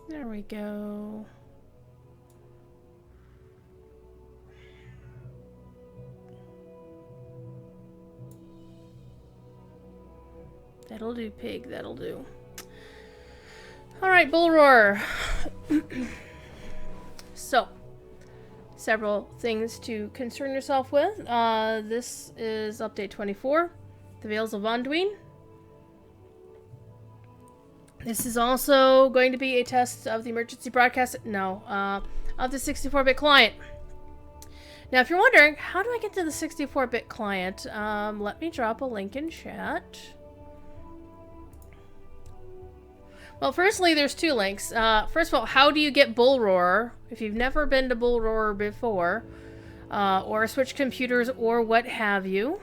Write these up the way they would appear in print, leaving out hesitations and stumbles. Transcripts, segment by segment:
There we go. That'll do, pig. That'll do. Alright, Bullroarer. So, several things to concern yourself with. This is update 24. The Vales of Anduin. This is also going to be a test of the emergency broadcast. No, of the 64-bit client. Now, if you're wondering, how do I get to the 64-bit client? Let me drop a link in chat. Well, firstly, there's two links. First of all, how do you get Bullroarer? If you've never been to Bullroarer before, or switch computers or what have you,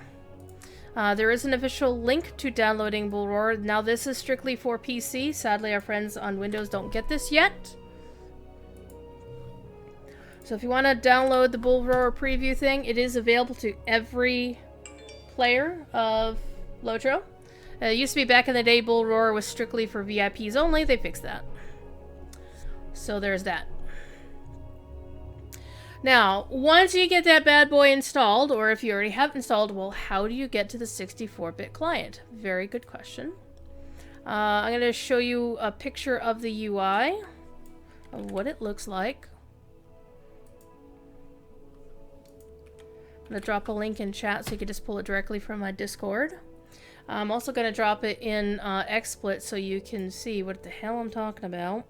there is an official link to downloading Bullroarer. Now, this is strictly for PC. Sadly, our friends on Windows don't get this yet. So if you want to download the Bullroarer preview thing, it is available to every player of LotRO. It used to be back in the day, Bullroarer was strictly for VIPs only. They fixed that. So there's that. Now, once you get that bad boy installed, or if you already have installed, well, how do you get to the 64-bit client? Very good question. I'm going to show you a picture of the UI, of what it looks like. I'm going to drop a link in chat so you can just pull it directly from my Discord. I'm also going to drop it in XSplit so you can see what the hell I'm talking about.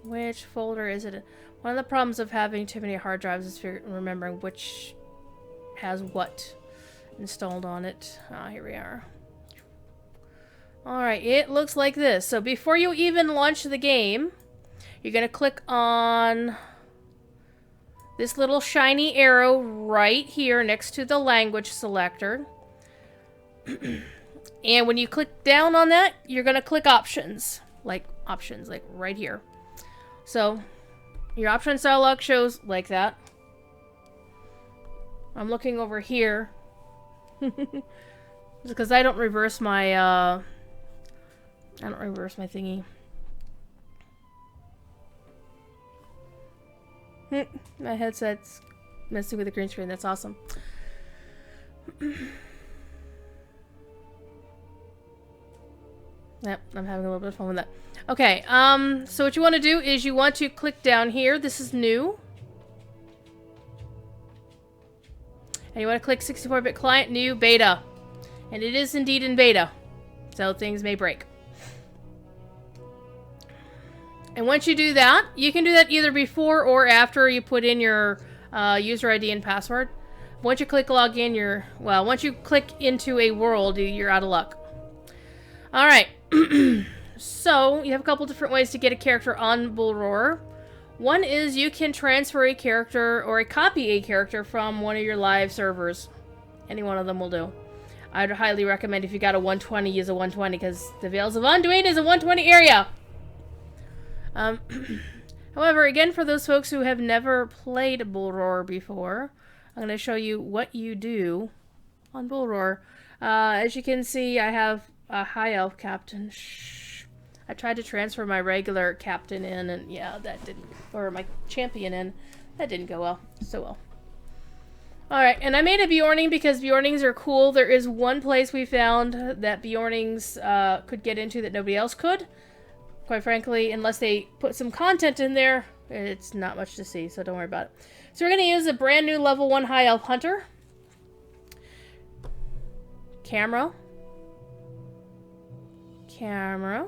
Which folder is it in? One of the problems of having too many hard drives is remembering which has what installed on it. Here we are. Alright, it looks like this. So before you even launch the game, you're going to click on this little shiny arrow right here next to the language selector. And when you click down on that, you're going to click options. Like right here. So your options dialog shows like that. I'm looking over here. Because I don't reverse my thingy. My headset's messing with the green screen. That's awesome. Yep, I'm having a little bit of fun with that. Okay, so what you want to do is you want to click down here. This is new. And you want to click 64-bit client, new, beta. And it is indeed in beta. So things may break. And once you do that, you can do that either before or after you put in your user ID and password. Once you click login, once you click into a world, you're out of luck. Alright. So, you have a couple different ways to get a character on Bullroarer. One is you can transfer a character or copy a character from one of your live servers. Any one of them will do. I'd highly recommend if you got a 120, use a 120 because the Vales of Anduin is a 120 area. However, again, for those folks who have never played Bullroarer before, I'm going to show you what you do on Bullroarer. As you can see, I have a high elf captain. Shh. I tried to transfer my regular captain in, and yeah, that didn't, or my champion in. That didn't go well. So well. Alright, and I made a Bjorning because Bjornings are cool. There is one place we found that Bjornings could get into that nobody else could. Quite frankly, unless they put some content in there, it's not much to see, so don't worry about it. So we're going to use a brand new level 1 High Elf Hunter. Camera. Camera.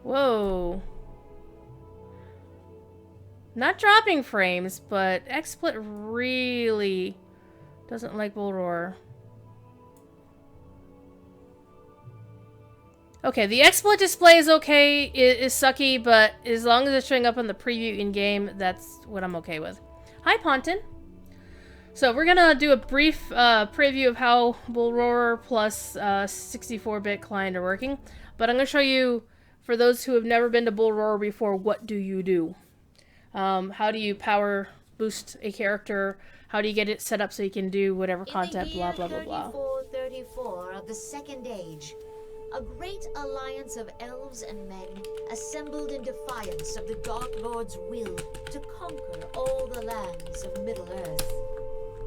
Whoa. Not dropping frames, but XSplit really doesn't like Bullroarer. Okay, the XSplit display is okay, it is sucky, but as long as it's showing up in the preview in-game, that's what I'm okay with. Hi, Ponton. So we're gonna do a brief preview of how Bullroarer plus 64-bit client are working, but I'm gonna show you for those who have never been to Bullroarer before, what do you do? How do you power boost a character? How do you get it set up so you can do whatever content, blah, blah, blah, blah. 34 of the Second Age, a great alliance of elves and men assembled in defiance of the Dark Lord's will to conquer all the lands of Middle-earth.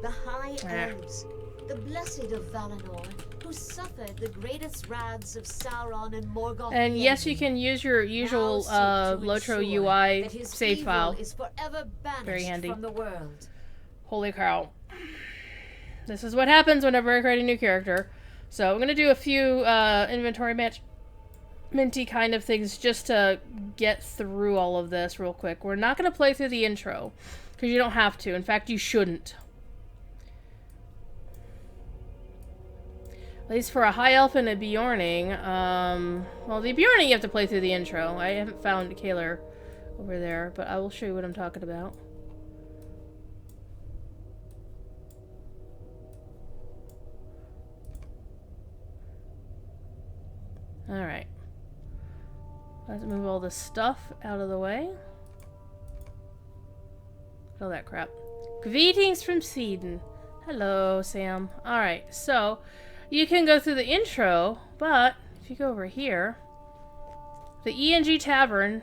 The High Elves, the blessed of Valinor, who suffered the greatest wraths of Sauron and Morgoth. And yes, you can use your usual LotRO UI save file. Is forever banished very handy. From the world. Holy cow. This is what happens whenever I create a new character. So I'm going to do a few inventory minty kind of things just to get through all of this real quick. We're not going to play through the intro because you don't have to. In fact, you shouldn't. At least for a high elf and a Bjorning. Well, the Bjorning you have to play through the intro. I haven't found Kaler over there, but I will show you what I'm talking about. Alright. Let's move all this stuff out of the way. All that crap. Greetings from Sweden. Hello, Sam. Alright, so you can go through the intro, but if you go over here, the ENG Tavern,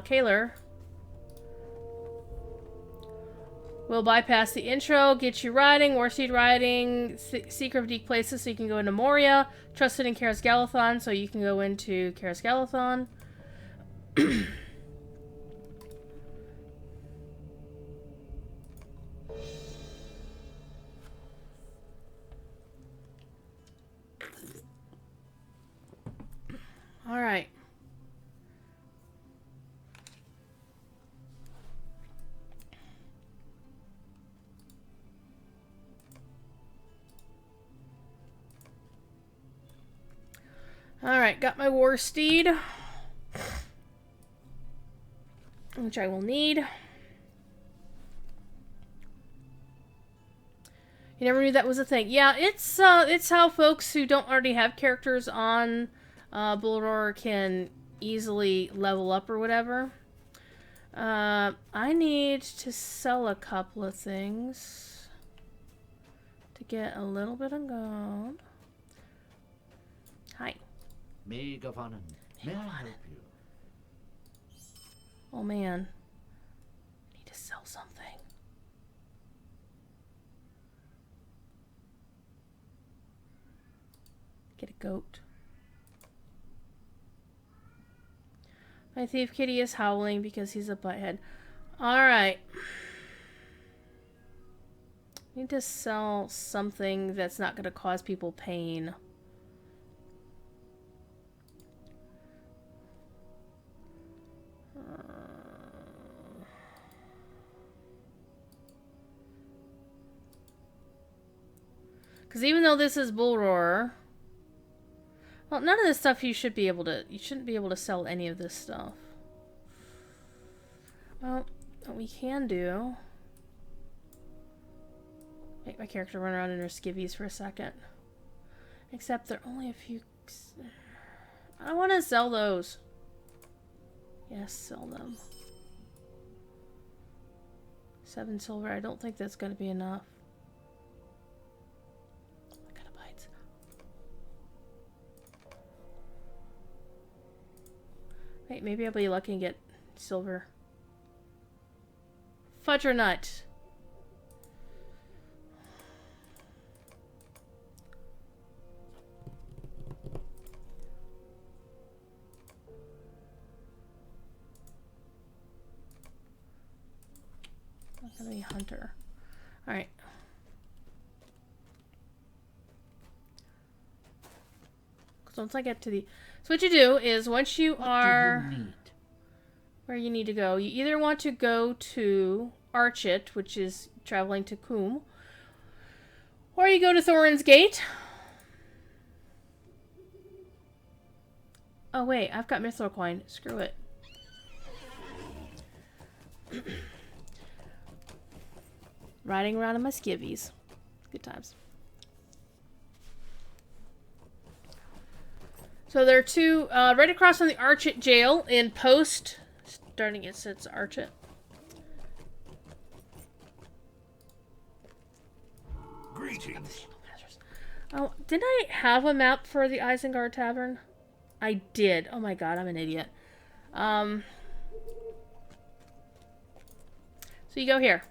Kaler will bypass the intro, get you riding, Warseed riding, Secret of Deep Places so you can go into Moria, Trusted in Karis Galathon so you can go into Karis Galathon. Alright. Alright, got my war steed, which I will need. You never knew that was a thing. Yeah, it's how folks who don't already have characters on Bullroarer can easily level up or whatever. I need to sell a couple of things to get a little bit of gold. Hi. May I help you? Oh man. I need to sell something. Get a goat. My thief kitty is howling because he's a butthead. Alright. Need to sell something that's not going to cause people pain. Because even though this is Bullroarer, well, none of this stuff you shouldn't be able to sell any of this stuff. Well, what we can do, make my character run around in her skivvies for a second. Except there are only a few. I want to sell those. Yes, sell them. 7 silver. I don't think that's going to be enough. Wait, maybe I'll be lucky and get silver. Fudger nut. Not gonna be hunter. Alright. So once I get to the... So what you do is once you are where you need to go, you either want to go to Archit, which is traveling to Coombe, or you go to Thorin's Gate. Oh wait, I've got Mithril coin. Screw it. Riding around in my skivvies. Good times. So So there are two right across from the Archet jail in Post. Starting it says Archet. Greetings. Oh, didn't I have a map for the Isengard Tavern? I did. Oh my god, I'm an idiot. So you go here.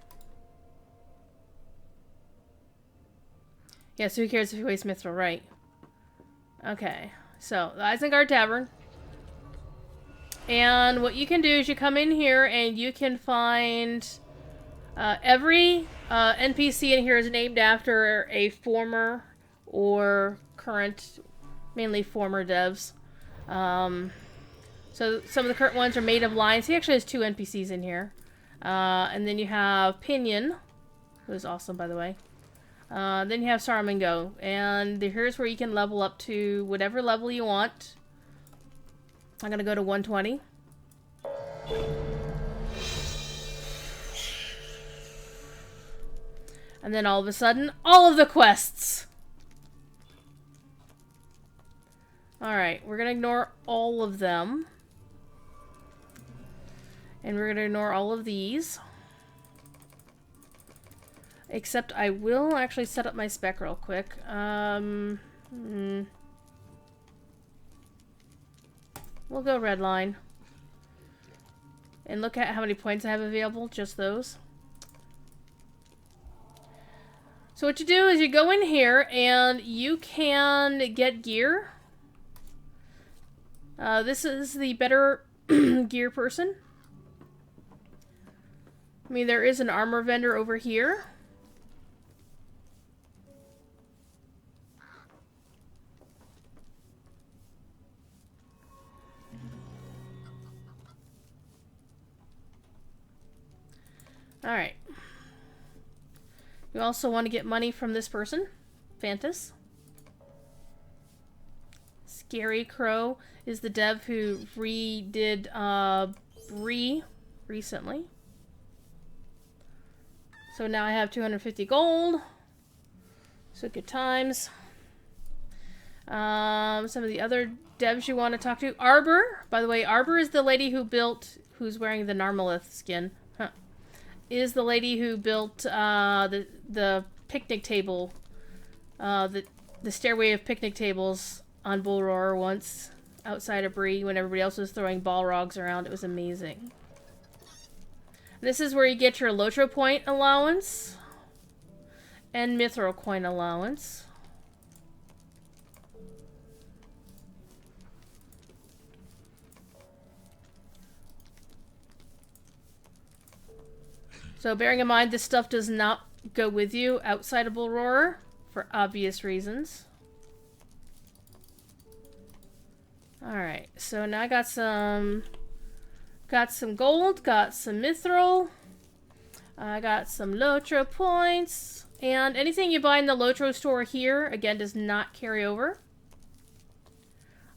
Yeah, so who cares if you waste Mithril, right? Okay, so the Isengard Tavern. And what you can do is you come in here and you can find every NPC in here is named after a former or current, mainly former devs. So some of the current ones are made of lions. He actually has 2 NPCs in here. And then you have Pinion, who is awesome, by the way. Then you have Saramango. And here's where you can level up to whatever level you want. I'm going to go to 120. And then all of a sudden, all of the quests! Alright, we're going to ignore all of them. And we're going to ignore all of these. Except I will actually set up my spec real quick. We'll go red line. And look at how many points I have available. Just those. So what you do is you go in here and you can get gear. This is the better gear person. I mean, there is an armor vendor over here. Alright. You also want to get money from this person, Fantas. Scary Crow is the dev who redid Bree recently. So now I have 250 gold. So good times. Some of the other devs you want to talk to. Arbor. By the way, Arbor is the lady who built, who's wearing the Narmalith skin. Huh. Is the lady who built the picnic table. The stairway of picnic tables on Bullroarer once. Outside of Bree when everybody else was throwing Balrogs around. It was amazing. This is where you get your LotRO point allowance and Mithril coin allowance. So bearing in mind this stuff does not go with you outside of Bullroarer for obvious reasons. Alright, so now I got some gold, got some mithril, I got some LotRO points, and anything you buy in the LotRO store here, again, does not carry over.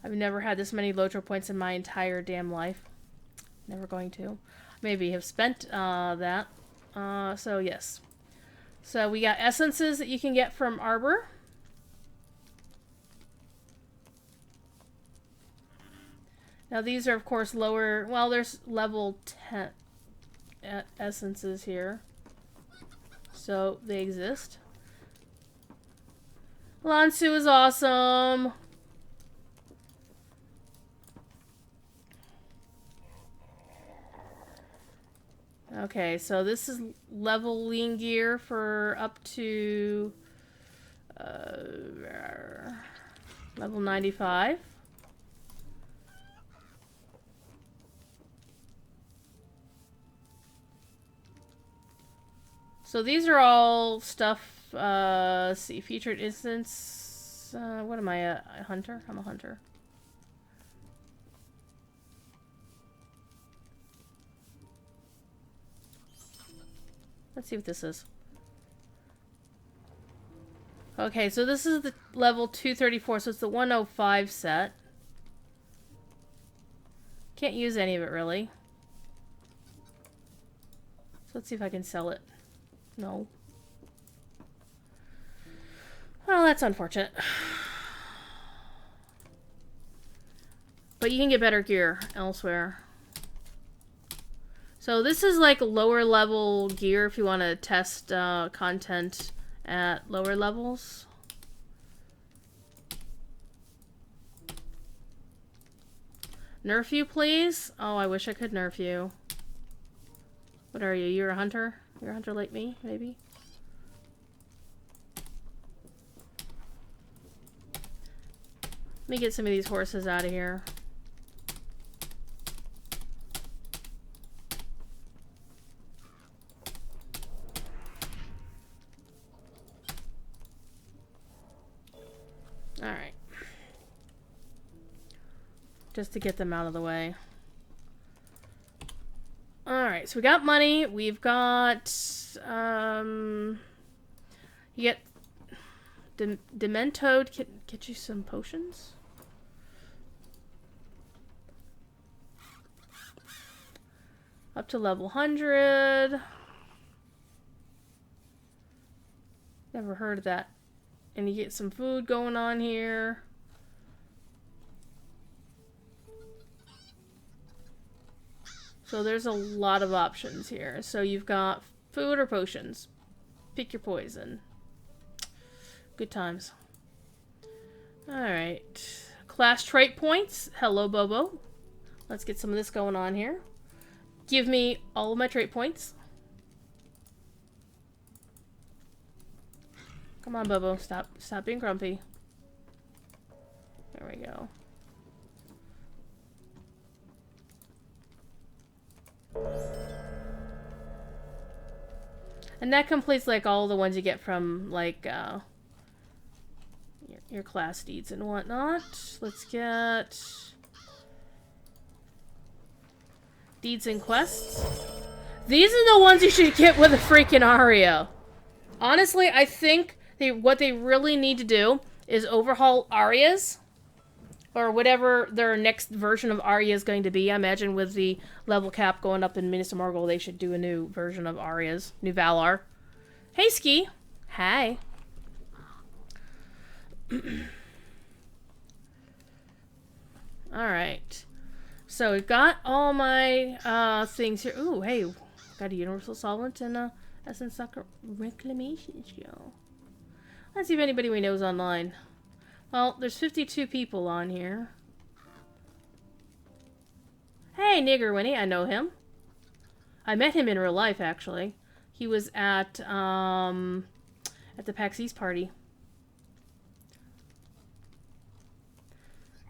I've never had this many LotRO points in my entire damn life. Never going to. Maybe have spent that. So yes. So we got essences that you can get from Arbor. Now these are of course lower, well there's level 10 essences here. So they exist. Lansu is awesome. Okay, so this is leveling gear for up to level 95. So these are all stuff, let's see, featured instance, what am I, a hunter? I'm a hunter. Let's see what this is. Okay, so this is the level 234, so it's the 105 set. Can't use any of it, really. So let's see if I can sell it. No. Well, that's unfortunate. But you can get better gear elsewhere. So this is like lower level gear if you want to test content at lower levels. Nerf you, please? Oh, I wish I could nerf you. What are you? You're a hunter? You're a hunter like me, maybe? Let me get some of these horses out of here. Alright. Just to get them out of the way. Alright, so we got money. We've got... you get... Dementoad can get you some potions. Up to level 100. Never heard of that. And you get some food going on here. So there's a lot of options here. So you've got food or potions. Pick your poison. Good times. Alright. Class trait points. Hello, Bobo. Let's get some of this going on here. Give me all of my trait points. Come on, Bobo. Stop being grumpy. There we go. And that completes like all the ones you get from like your class deeds and whatnot. Let's get deeds and quests. These are the ones you should get with a freaking aria. Honestly, I think what they really need to do is overhaul arias, or whatever their next version of aria is going to be. I imagine with the level cap going up in Minas Morgul, they should do a new version of arias. New Valar. Hey, Ski. Hi. Alright. So we've got all my things here. Ooh, hey. Got a universal solvent and a essence sucker reclamation skill. Let's see if anybody we know is online. Well, there's 52 people on here. Hey, Nigger Winnie, I know him. I met him in real life, actually. He was at the PAX East party.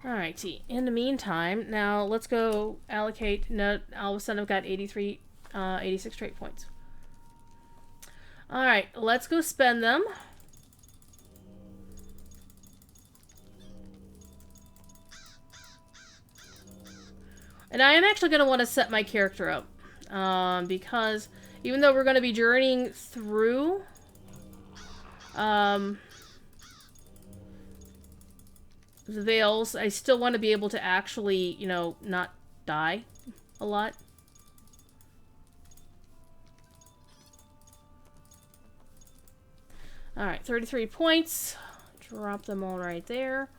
Alrighty. In the meantime, now let's go allocate. No, all of a sudden I've got 86 trait points. Alright, let's go spend them. And I am actually going to want to set my character up. Because even though we're going to be journeying through... the Vales, I still want to be able to actually, you know, not die a lot. Alright, 33 points. Drop them all right there.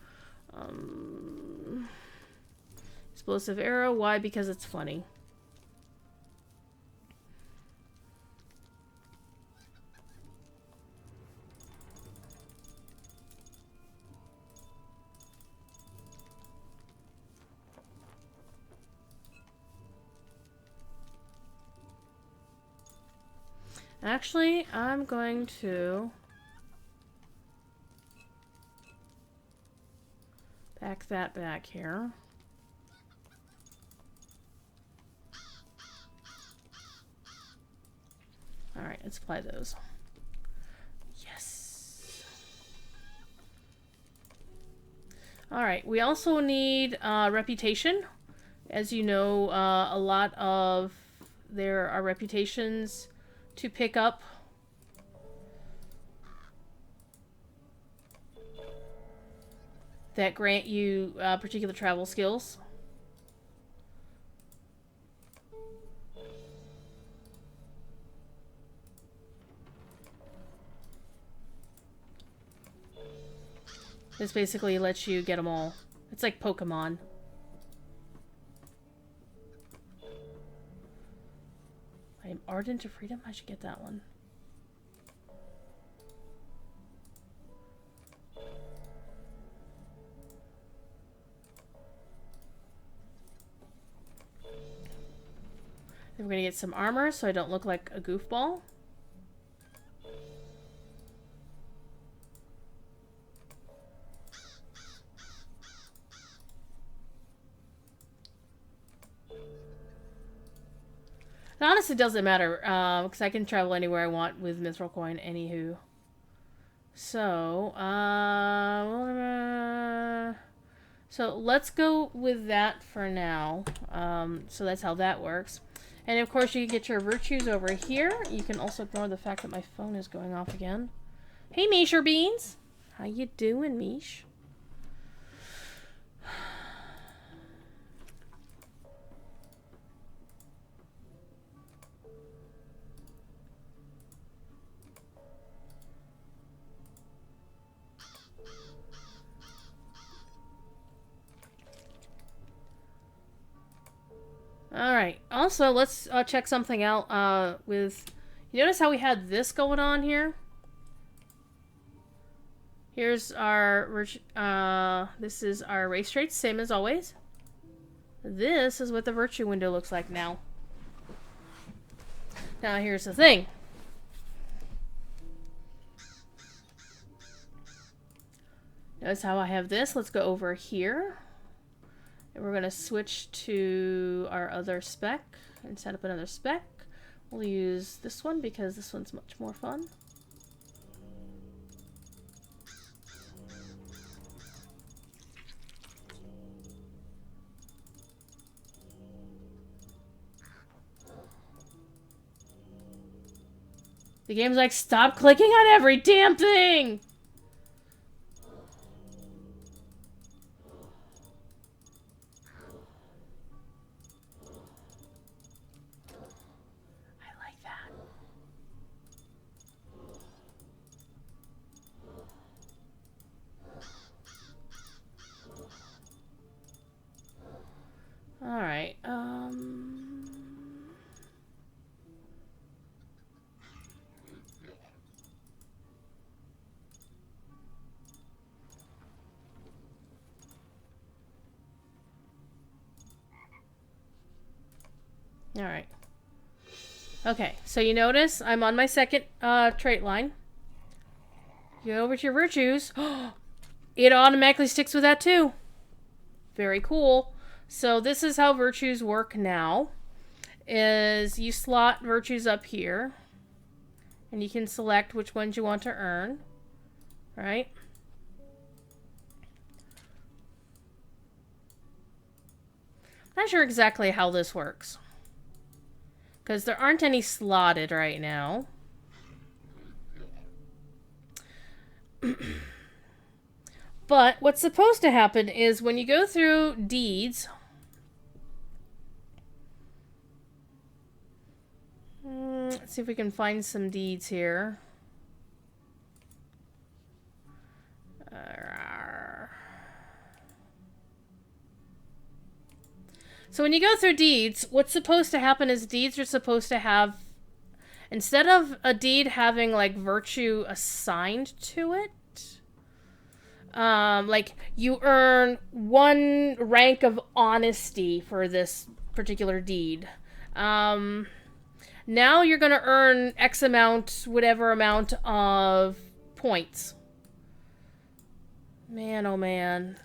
Explosive arrow. Why? Because it's funny. Actually, I'm going to pack that back here. Alright, let's apply those. Yes. Alright, we also need reputation. As you know, a lot of there are reputations to pick up. That grant you particular travel skills. This basically lets you get them all. It's like Pokemon. Ardent to Freedom? I should get that one. Then we're gonna get some armor so I don't look like a goofball. It honestly doesn't matter, because I can travel anywhere I want with Mithril Coin, anywho. So, so let's go with that for now. So that's how that works. And of course you can get your virtues over here. You can also ignore the fact that my phone is going off again. Hey, Misher Beans! How you doing, Mish? Alright, also let's check something out with... You notice how we had this going on here? Here's our... this is our race traits, same as always. This is what the virtue window looks like now. Now here's the thing. Notice how I have this. Let's go over here. And we're going to switch to our other spec and set up another spec. We'll use this one because this one's much more fun. The game's like, stop clicking on every damn thing! Alright, Alright. Okay, so you notice I'm on my second trait line. You go over to your virtues. It automatically sticks with that too. Very cool. So this is how virtues work now. Is you slot virtues up here. And you can select which ones you want to earn. Right? Not sure exactly how this works. Because there aren't any slotted right now. But what's supposed to happen is when you go through deeds... let's see if we can find some deeds here. So when you go through deeds, what's supposed to happen is deeds are supposed to have, instead of a deed having like virtue assigned to it, like you earn 1 rank of honesty for this particular deed. Now you're going to earn X amount, whatever amount of points. Man, oh man.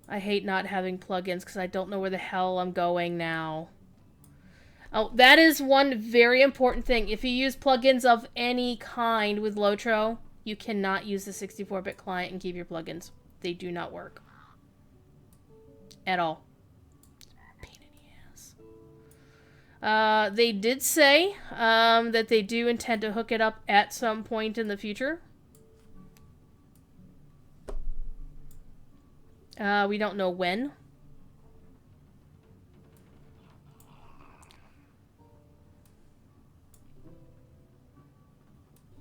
I hate not having plugins because I don't know where the hell I'm going now. Oh, that is one very important thing. If you use plugins of any kind with LotRO, you cannot use the 64-bit client and keep your plugins. They do not work. At all. Pain in the ass. They did say that they do intend to hook it up at some point in the future. We don't know when.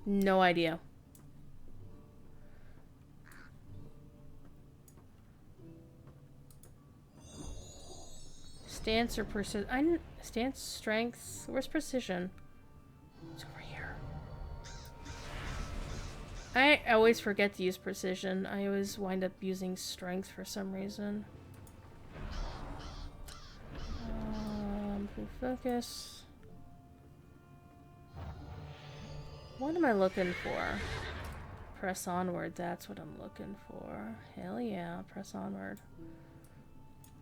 No idea. Stance or precision? Stance, strength. Where's precision? It's over here. I always forget to use precision. I always wind up using strength for some reason. Focus. What am I looking for? Press onward. That's what I'm looking for. Hell yeah, press onward.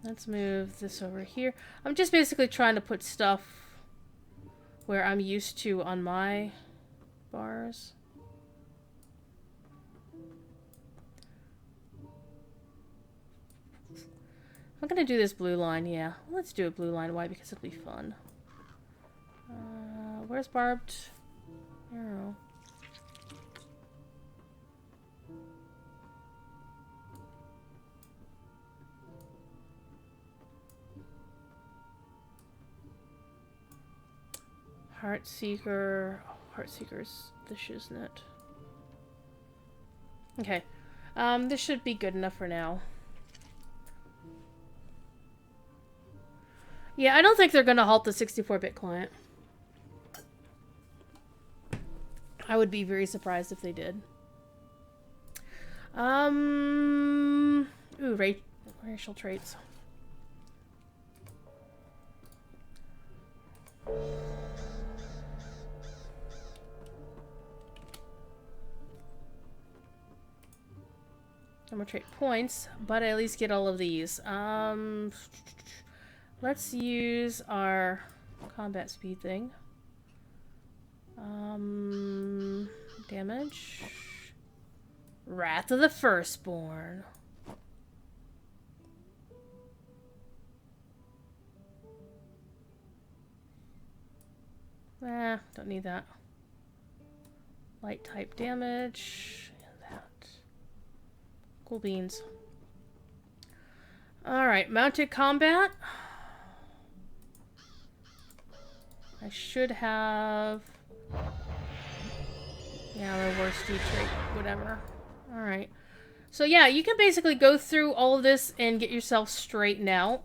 Let's move this over here. I'm just basically trying to put stuff where I'm used to on my bars. I'm gonna do this blue line, yeah. Let's do a blue line. Why? Because it'll be fun. Where's barbed arrow? Heartseeker. Oh, Heartseeker's the shiznit. Okay. This should be good enough for now. Yeah, I don't think they're gonna halt the 64-bit client. I would be very surprised if they did. Ooh, racial traits. Number trait points, but I at least get all of these. Let's use our combat speed thing. Damage. Wrath of the Firstborn. Don't need that. Light type damage. And that. Cool beans. Alright, mounted combat. I should have... Yeah, the worsty trait, whatever. Alright. So yeah, you can basically go through all of this and get yourself straightened out.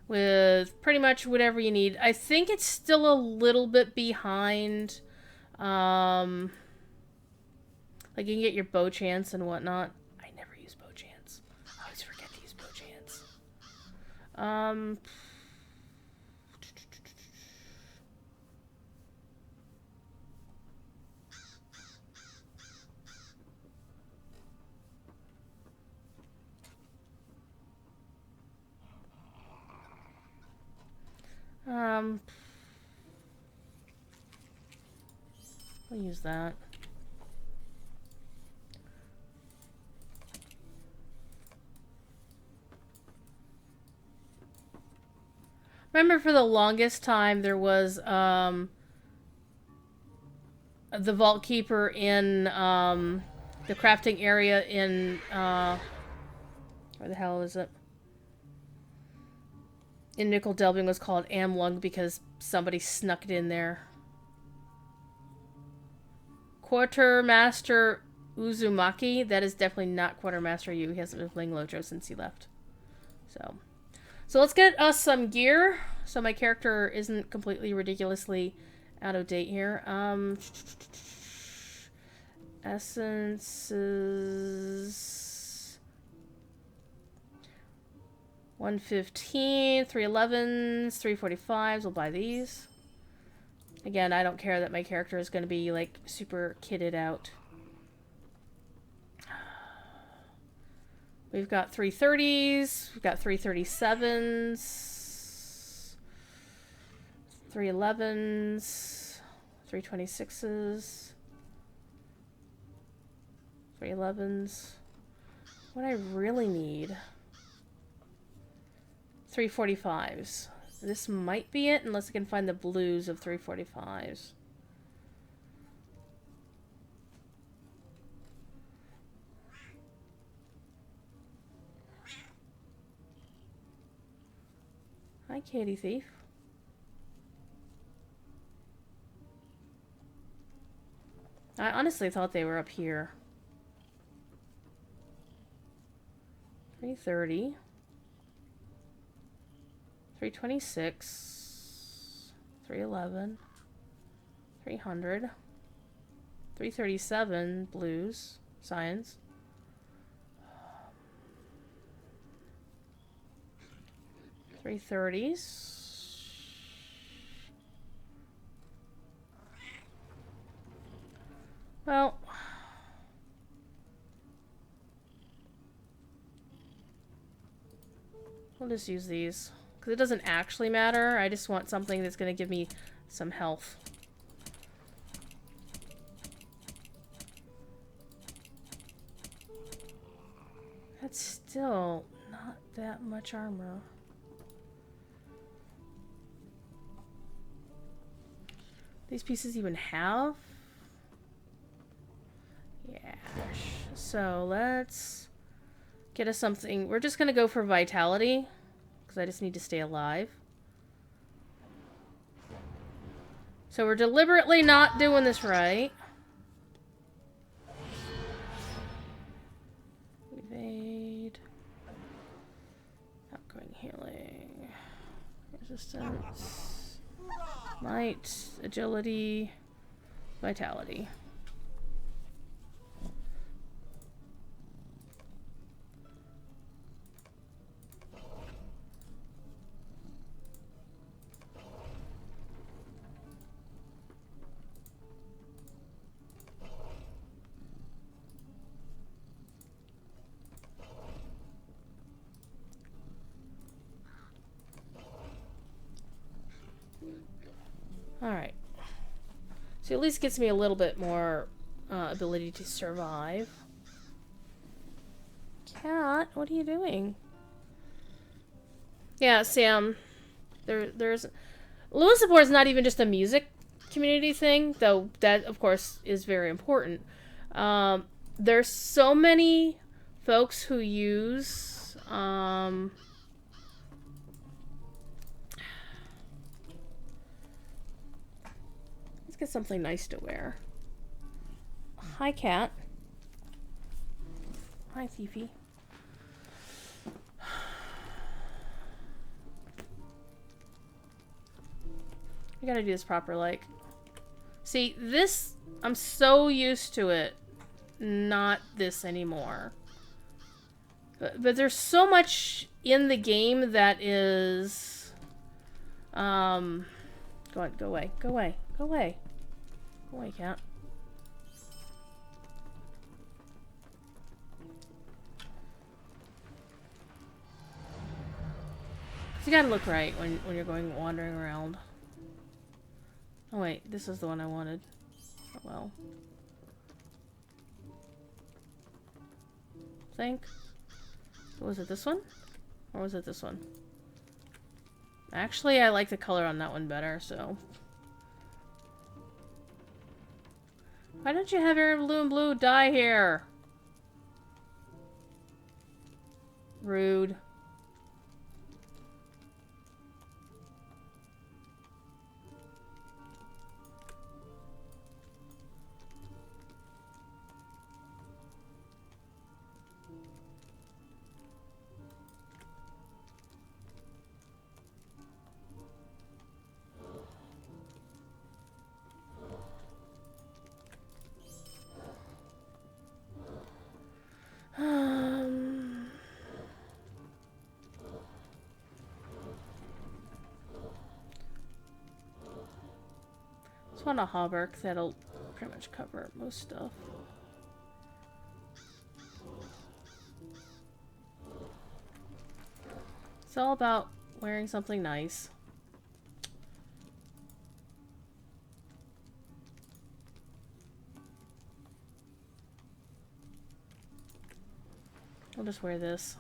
With pretty much whatever you need. I think it's still a little bit behind. Like you can get your bow chance and whatnot. I never use bow chance. I always forget to use bow chance. I'll use that. Remember, for the longest time, there was, the Vault Keeper in, the crafting area in, where the hell is it? In Nickel Delving was called Amlung because somebody snuck it in there. Quartermaster Uzumaki, that is definitely not Quartermaster Yu. He hasn't been playing LotRO since he left. So let's get us some gear, so my character isn't completely ridiculously out of date here. Essences... 115, 311s, 345s. We'll buy these. Again, I don't care that my character is going to be, like, super kitted out. We've got 330s. We've got 337s. 311s. 326s. 311s. What I really need... 345s. This might be it, unless I can find the blues of 345s. Hi, Katie Thief. I honestly thought they were up here. 330. 326, 311, 300, 337 blues, science. 330s. Well, we'll just use these. Because it doesn't actually matter. I just want something that's going to give me some health. That's still not that much armor. These pieces even have? Yeah. So let's get us something. We're just going to go for vitality. Because I just need to stay alive. So we're deliberately not doing this right. Evade. Outgoing healing. Resistance. Might. Agility. Vitality. Alright. So at least gets me a little bit more ability to survive. Cat, what are you doing? Yeah, Sam. There's... Lua support is not even just a music community thing, though that, of course, is very important. There's so many folks who use... get something nice to wear. Hi, cat. Hi, Fifi. You gotta do this proper, like. See, this, I'm so used to it. Not this anymore. But there's so much in the game that is... Go on, go away, go away, go away. Go away, cat. You gotta look right when you're going wandering around. Oh wait, this is the one I wanted. Oh well. Think. Was it this one? Or was it this one? Actually, I like the color on that one better, so... Why don't you have your blue die here? Rude. Just want a hauberk that'll pretty much cover most stuff. It's all about wearing something nice. I'll just wear this.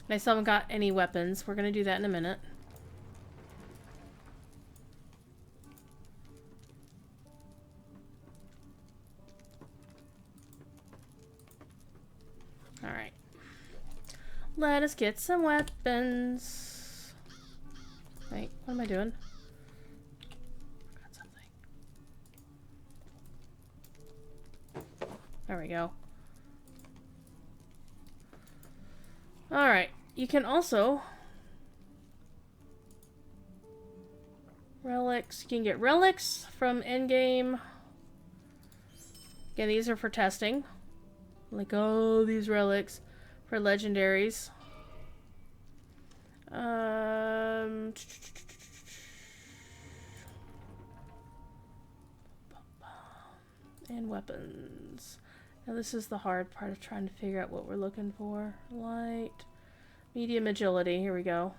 I still haven't got any weapons. We're gonna do that in a minute. Alright. Let us get some weapons. Wait, what am I doing? There we go. Alright. You can also... relics. You can get relics from endgame. Again, these are for testing. Like, oh, these relics for legendaries. And weapons. Now this is the hard part of trying to figure out what we're looking for. Light. Medium agility. Here we go.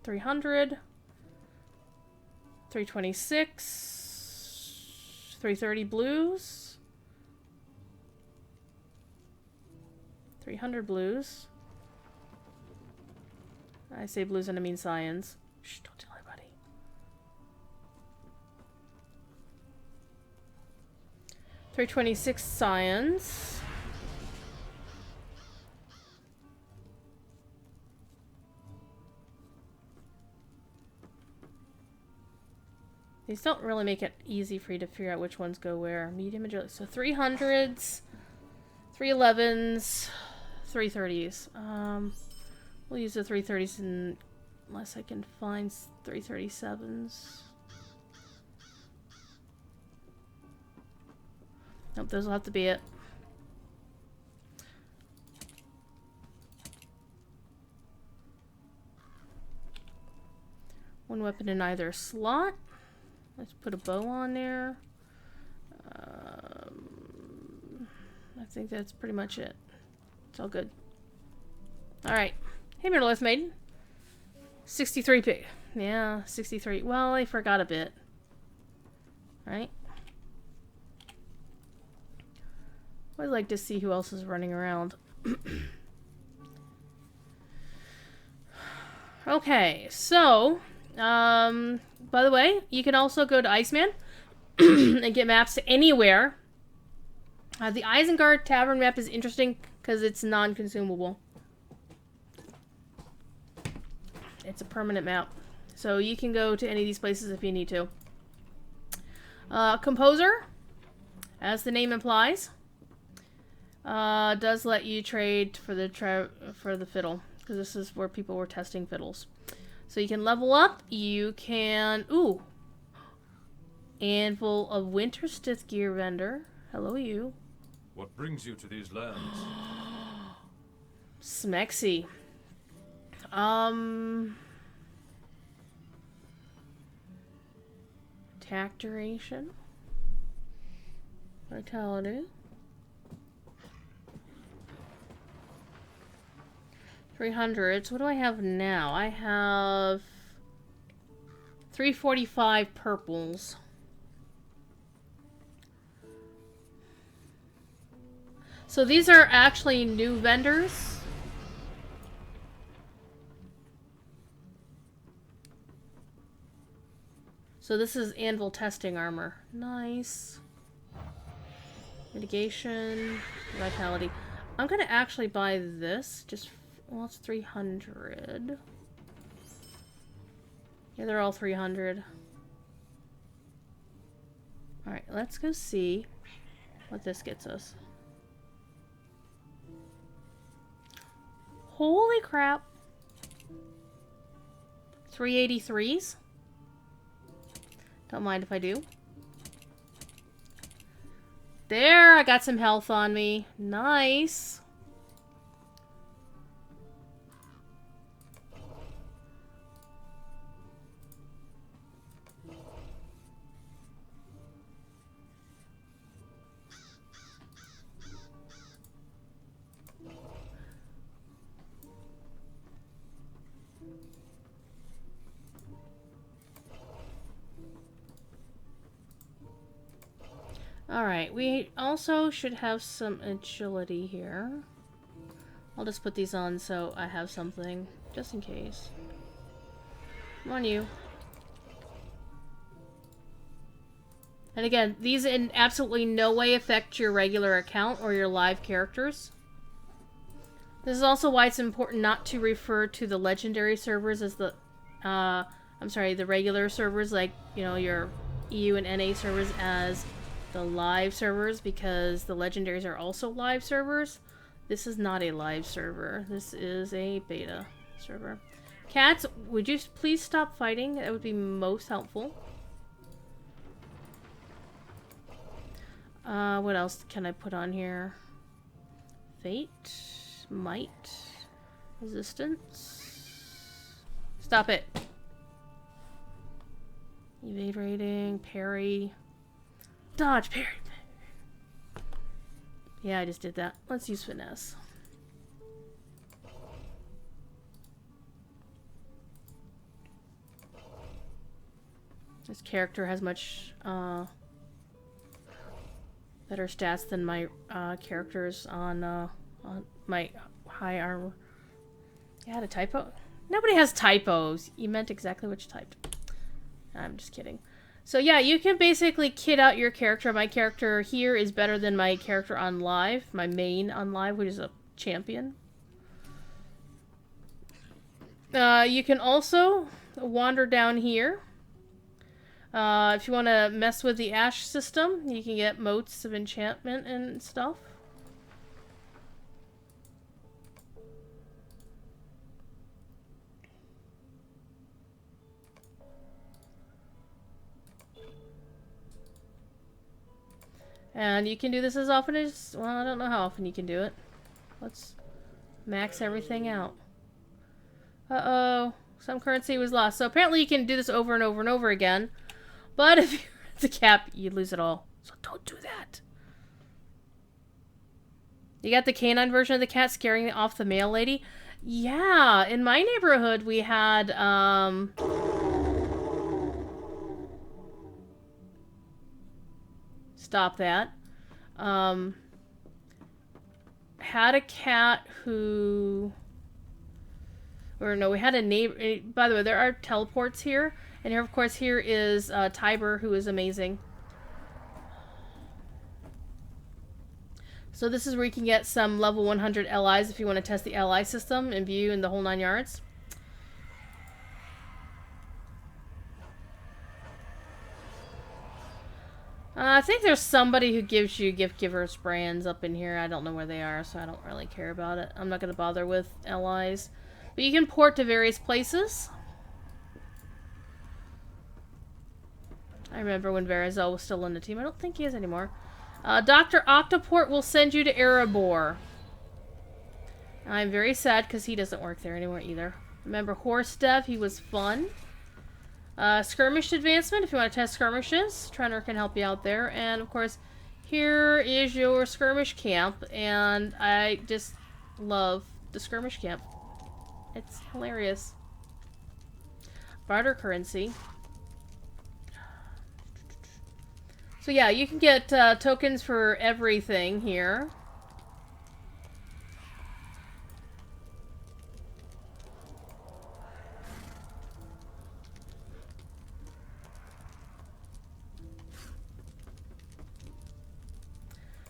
300. 326. 330 blues. 300 blues. I say blues and I mean cyans. Shh, don't tell anybody. $326 cyans. These don't really make it easy for you to figure out which ones go where. Medium agility. So 300s, 311s, 330s. We'll use the 330s unless I can find 337s. Nope, those will have to be it. One weapon in either slot. Let's put a bow on there. I think that's pretty much it. It's all good. Alright. Hey, Middle Earth Maiden. 63 pig. Yeah, 63. Well, I forgot a bit. Right? I'd like to see who else is running around. Okay, so, by the way, you can also go to Iceman and get maps to anywhere. The Isengard tavern map is interesting because it's non-consumable. It's a permanent map. So you can go to any of these places if you need to. Composer, as the name implies, does let you trade for the fiddle. Because this is where people were testing fiddles. So you can level up. You can... Ooh! Anvil of Winterstith gear vendor. Hello, you. What brings you to these lands? Smexy. Attack duration. Vitality. 300. So what do I have now? I have 345 purples. So these are actually new vendors. So this is anvil testing armor. Nice. Mitigation, vitality. I'm gonna actually buy this. Just, well, it's 300. Yeah, they're all 300. Alright, let's go see what this gets us. Holy crap. 383s. Don't mind if I do. There, I got some health on me. Nice. Alright, we also should have some agility here. I'll just put these on so I have something, just in case. Come on, you. And again, these in absolutely no way affect your regular account or your live characters. This is also why it's important not to refer to the legendary servers as the, the regular servers, like, you know, your EU and NA servers as the live servers because the legendaries are also live servers. This is not a live server. This is a beta server. Cats, would you please stop fighting? That would be most helpful. What else can I put on here? Fate, might, resistance. Stop it. Evade rating, parry, dodge, parry. Yeah, I just did that. Let's use finesse. This character has much better stats than my characters on my high armor. You had a typo? Nobody has typos. You meant exactly what you typed. I'm just kidding. So yeah, you can basically kit out your character. My character here is better than my character on live. My main on live, which is a champion. You can also wander down here. If you want to mess with the ash system, you can get motes of enchantment and stuff. And you can do this as often as... Well, I don't know how often you can do it. Let's max everything out. Uh-oh. Some currency was lost. So apparently you can do this over and over and over again. But if you're at the cap, you lose it all. So don't do that. You got the canine version of the cat scaring off the mail lady? Yeah. In my neighborhood, we had... Stop that. Had a cat who... Or no, we had a neighbor... By the way, there are teleports here. And here, of course, here is Tiber, who is amazing. So this is where you can get some level 100 LIs if you want to test the LI system and view in the whole 9 yards. I think there's somebody who gives you gift givers brands up in here. I don't know where they are, so I don't really care about it. I'm not going to bother with LIs. But you can port to various places. I remember when Vales was still on the team. I don't think he is anymore. Dr. Octoport will send you to Erebor. I'm very sad because he doesn't work there anymore either. Remember Horse Dev? He was fun. Skirmish advancement, if you want to test skirmishes. Trenner can help you out there. And, of course, here is your skirmish camp. And I just love the skirmish camp. It's hilarious. Barter currency. So yeah, you can get tokens for everything here.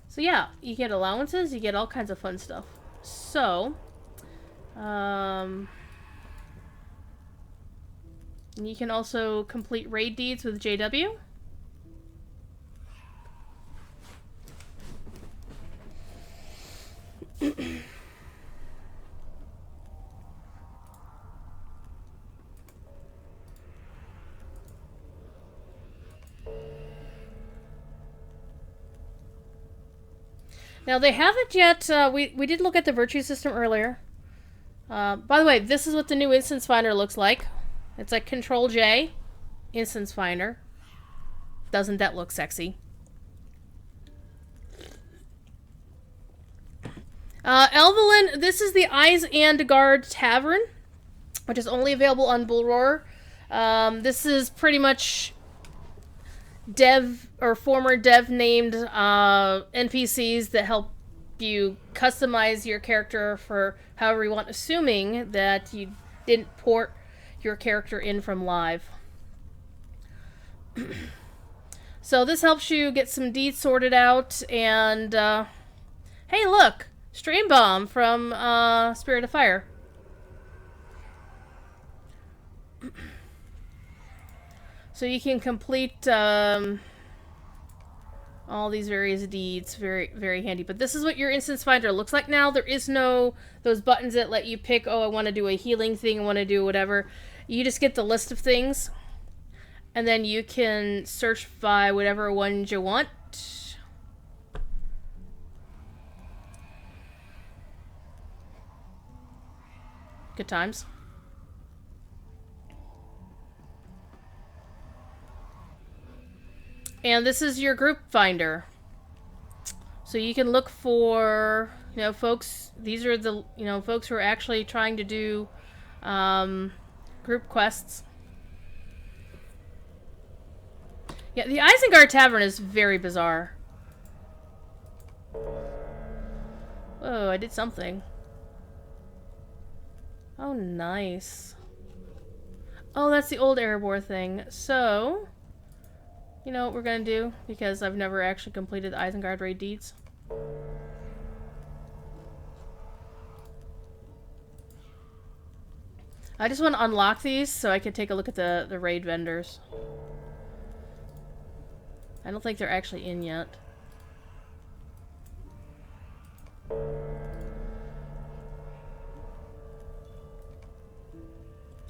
So yeah, you get allowances, you get all kinds of fun stuff. So, and you can also complete raid deeds with JW. Now, they haven't yet... we did look at the virtue system earlier. By the way, this is what the new instance finder looks like. It's like Control-J, instance finder. Doesn't that look sexy? Elvelyn, this is the Isengard tavern, which is only available on Bullroarer. This is pretty much dev or former dev named NPCs that help you customize your character for however you want, assuming that you didn't port your character in from live. So this helps you get some deeds sorted out, and hey, look, Stream Bomb from Spirit of Fire. So you can complete all these various deeds. Very, very handy. But this is what your instance finder looks like now. There is no those buttons that let you pick, oh, I want to do a healing thing, I want to do whatever. You just get the list of things, and then you can search by whatever ones you want. Good times. And this is your group finder. So you can look for, you know, folks, these are the, you know, folks who are actually trying to do group quests. Yeah, the Isengard Tavern is very bizarre. Oh, I did something. Oh, nice. Oh, that's the old Erebor thing. So, you know what we're gonna do? Because I've never actually completed the Isengard raid deeds. I just want to unlock these so I can take a look at the raid vendors. I don't think they're actually in yet.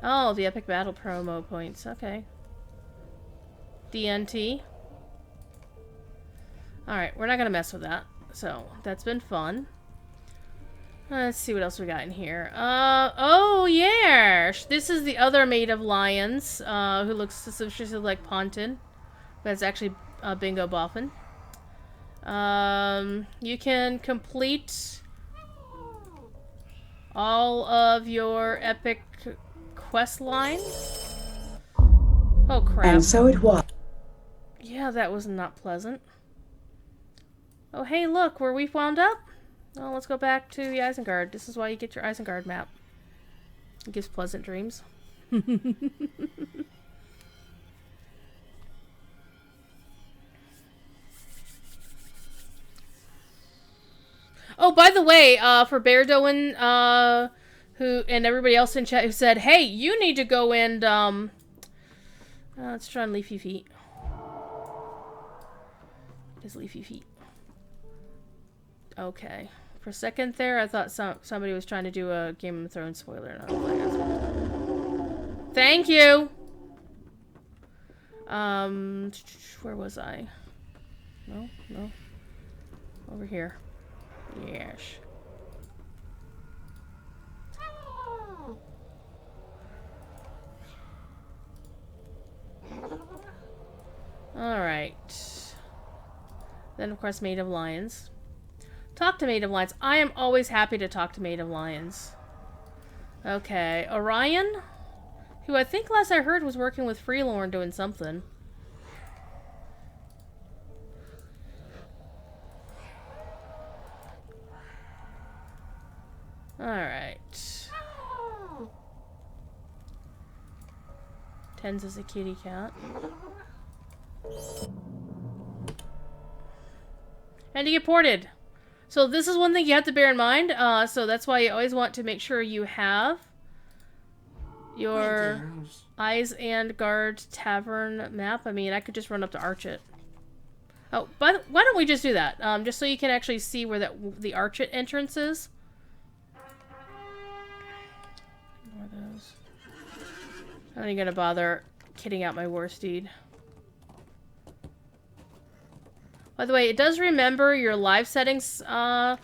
Oh, the Epic Battle promo points. Okay. DNT. Alright, we're not gonna mess with that. So, that's been fun. Let's see what else we got in here. Oh yeah! This is the other Maid of Lions, who looks suspiciously like Ponton. But it's actually Bingo Boffin. You can complete all of your epic quest line. Oh crap. And so it was. Yeah, that was not pleasant. Oh hey, look, where we've wound up? Oh, let's go back to the Isengard. This is why you get your Isengard map. It gives pleasant dreams. Oh, by the way, for Beardoin, who and everybody else in chat who said, "Hey, you need to go and let's try on Leafy Feet." His Leafy Feet. Okay. For a second there, I thought somebody was trying to do a Game of Thrones spoiler. And I was like, thank you. Where was I? No. Over here. Yes. Alright. Then, of course, Maid of Lions. Talk to Maid of Lions. I am always happy to talk to Maid of Lions. Okay. Orion? Who I think last I heard was working with Freelorn doing something. Alright. Tens is a kitty cat. And you get ported. So this is one thing you have to bear in mind. So that's why you always want to make sure you have your Isengard Tavern map. I mean, I could just run up to Archet. Oh, but why don't we just do that? Just so you can actually see where the Archet entrance is. Ignore those. I'm not even gonna bother kitting out my war steed. By the way, it does remember your live settings. Well,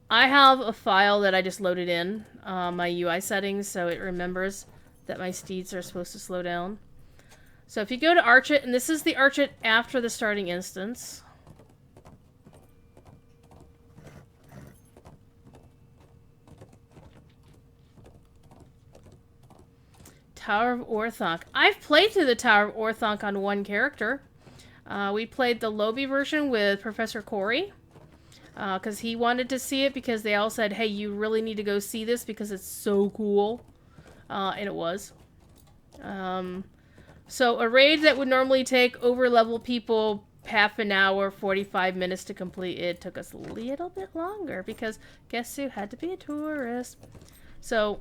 I have a file that I just loaded in, my UI settings, so it remembers that my steeds are supposed to slow down. So if you go to Archet, and this is the Archet after the starting instance. Tower of Orthanc. I've played through the Tower of Orthanc on one character. We played the Lobby version with Professor Corey. Because he wanted to see it because they all said, hey, you really need to go see this because it's so cool. And it was. So a raid that would normally take over-level people half an hour, 45 minutes to complete, it took us a little bit longer because guess who had to be a tourist. So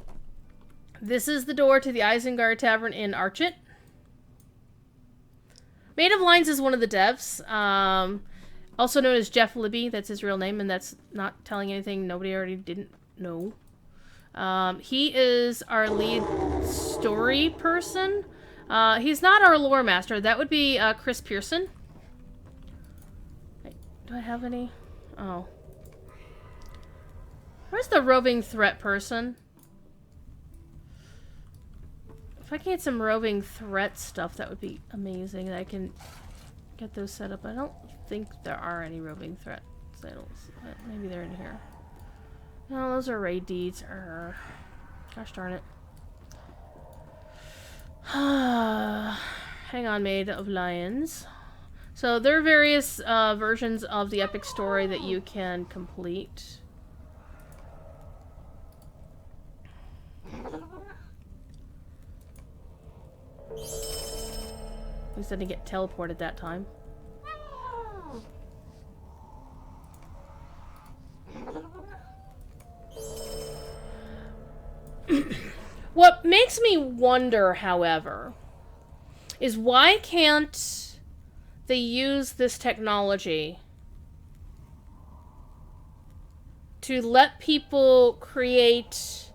this is the door to the Isengard Tavern in Archet. Maid of Lions is one of the devs. Also known as Jeff Libby. That's his real name, and that's not telling anything nobody already didn't know. He is our lead story person. He's not our lore master. That would be Chris Pearson. Wait, do I have any? Oh. Where's the roving threat person? If I can get some roving threat stuff, that would be amazing. I can get those set up. I don't think there are any roving threat titles. Maybe they're in here. No, those are raid deeds. Gosh darn it. Hang on, Maid of Lions. So there are various versions of the epic story that you can complete. At least I didn't get teleported that time. What makes me wonder, however, is why can't they use this technology to let people create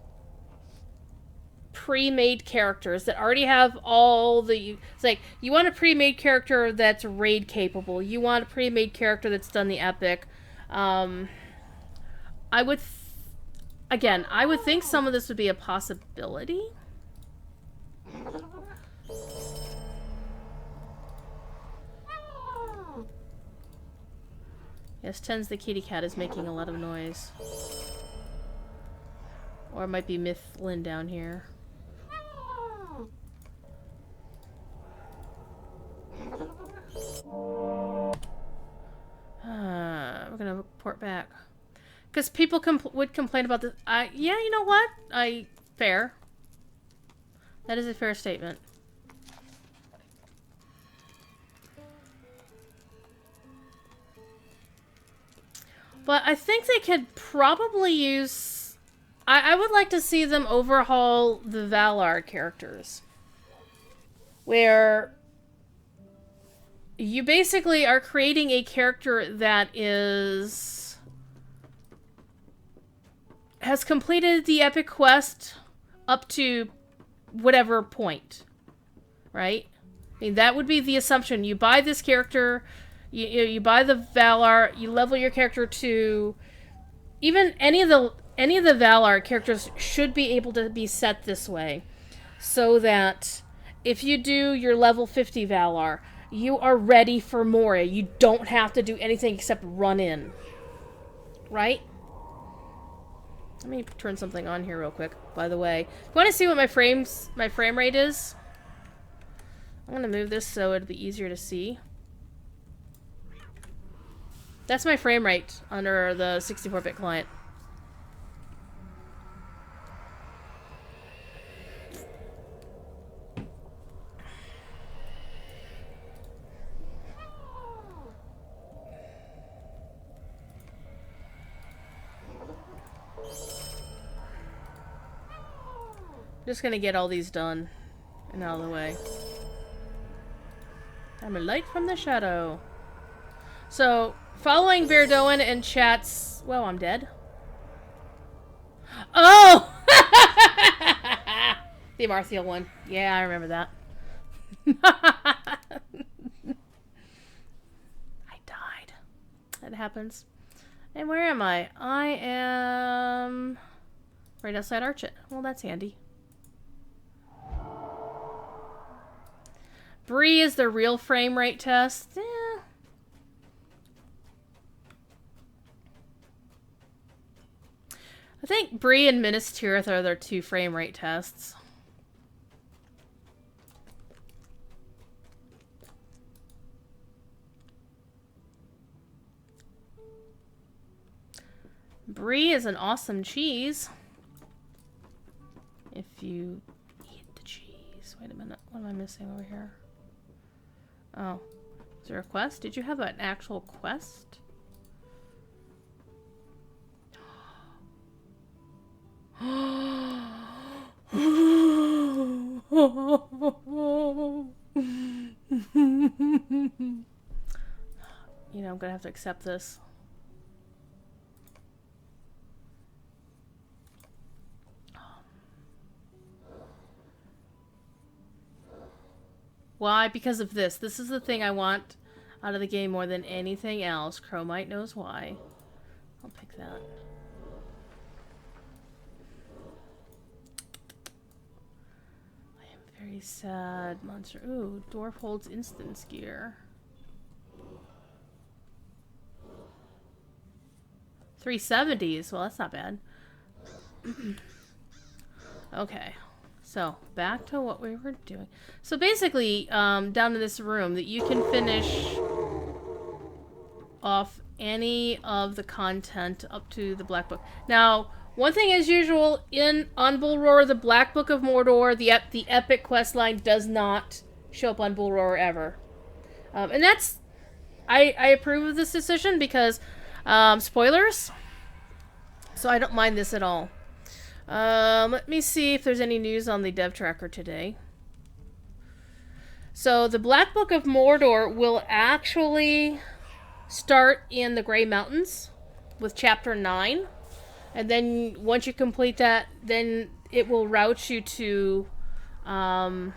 pre-made characters that already have all the... It's like, you want a pre-made character that's raid capable. You want a pre-made character that's done the epic. I would... Again, I would think some of this would be a possibility. Yes, Tens the kitty cat is making a lot of noise. Or it might be Mifflin down here. We're gonna report back. Because people would complain about this. Yeah, you know what? Fair. That is a fair statement. But I think they could probably use... I would like to see them overhaul the Valar characters. Where you basically are creating a character that has completed the epic quest up to whatever point, right? I mean, that would be the assumption. You buy this character, you buy the Valar, you level your character to... Even any of the Valar characters should be able to be set this way, so that if you do your level 50 Valar, you are ready for Moria. You don't have to do anything except run in. Right? Let me turn something on here real quick, by the way. You want to see what my frame rate is? I'm going to move this so it'll be easier to see. That's my frame rate under the 64-bit client. Just gonna get all these done and out of the way. I'm a light from the shadow. So, following Verdoin and chat's... Well, I'm dead. Oh! The Amarthiel one. Yeah, I remember that. I died. That happens. And where am I? I am... right outside Archit. Well, that's handy. Bree is the real frame rate test. Yeah. I think Bree and Minas Tirith are their 2 frame rate tests. Brie is an awesome cheese. If you eat the cheese. Wait a minute. What am I missing over here? Oh. Is there a quest? Did you have an actual quest? I'm gonna have to accept this. Why? Because of this. This is the thing I want out of the game more than anything else. Chromite knows why. I'll pick that. I am very sad. Monster. Ooh, dwarf holds instance gear. 370s. Well, that's not bad. Okay. So, back to what we were doing. So basically, down in this room, that you can finish off any of the content up to the Black Book. Now, one thing as usual, on Bullroarer, the Black Book of Mordor, the epic quest line does not show up on Bullroarer ever. And that's... I approve of this decision because, spoilers. So I don't mind this at all. Let me see if there's any news on the dev tracker today. So the Black Book of Mordor will actually start in the Grey Mountains with Chapter 9. And then once you complete that, then it will route you to the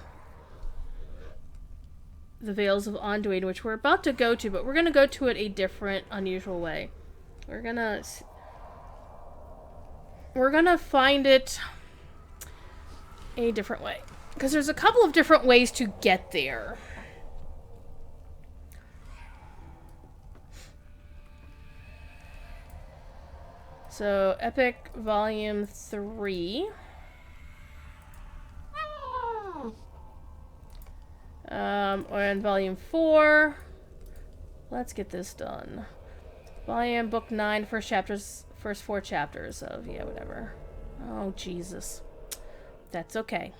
Vales of Anduin, which we're about to go to, but we're going to go to it a different, unusual way. We're going to find it a different way. Because there's a couple of different ways to get there. So, Epic Volume 3. And Volume 4. Let's get this done. Volume Book 9, first 4 chapters of, yeah, whatever. Oh, Jesus. That's okay.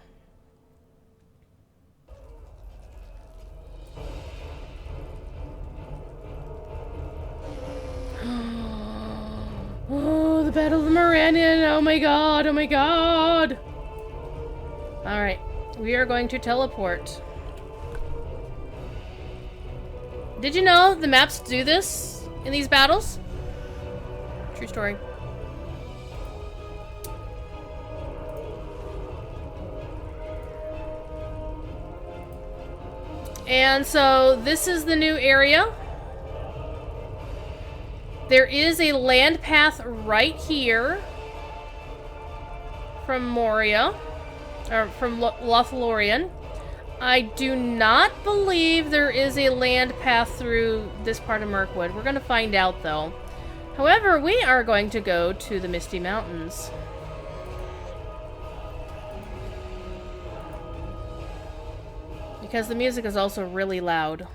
Oh, the Battle of the Morannon. Oh my god, oh my god. Alright, we are going to teleport. Did you know the maps do this in these battles? True story. And so this is the new area. There is a land path right here from Moria, or from Lothlorien. I do not believe there is a land path through this part of Mirkwood. We're going to find out, though. However, we are going to go to the Misty Mountains. Because the music is also really loud.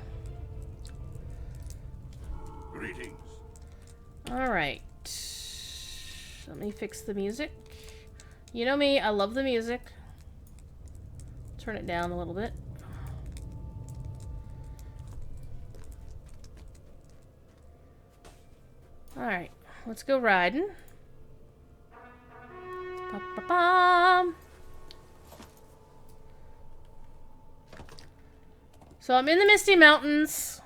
Greetings. Alright. Let me fix the music. You know me, I love the music. Turn it down a little bit. Alright, let's go riding. Ba-ba-bum. So I'm in the Misty Mountains.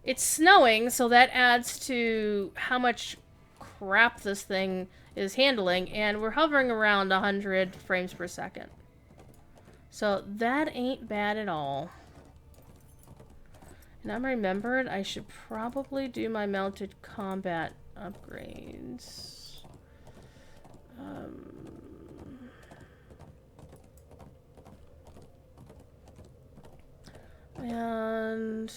It's snowing, so that adds to how much crap this thing is handling, and we're hovering around 100 frames per second. So that ain't bad at all. And I'm remembered I should probably do my mounted combat upgrades. And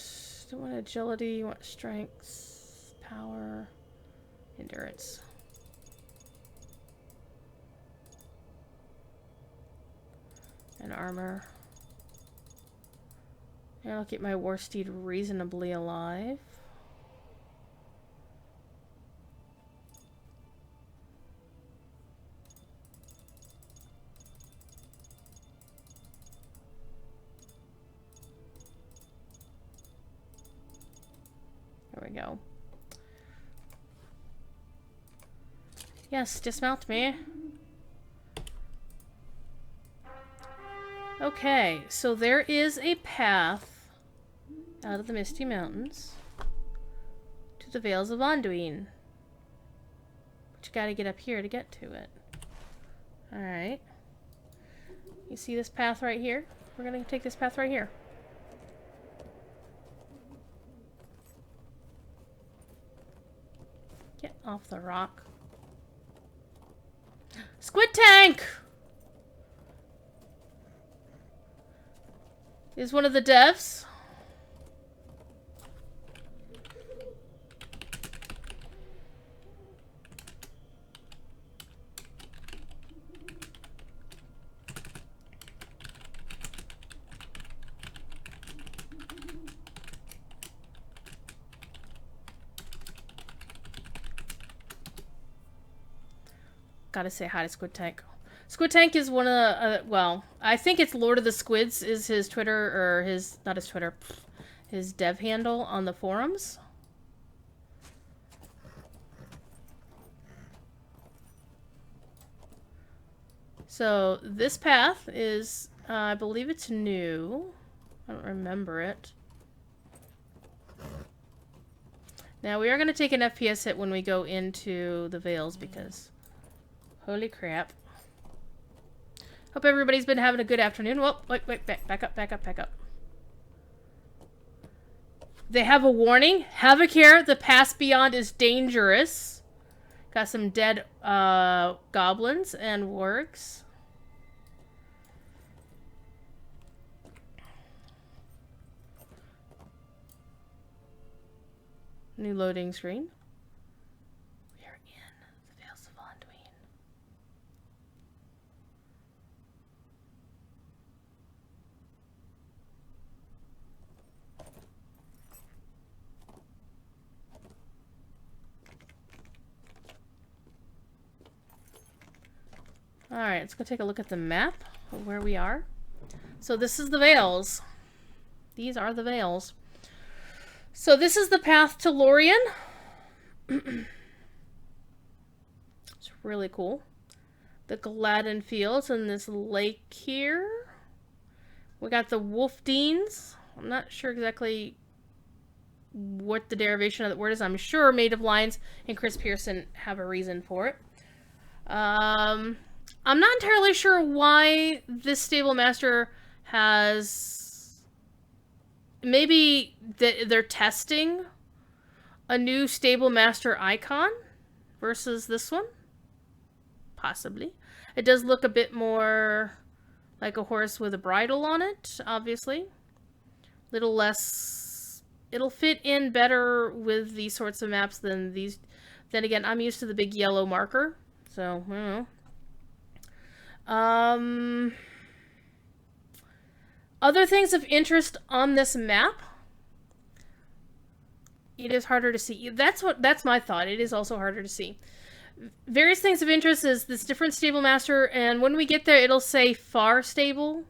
don't want agility, you want strength, power, endurance. And armor. And I'll keep my war steed reasonably alive. There we go. Yes, dismount me. Okay, so there is a path out of the Misty Mountains to the Vales of Anduin. But you gotta get up here to get to it. Alright. You see this path right here? We're gonna take this path right here. Get off the rock. Squid Tank! Is one of the devs. Gotta say hi to Squid Tank. Squid Tank is one of the, well, I think it's Lord of the Squids is his Twitter, or his, not his Twitter, his dev handle on the forums. So, this path is, I believe it's new. I don't remember it. Now, we are going to take an FPS hit when we go into the Vales, because holy crap. Hope everybody's been having a good afternoon. Whoa, wait, back up. They have a warning. Have a care. The path beyond is dangerous. Got some dead goblins and wargs. New loading screen. We are in the Vales of Anduin. Alright, let's go take a look at the map of where we are. So this is the Vales. These are the Vales. So this is the path to Lorien. It's really cool. The Gladden Fields and this lake here. We got the Wolf Deans. I'm not sure exactly what the derivation of the word is. I'm sure Maid of Lions and Chris Pearson have a reason for it. I'm not entirely sure why this stable master has... Maybe they're testing a new stable master icon versus this one. Possibly. It does look a bit more like a horse with a bridle on it, obviously. Little less... It'll fit in better with these sorts of maps than these. Then again, I'm used to the big yellow marker. So, I don't know. Other things of interest on this map. It is harder to see. That's my thought. It is also harder to see. Various things of interest is this different stable master, and when we get there, it'll say far stable.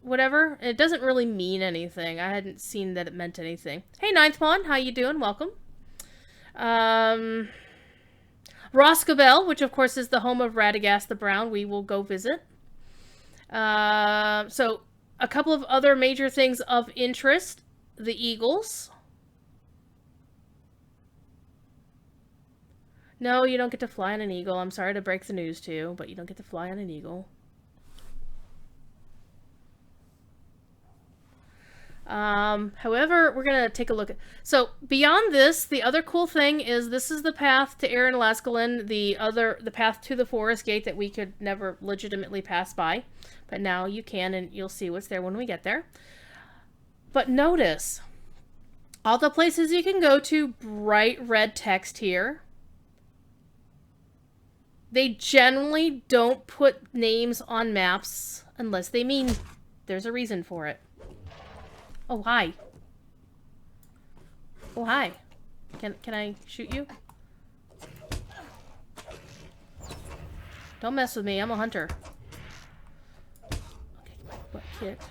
Whatever. It doesn't really mean anything. I hadn't seen that it meant anything. Hey, Ninth Pawn, how you doing? Welcome. Roscabel, which of course is the home of Radagast the Brown, we will go visit. So, a couple of other major things of interest. The Eagles. No, you don't get to fly on an eagle. I'm sorry to break the news to you, but you don't get to fly on an eagle. However, we're gonna take a look at... So, beyond this, the other cool thing is this is the path to Aaron Laskalin, the path to the forest gate that we could never legitimately pass by. But now you can, and you'll see what's there when we get there. But notice, all the places you can go to, bright red text here. They generally don't put names on maps unless they mean there's a reason for it. Oh, hi. Oh, hi. Can I shoot you? Don't mess with me. I'm a hunter. Okay, my butt kicked.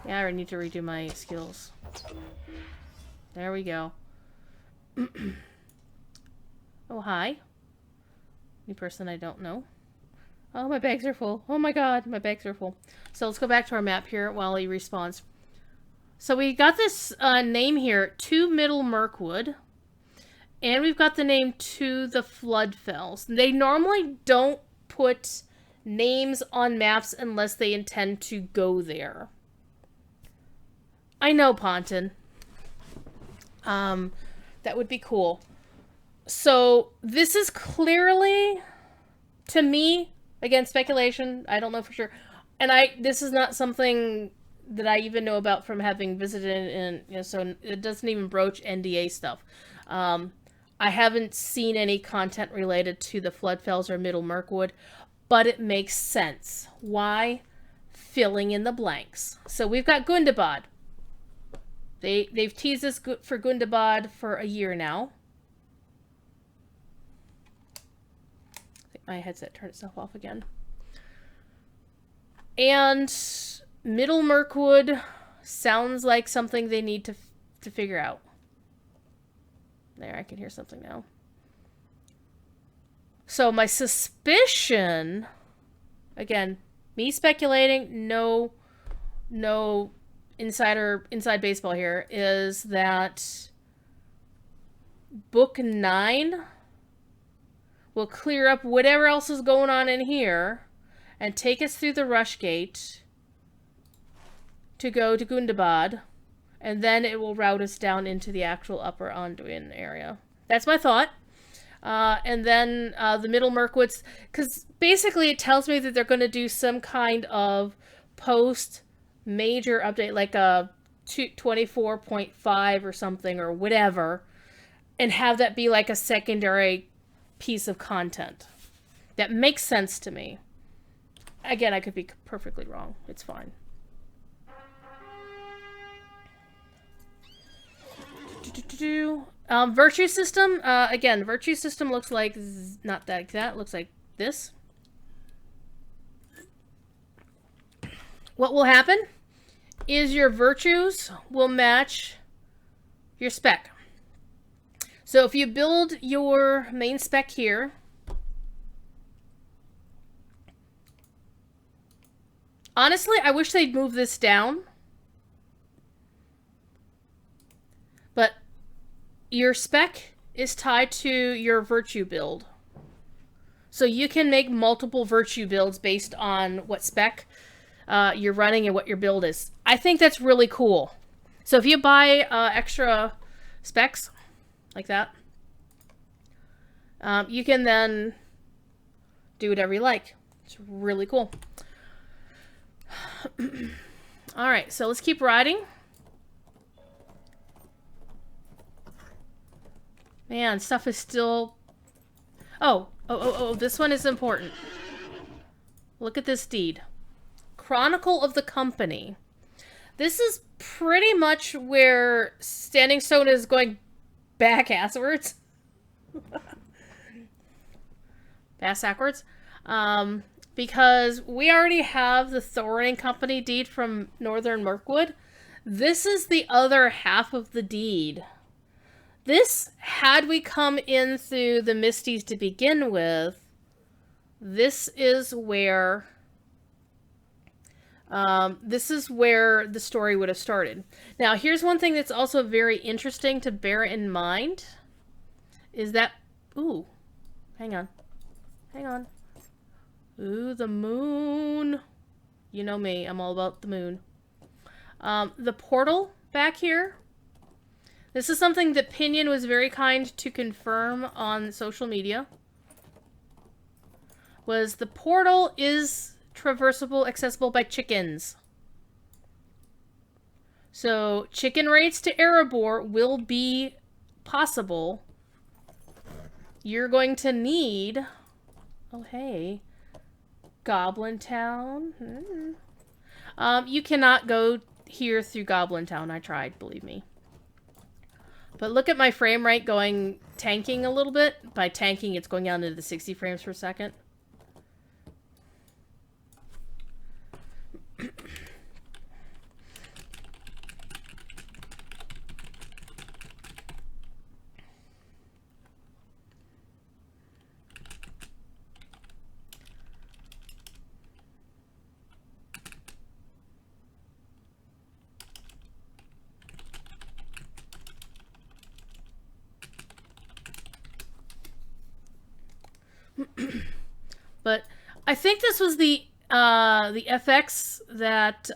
Yeah, I need to redo my skills. There we go. Oh, hi. New person I don't know. Oh, my bags are full. Oh my god, my bags are full. So let's go back to our map here while he responds. So we got this name here, To Middle Mirkwood. And we've got the name To the Floodfells. They normally don't put names on maps unless they intend to go there. I know, Ponton. That would be cool. So this is clearly, to me, again, speculation. I don't know for sure. And this is not something that I even know about from having visited, and you know, so it doesn't even broach NDA stuff. I haven't seen any content related to the Floodfells or Middle Mirkwood, but it makes sense. Why? Filling in the blanks. So we've got Gundabad. They've teased us for Gundabad for a year now. I think my headset turned itself off again. And Middle Mirkwood sounds like something they need to figure out. There, I can hear something now. So my suspicion, again, me speculating, no inside baseball here, is that Book 9 will clear up whatever else is going on in here and take us through the Rush Gate to go to Gundabad, and then it will route us down into the actual Upper Anduin area. That's my thought. And then the Middle Mirkwoods, because basically it tells me that they're going to do some kind of post-major update, like a 24.5 or something, or whatever, and have that be like a secondary piece of content. That makes sense to me. Again, I could be perfectly wrong. It's fine. Virtue system. Again, virtue system looks like not that exact. Looks like this. What will happen is your virtues will match your spec. So if you build your main spec here, honestly, I wish they'd move this down. But your spec is tied to your virtue build. So you can make multiple virtue builds based on what spec you're running and what your build is. I think that's really cool. So if you buy extra specs like that, you can then do whatever you like. It's really cool. Alright, so let's keep riding. Man, stuff is still... Oh, this one is important. Look at this deed. Chronicle of the Company. This is pretty much where Standing Stone is going backwards. Backwards. Because we already have the Thorning Company deed from Northern Mirkwood. This is the other half of the deed. This, had we come in through the Misties to begin with, this is where the story would have started. Now, here's one thing that's also very interesting to bear in mind, is that, ooh, hang on. Ooh, the moon. You know me, I'm all about the moon. The portal back here. This is something that Pinion was very kind to confirm on social media. Was the portal is traversable, accessible by chickens. So chicken raids to Erebor will be possible. You're going to need... Oh, hey. Goblin Town. You cannot go here through Goblin Town. I tried, believe me. But look at my frame rate going tanking a little bit. By tanking, it's going down into the 60 frames per second. But I think this was the FX that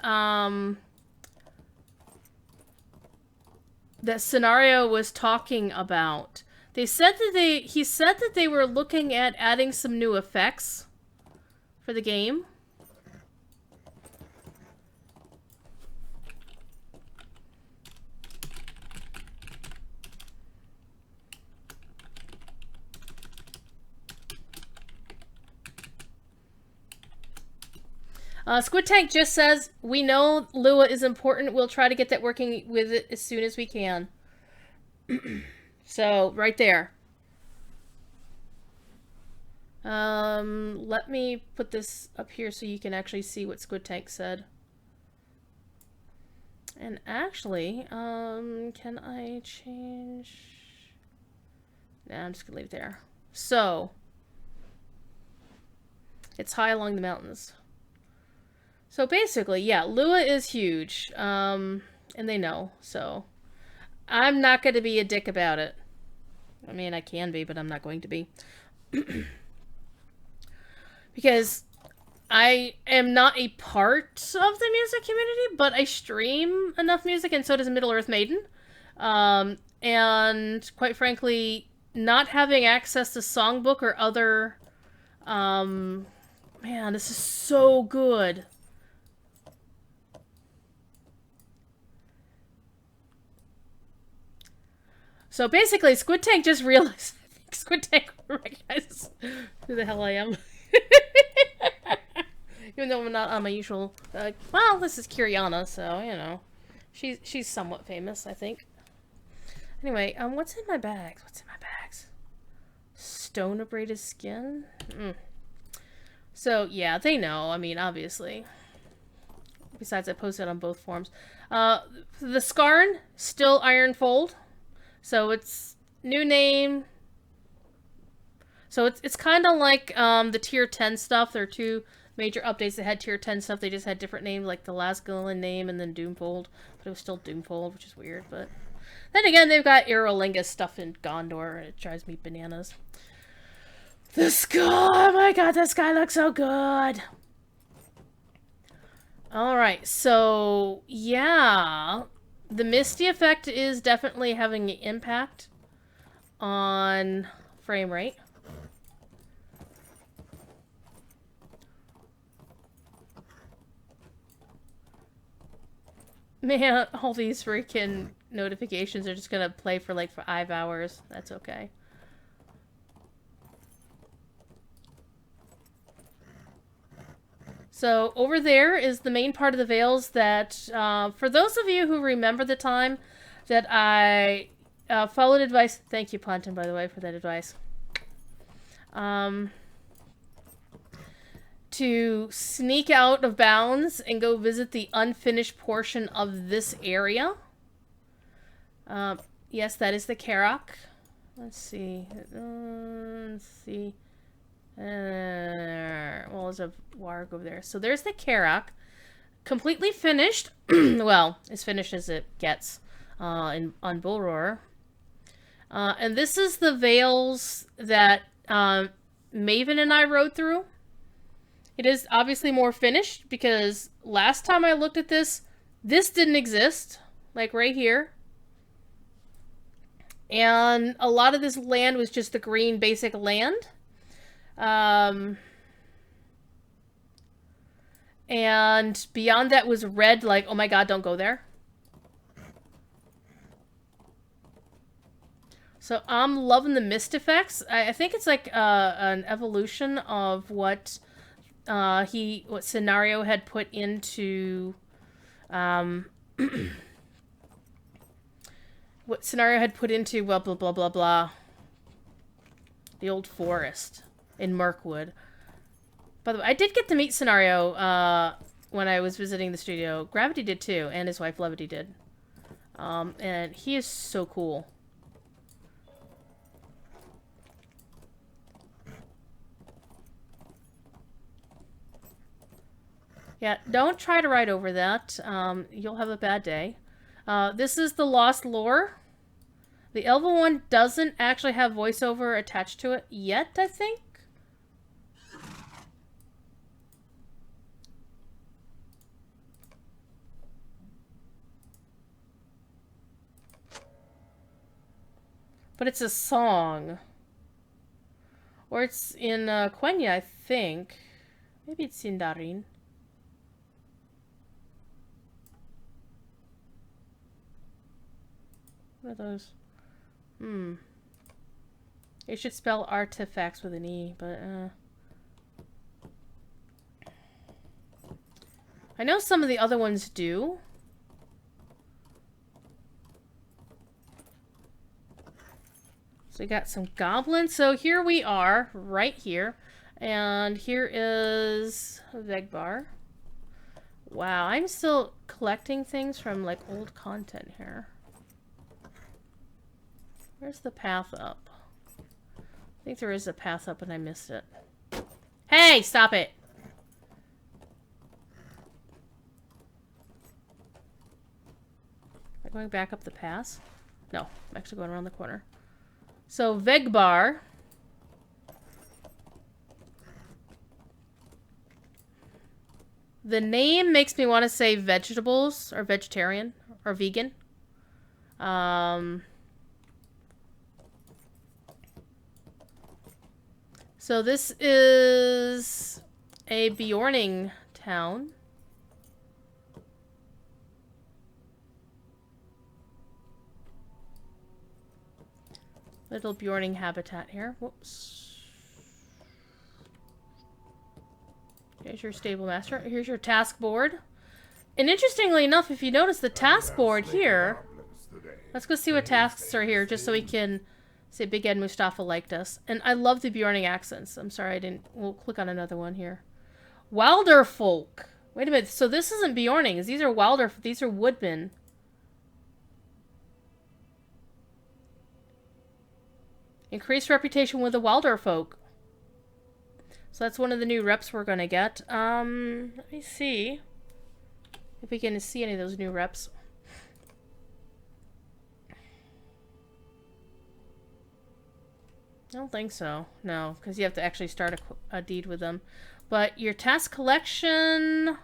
that Scenario was talking about. They said that he said that they were looking at adding some new effects for the game. Squid Tank just says, we know Lua is important. We'll try to get that working with it as soon as we can. So, right there. Let me put this up here so you can actually see what Squid Tank said. And actually, can I change? Nah, I'm just gonna leave it there. So, it's high along the mountains. So basically, yeah, Lua is huge, and they know, so I'm not going to be a dick about it. I mean, I can be, but I'm not going to be. Because I am not a part of the music community, but I stream enough music, and so does Middle-earth Maiden. And quite frankly, not having access to Songbook or other... man, this is so good. So basically, Squid Tank just realized... I think Squid Tank recognizes who the hell I am. Even though I'm not on my usual... well, this is Kiriana, so, you know. She's somewhat famous, I think. Anyway, what's in my bags? What's in my bags? Stone abraded skin? So, yeah, they know. I mean, obviously. Besides, I posted on both forums. The Skarn, still Ironfold. So it's new name. So it's kind of like the tier 10 stuff. There are two major updates that had tier 10 stuff. They just had different names, like the Lasgulin name and then Doomfold. But it was still Doomfold, which is weird. But then again, they've got Aerolingus stuff in Gondor, and it drives me bananas. The sky! Oh my god, this guy looks so good! Alright, so yeah. The Misty effect is definitely having an impact on frame rate. Man, all these freaking notifications are just gonna play for like 5 hours. That's okay. So over there is the main part of the Vales that, for those of you who remember the time that I followed advice, thank you Planton by the way for that advice, to sneak out of bounds and go visit the unfinished portion of this area. Yes, that is the Karak. Let's see. Let's see. Well, there's a warg over there. So there's the Karak. Completely finished. Well, as finished as it gets on Bullroarer. And this is the Vales that Maven and I rode through. It is obviously more finished because last time I looked at this didn't exist. Like right here. And a lot of this land was just the green basic land. And beyond that was red, like, oh my god, don't go there. So I'm loving the mist effects. I think it's like an evolution of what Scenario had put into what Scenario had put into blah blah blah blah blah. The old forest in Mirkwood. By the way, I did get to meet Scenario when I was visiting the studio. Gravity did too, and his wife Levity did. And he is so cool. Yeah, don't try to ride over that. You'll have a bad day. This is the Lost Lore. The Elven one doesn't actually have voiceover attached to it yet, I think. But it's a song. Or it's in Quenya, I think. Maybe it's Sindarin. What are those? It should spell artifacts with an E, but I know some of the other ones do. So we got some goblins. So here we are, right here. And here is Vegbar. Wow, I'm still collecting things from like old content here. Where's the path up? I think there is a path up and I missed it. Hey, stop it! Am I going back up the pass? No, I'm actually going around the corner. So, Vegbar. The name makes me want to say vegetables, or vegetarian, or vegan. So this is a Bjorning town. Little Bjorning habitat here. Whoops. Here's your stable master. Here's your task board. And interestingly enough, if you notice the task board here, let's go see what tasks are here, just so we can say Big Ed Mustafa liked us. And I love the Bjorning accents. I'm sorry I didn't. We'll click on another one here. Wilder folk. Wait a minute. So this isn't Bjornings. These are Wilder. These are Woodman. Increased reputation with the Wilder folk. So that's one of the new reps we're gonna get. Let me see if we can see any of those new reps. I don't think so. No, because you have to actually start a deed with them. But your task collection,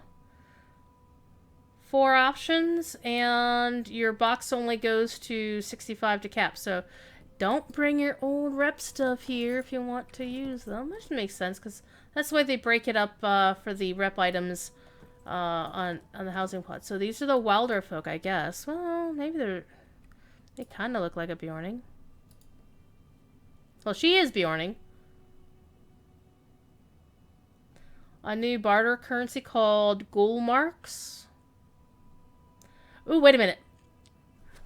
4 options, and your box only goes to 65 to cap. So don't bring your old rep stuff here if you want to use them. Which makes sense, because that's the way they break it up for the rep items on the housing plot. So these are the Wilder folk, I guess. Well, maybe they kind of look like a Bjorning. Well, she is Bjorning. A new barter currency called Ghoul Marks. Ooh, wait a minute.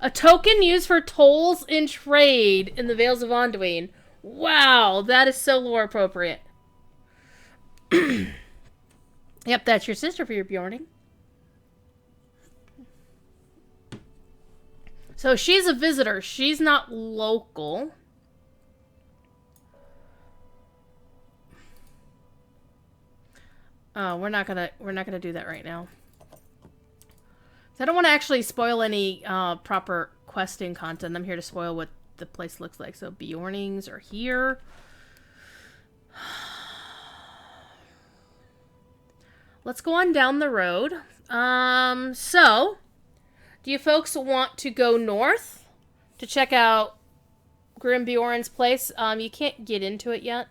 A token used for tolls in trade in the Vales of Anduin. Wow, that is so lore appropriate. Yep, that's your sister for your Bjorning. So she's a visitor. She's not local. Oh, we're not gonna do that right now. So I don't want to actually spoil any proper questing content. I'm here to spoil what the place looks like. So Bjornings are here. Let's go on down the road. So do you folks want to go north to check out Grim Bjorn's place? You can't get into it yet.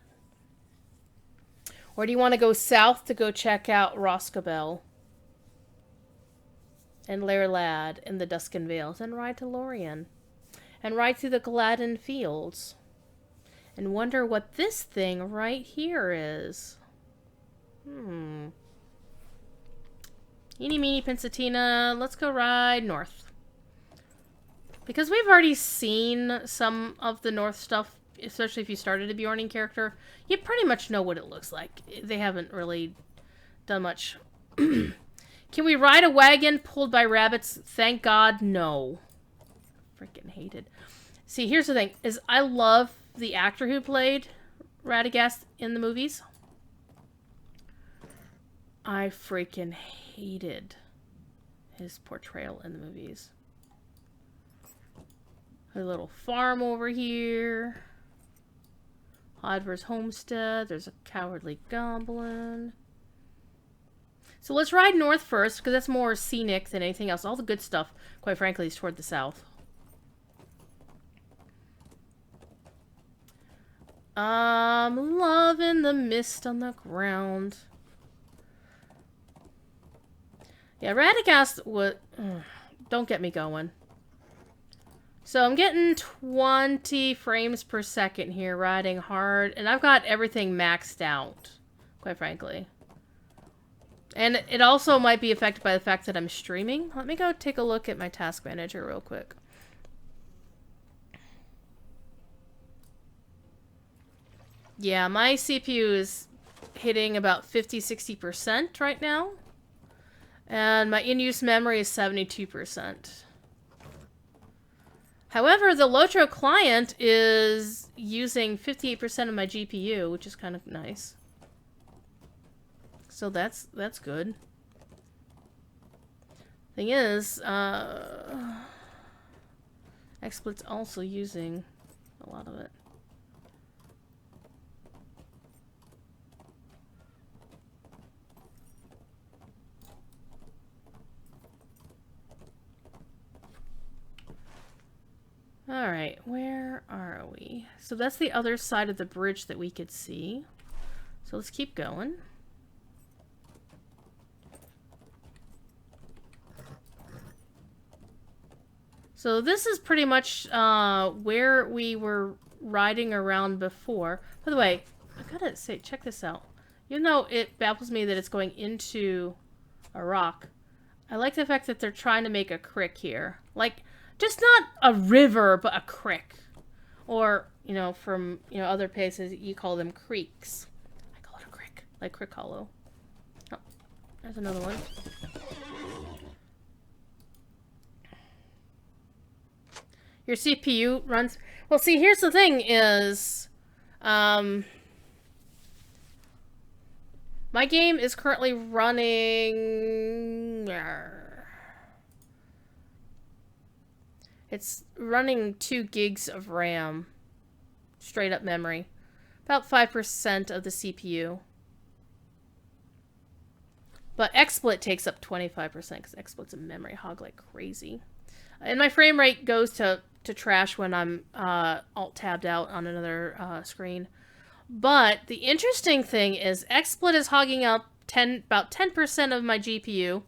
Or do you want to go south to go check out Roscabel and Lair Lad and the Duskin Vales and ride to Lorien and ride through the Gladden Fields and wonder what this thing right here is? Eeny, meeny, pinsatina. Let's go ride north. Because we've already seen some of the north stuff, especially if you started a Bjorning character, you pretty much know what it looks like. They haven't really done much. Can we ride a wagon pulled by rabbits? Thank God, no. Freaking hated. See, here's the thing, is I love the actor who played Radagast in the movies. I freaking hated his portrayal in the movies. A little farm over here. Hodver's homestead. There's a cowardly goblin. So let's ride north first, because that's more scenic than anything else. All the good stuff, quite frankly, is toward the south. Loving the mist on the ground. Yeah, Radagast would... don't get me going. So I'm getting 20 frames per second here, riding hard. And I've got everything maxed out, quite frankly. And it also might be affected by the fact that I'm streaming. Let me go take a look at my task manager real quick. Yeah, my CPU is hitting about 50-60% right now. And my in-use memory is 72%. However, the LotRO client is using 58% of my GPU, which is kind of nice. So that's good. Thing is, XSplit's also using a lot of it. Alright, where are we? So that's the other side of the bridge that we could see. So let's keep going. So this is pretty much where we were riding around before. By the way, I gotta say, check this out. Even though it baffles me that it's going into a rock, I like the fact that they're trying to make a crick here. Like, just not a river, but a crick. Or, you know, from, you know, other places, you call them creeks. I call it a crick. Like Crick Hollow. Oh, there's another one. Your CPU runs... Well, see, here's the thing is... my game is currently running... It's running 2 gigs of RAM. Straight up memory. About 5% of the CPU. But XSplit takes up 25% because XSplit's a memory hog like crazy. And my frame rate goes to trash when I'm alt-tabbed out on another screen. But the interesting thing is XSplit is hogging up about 10% of my GPU.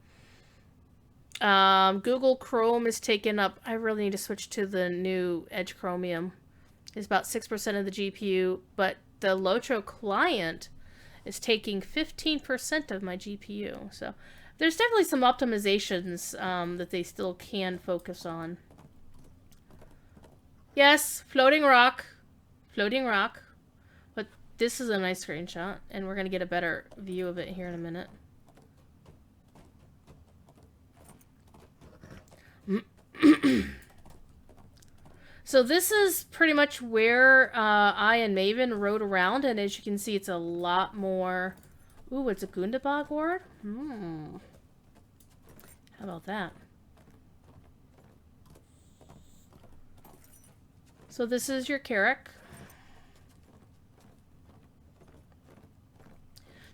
Google Chrome is taking up... I really need to switch to the new Edge Chromium. It's about 6% of the GPU, but the LotRO client is taking 15% of my GPU. So there's definitely some optimizations that they still can focus on. Yes, floating rock. Floating rock. But this is a nice screenshot, and we're going to get a better view of it here in a minute. So this is pretty much where I and Maven rode around, and as you can see, it's a lot more... Ooh, it's a Gundabog ward? How about that? So this is your Carrick.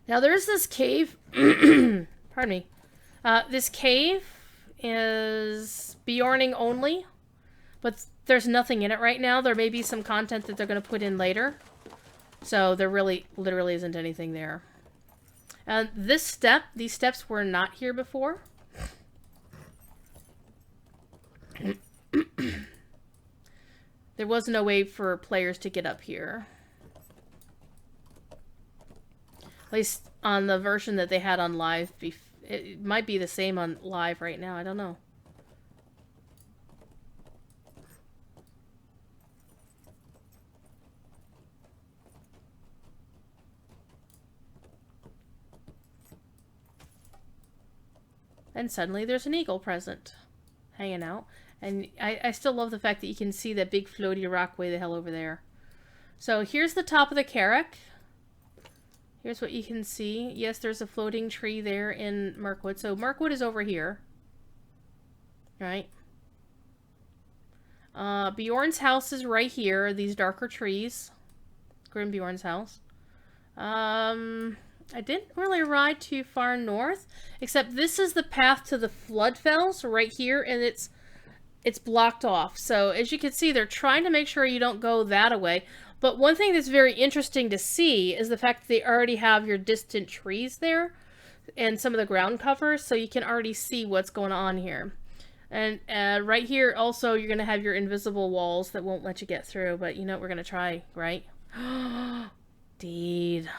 Now there's this cave... Pardon me. This cave is Bjorning only, but there's nothing in it right now. There may be some content that they're going to put in later. So there really, literally isn't anything there. And these steps were not here before. There was no way for players to get up here. At least on the version that they had on live. It might be the same on live right now. I don't know. And suddenly there's an eagle present, hanging out. And I still love the fact that you can see that big floaty rock way the hell over there. So here's the top of the Carrick. Here's what you can see. Yes, there's a floating tree there in Mirkwood. So Mirkwood is over here. Right? Bjorn's house is right here. These darker trees. Grim Bjorn's house. I didn't really ride too far north, except this is the path to the Floodfells right here, and it's blocked off. So as you can see, they're trying to make sure you don't go that way. But one thing that's very interesting to see is the fact that they already have your distant trees there and some of the ground cover, so you can already see what's going on here. And right here also you're going to have your invisible walls that won't let you get through, but you know what we're going to try, right? Deed.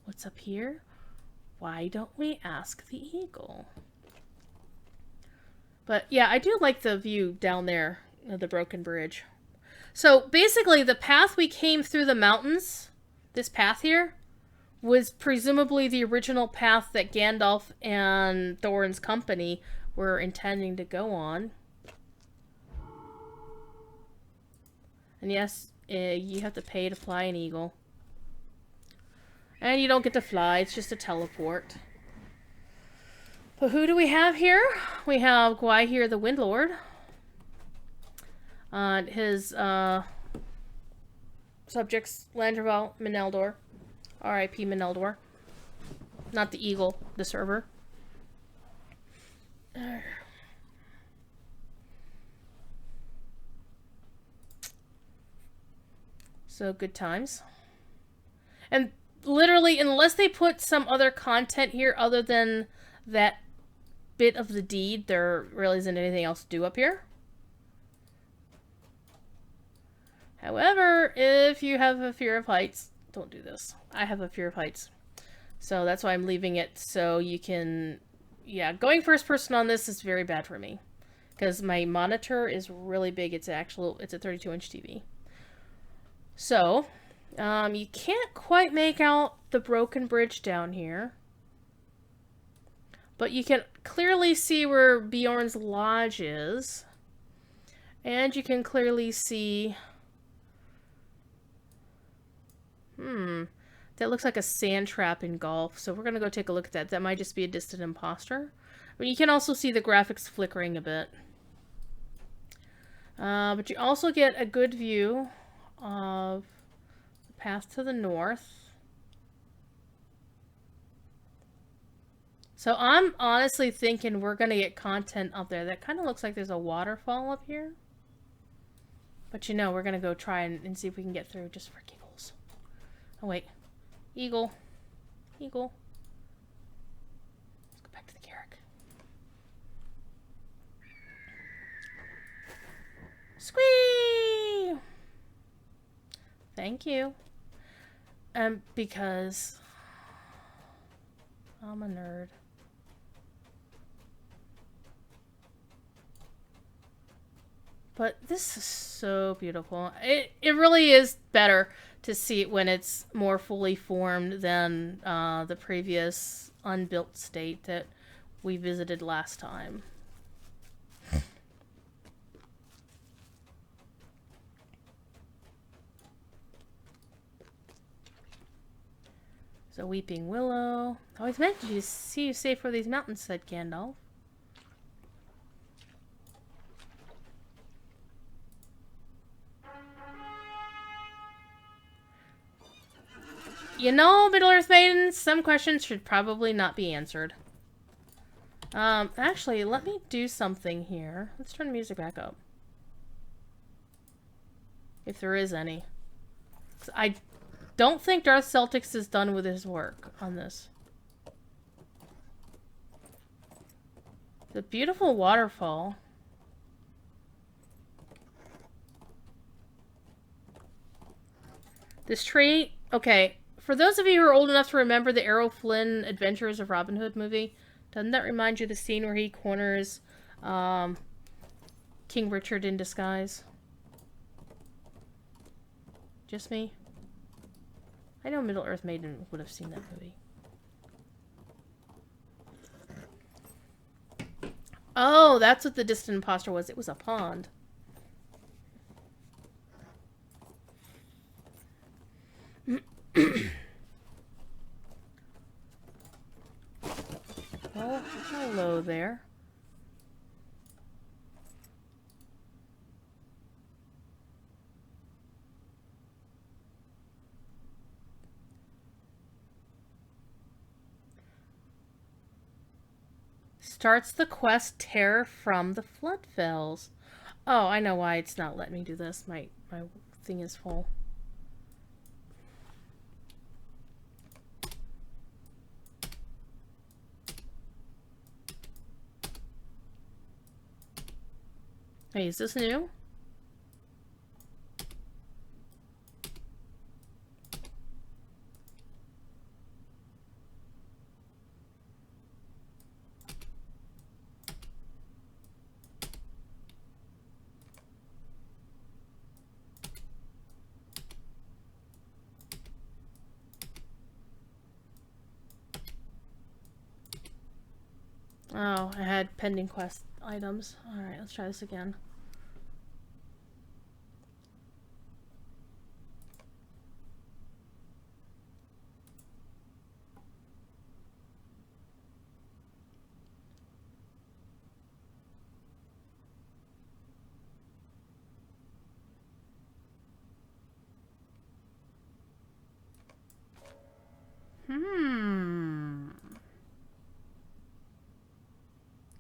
What's up here? Why don't we ask the eagle? But yeah, I do like the view down there of the broken bridge. So basically the path we came through the mountains, this path here, was presumably the original path that Gandalf and Thorin's company were intending to go on. And yes, you have to pay to fly an eagle. And you don't get to fly, it's just a teleport. But who do we have here? We have Gwaihir the Windlord. His subjects, Landreval, Meneldor. R.I.P. Meneldor. Not the eagle, the server. So, good times. And literally, unless they put some other content here other than that bit of the deed, there really isn't anything else to do up here. However, if you have a fear of heights, don't do this. I have a fear of heights. So that's why I'm leaving it so you can... Yeah, going first person on this is very bad for me. Because my monitor is really big. It's a 32-inch TV. So, you can't quite make out the broken bridge down here. But you can clearly see where Bjorn's lodge is. And you can clearly see... That looks like a sand trap in golf, so we're going to go take a look at that. That might just be a distant imposter. But you can also see the graphics flickering a bit. But you also get a good view of the path to the north. So I'm honestly thinking we're going to get content up there. That kind of looks like there's a waterfall up here. But you know, we're going to go try and see if we can get through just for giggles. Oh, wait. Eagle. Eagle. Let's go back to the Carrick. Squee! Thank you. Because I'm a nerd. But this is so beautiful. It really is better to see it when it's more fully formed than the previous unbuilt state that we visited last time. So Weeping Willow. I always meant to see you safe for these mountains, said Gandalf. You know, Middle-earth Maidens, some questions should probably not be answered. Actually, let me do something here. Let's turn the music back up. If there is any. I don't think Darth Celtics is done with his work on this. The beautiful waterfall. This tree, okay. For those of you who are old enough to remember the Errol Flynn Adventures of Robin Hood movie, doesn't that remind you of the scene where he corners King Richard in disguise? Just me? I know Middle-earth Maiden would have seen that movie. Oh, that's what the distant imposter was. It was a pond. Oh, hello there. Starts the quest Terror from the Flood Vales. Oh, I know why it's not letting me do this. My thing is full. Hey, is this new? Oh, I had pending quest items. Alright, let's try this again.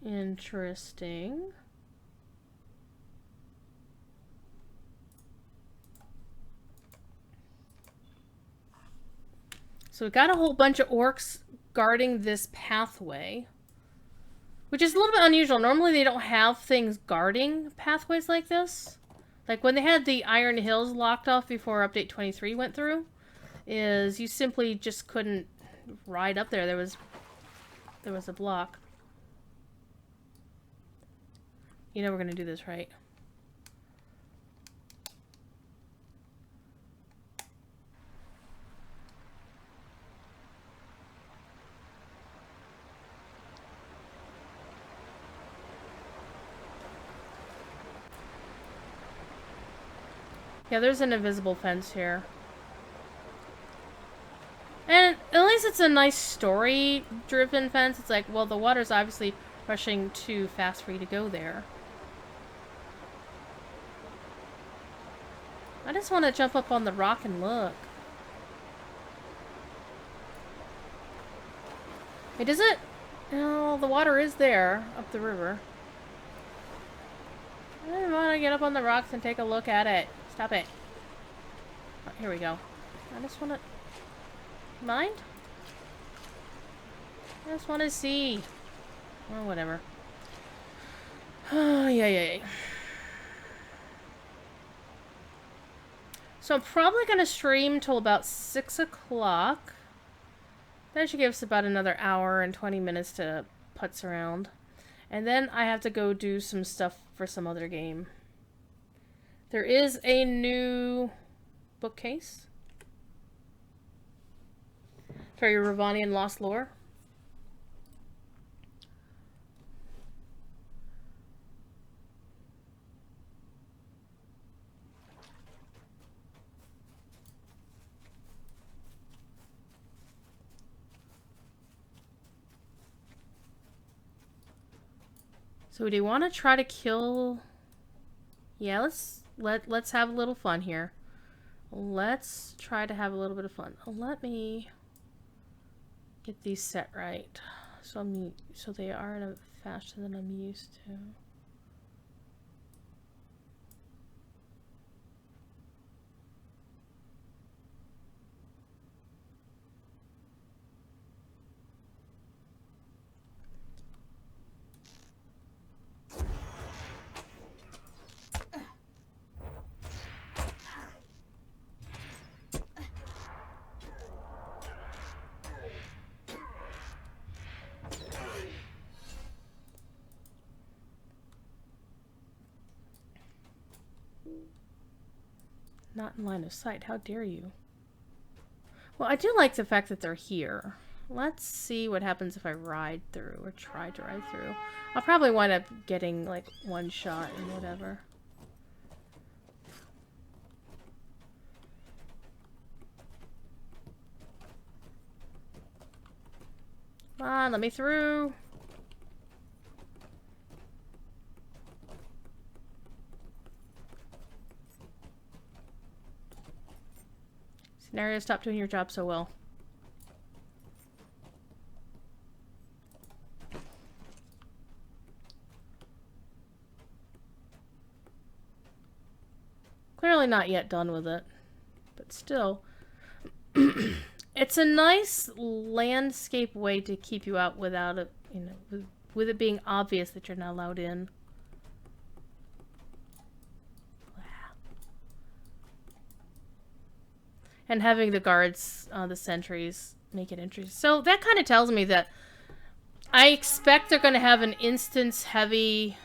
Interesting. So we've got a whole bunch of orcs guarding this pathway, which is a little bit unusual. Normally they don't have things guarding pathways like this. Like when they had the Iron Hills locked off before update 23 went through, is you simply just couldn't ride up there. There was a block. You know we're gonna do this right. Yeah, there's an invisible fence here. And at least it's a nice story-driven fence. It's like, well, the water's obviously rushing too fast for you to go there. I just want to jump up on the rock and look. Wait, is it? No, the water is there up the river. I want to get up on the rocks and take a look at it. Stop it. Oh, here we go. I just want to... Mind? I just want to see. Oh, whatever. Oh, yeah. So I'm probably going to stream till about 6 o'clock. That should give us about another hour and 20 minutes to putz around. And then I have to go do some stuff for some other game. There is a new bookcase for your Ravanian Lost Lore. So do you want to try to kill... Yeah, let's have a little fun here. Let's try to have a little bit of fun. Let me get these set right. So they are in a fashion that I'm used to. Not in line of sight. How dare you? Well, I do like the fact that they're here. Let's see what happens if I ride through or try to ride through. I'll probably wind up getting like one shot and whatever. Come on, let me through. Scenario, stop doing your job so well. Clearly not yet done with it. But still. It's a nice landscape way to keep you out without it, you know, with it being obvious that you're not allowed in. And having the guards, the sentries, make it interesting. So that kind of tells me that I expect they're going to have an instance-heavy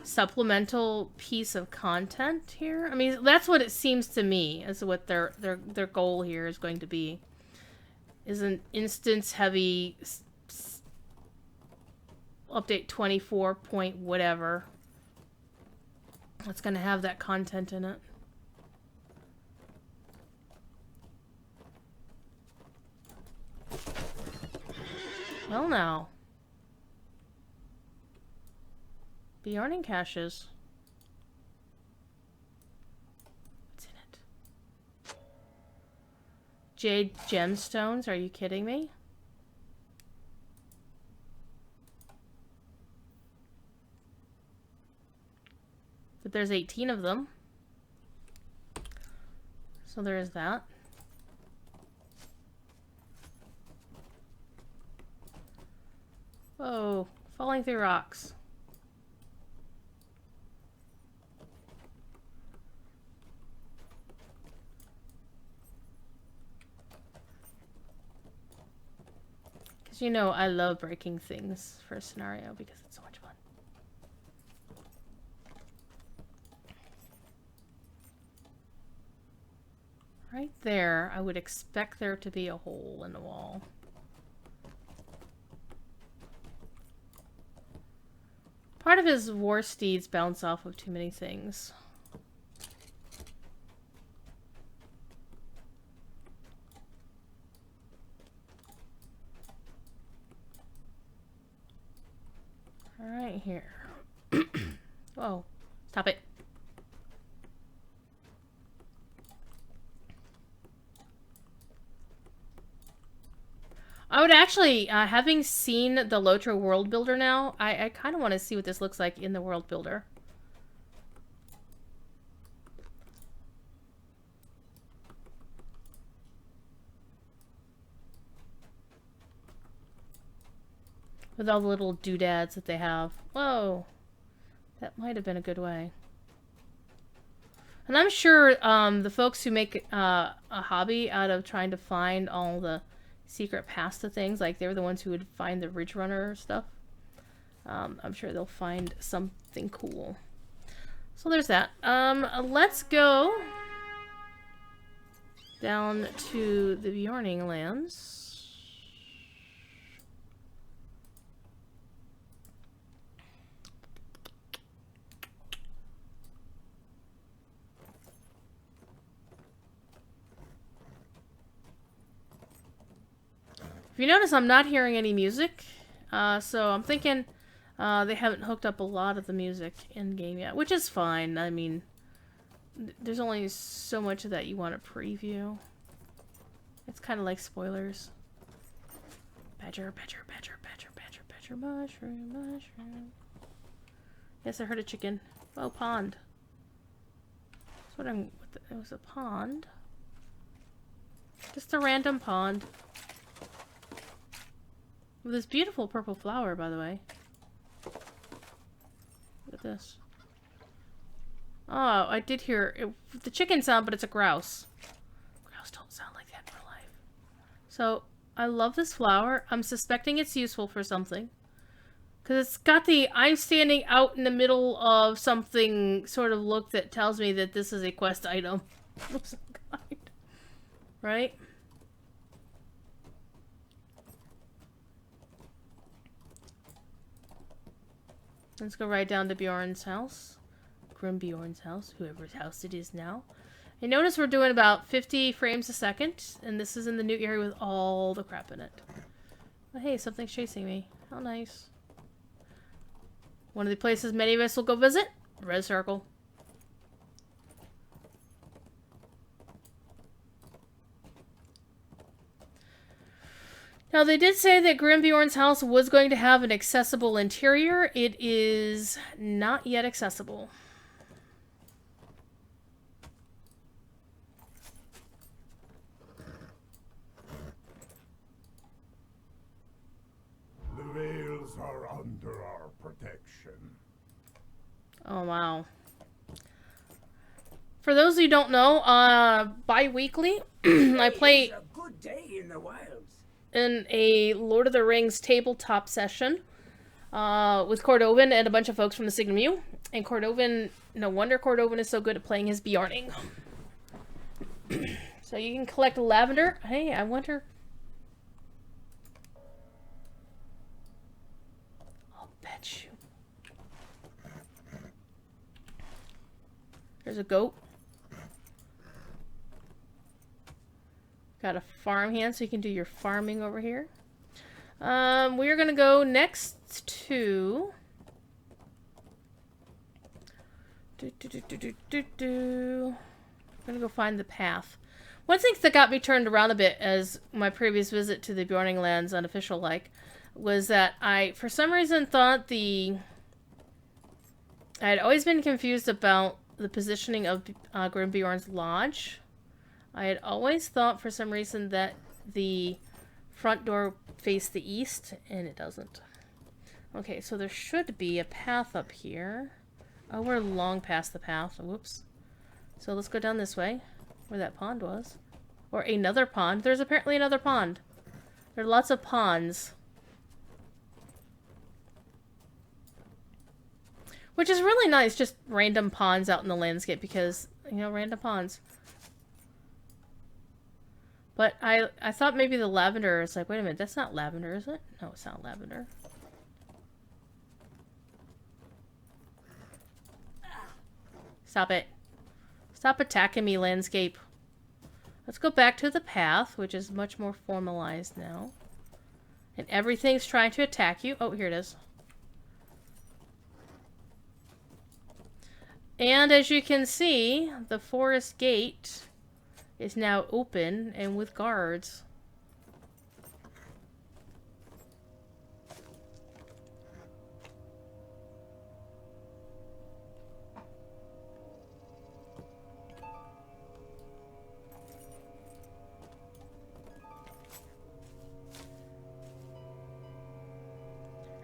supplemental piece of content here. I mean, that's what it seems to me as what their goal here is going to be. Is an instance-heavy update 24 point whatever. That's going to have that content in it. Well, now. Bjorning caches. What's in it? Jade gemstones? Are you kidding me? But there's 18 of them. So there is that. Whoa, falling through rocks. Because you know I love breaking things for a scenario because it's so much fun. Right there, I would expect there to be a hole in the wall. Part of his war steeds bounce off of too many things. Alright, here. Whoa. Stop it. I would actually, having seen the LotRO World Builder now, I kind of want to see what this looks like in the World Builder. With all the little doodads that they have. Whoa. That might have been a good way. And I'm sure the folks who make a hobby out of trying to find all the secret paths to things, like they were the ones who would find the Ridge Runner stuff. I'm sure they'll find something cool. So there's that. Let's go down to the Bjorning lands. If you notice, I'm not hearing any music, so I'm thinking they haven't hooked up a lot of the music in-game yet, which is fine. I mean, there's only so much of that you want to preview. It's kind of like spoilers. Badger, badger, badger, badger, badger, badger, mushroom, mushroom. Yes, I heard a chicken. Oh, pond. That's what I'm... It was a pond. Just a random pond. With this beautiful purple flower, by the way. Look at this. Oh, I did hear the chicken sound, but it's a grouse. Grouse don't sound like that in real life. So, I love this flower. I'm suspecting it's useful for something. Because it's got the I'm standing out in the middle of something sort of look that tells me that this is a quest item of some kind. Right? Let's go right down to Bjorn's house. Bjorn's house, whoever's house it is now. And notice we're doing about 50 frames a second, and this is in the new area with all the crap in it. Oh, hey, something's chasing me. How nice. One of the places many of us will go visit, Red Circle. Now, they did say that Bjorn's house was going to have an accessible interior. It is not yet accessible. protection. Oh, wow. For those who don't know, bi-weekly, I play It's a good day in the wilds. in a Lord of the Rings tabletop session with Cordovan and a bunch of folks from the Signum U. And Cordovan, no wonder Cordovan is so good at playing his Bjarning. So you can collect lavender. Hey, I wonder... I'll bet you. There's a goat. Got a farmhand, so you can do your farming over here. We're gonna go next to... I'm gonna go find the path. One thing that got me turned around a bit as my previous visit to the Bjorning Lands unofficial was that I, for some reason, thought I had always been confused about the positioning of Grimbjorn's lodge. I had always thought for some reason that the front door faced the east, and it doesn't. Okay, so there should be a path up here. Oh, we're long past the path. Whoops. So let's go down this way, where that pond was. Or another pond. There's apparently another pond. There are lots of ponds. Which is really nice, just random ponds out in the landscape, because, you know, random ponds. But I thought maybe the lavender is like, wait a minute, that's not lavender, is it? No, it's not lavender. Stop it. Stop attacking me, landscape. Let's go back to the path, which is much more formalized now. And everything's trying to attack you. Oh, here it is. And as you can see, the forest gate is now open and with guards.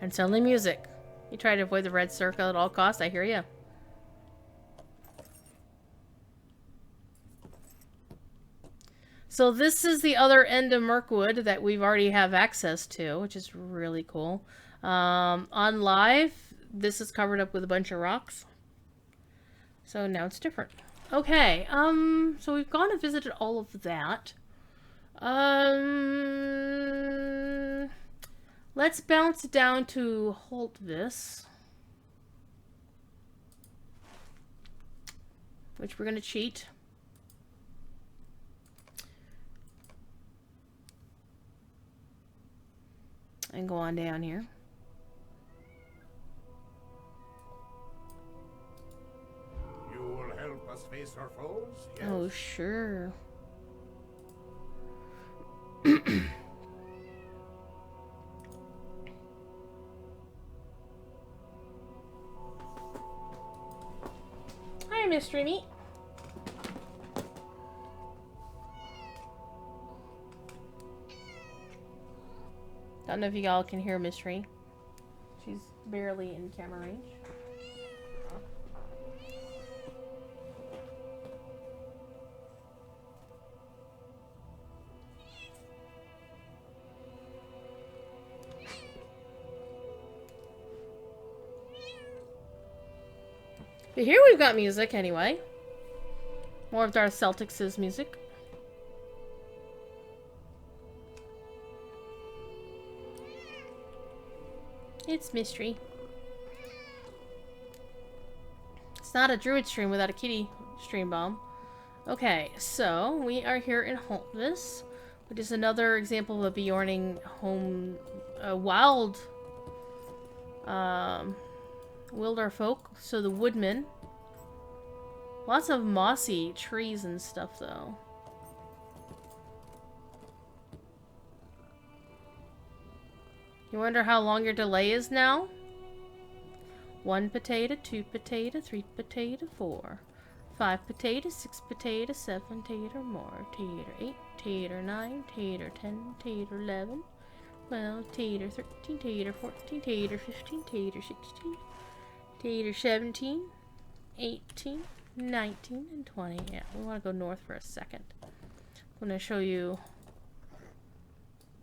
And suddenly music. You try to avoid the red circle at all costs, I hear you. So this is the other end of Mirkwood that we've already have access to, which is really cool. On live, this is covered up with a bunch of rocks. So now it's different. Okay, so we've gone and visited all of that. Let's bounce down to Holtvis, which we're going to cheat. And go on down here. You will help us face our foes? Yes. Oh, sure. Hi, Mystery Meat. Don't know if you all can hear Mystery. She's barely in camera range. But here we've got music anyway. More of Darth Celtics' music. It's Mystery. It's not a druid stream without a kitty stream bomb. Okay, so we are here in Holtvis, which is another example of a Bjorning home, wild wilder folk. So the Woodman. Lots of mossy trees and stuff, though. You wonder how long your delay is now? 1 potato, 2 potato, 3 potato, 4. 5 potato, 6 potato, 7 tater more. Tater 8, tater 9, tater 10, tater 11. 12, tater, 13, tater, 14, tater, 15, tater, 16, tater, 17, 18, 19, and 20. Yeah, we want to go north for a second. I'm going to show you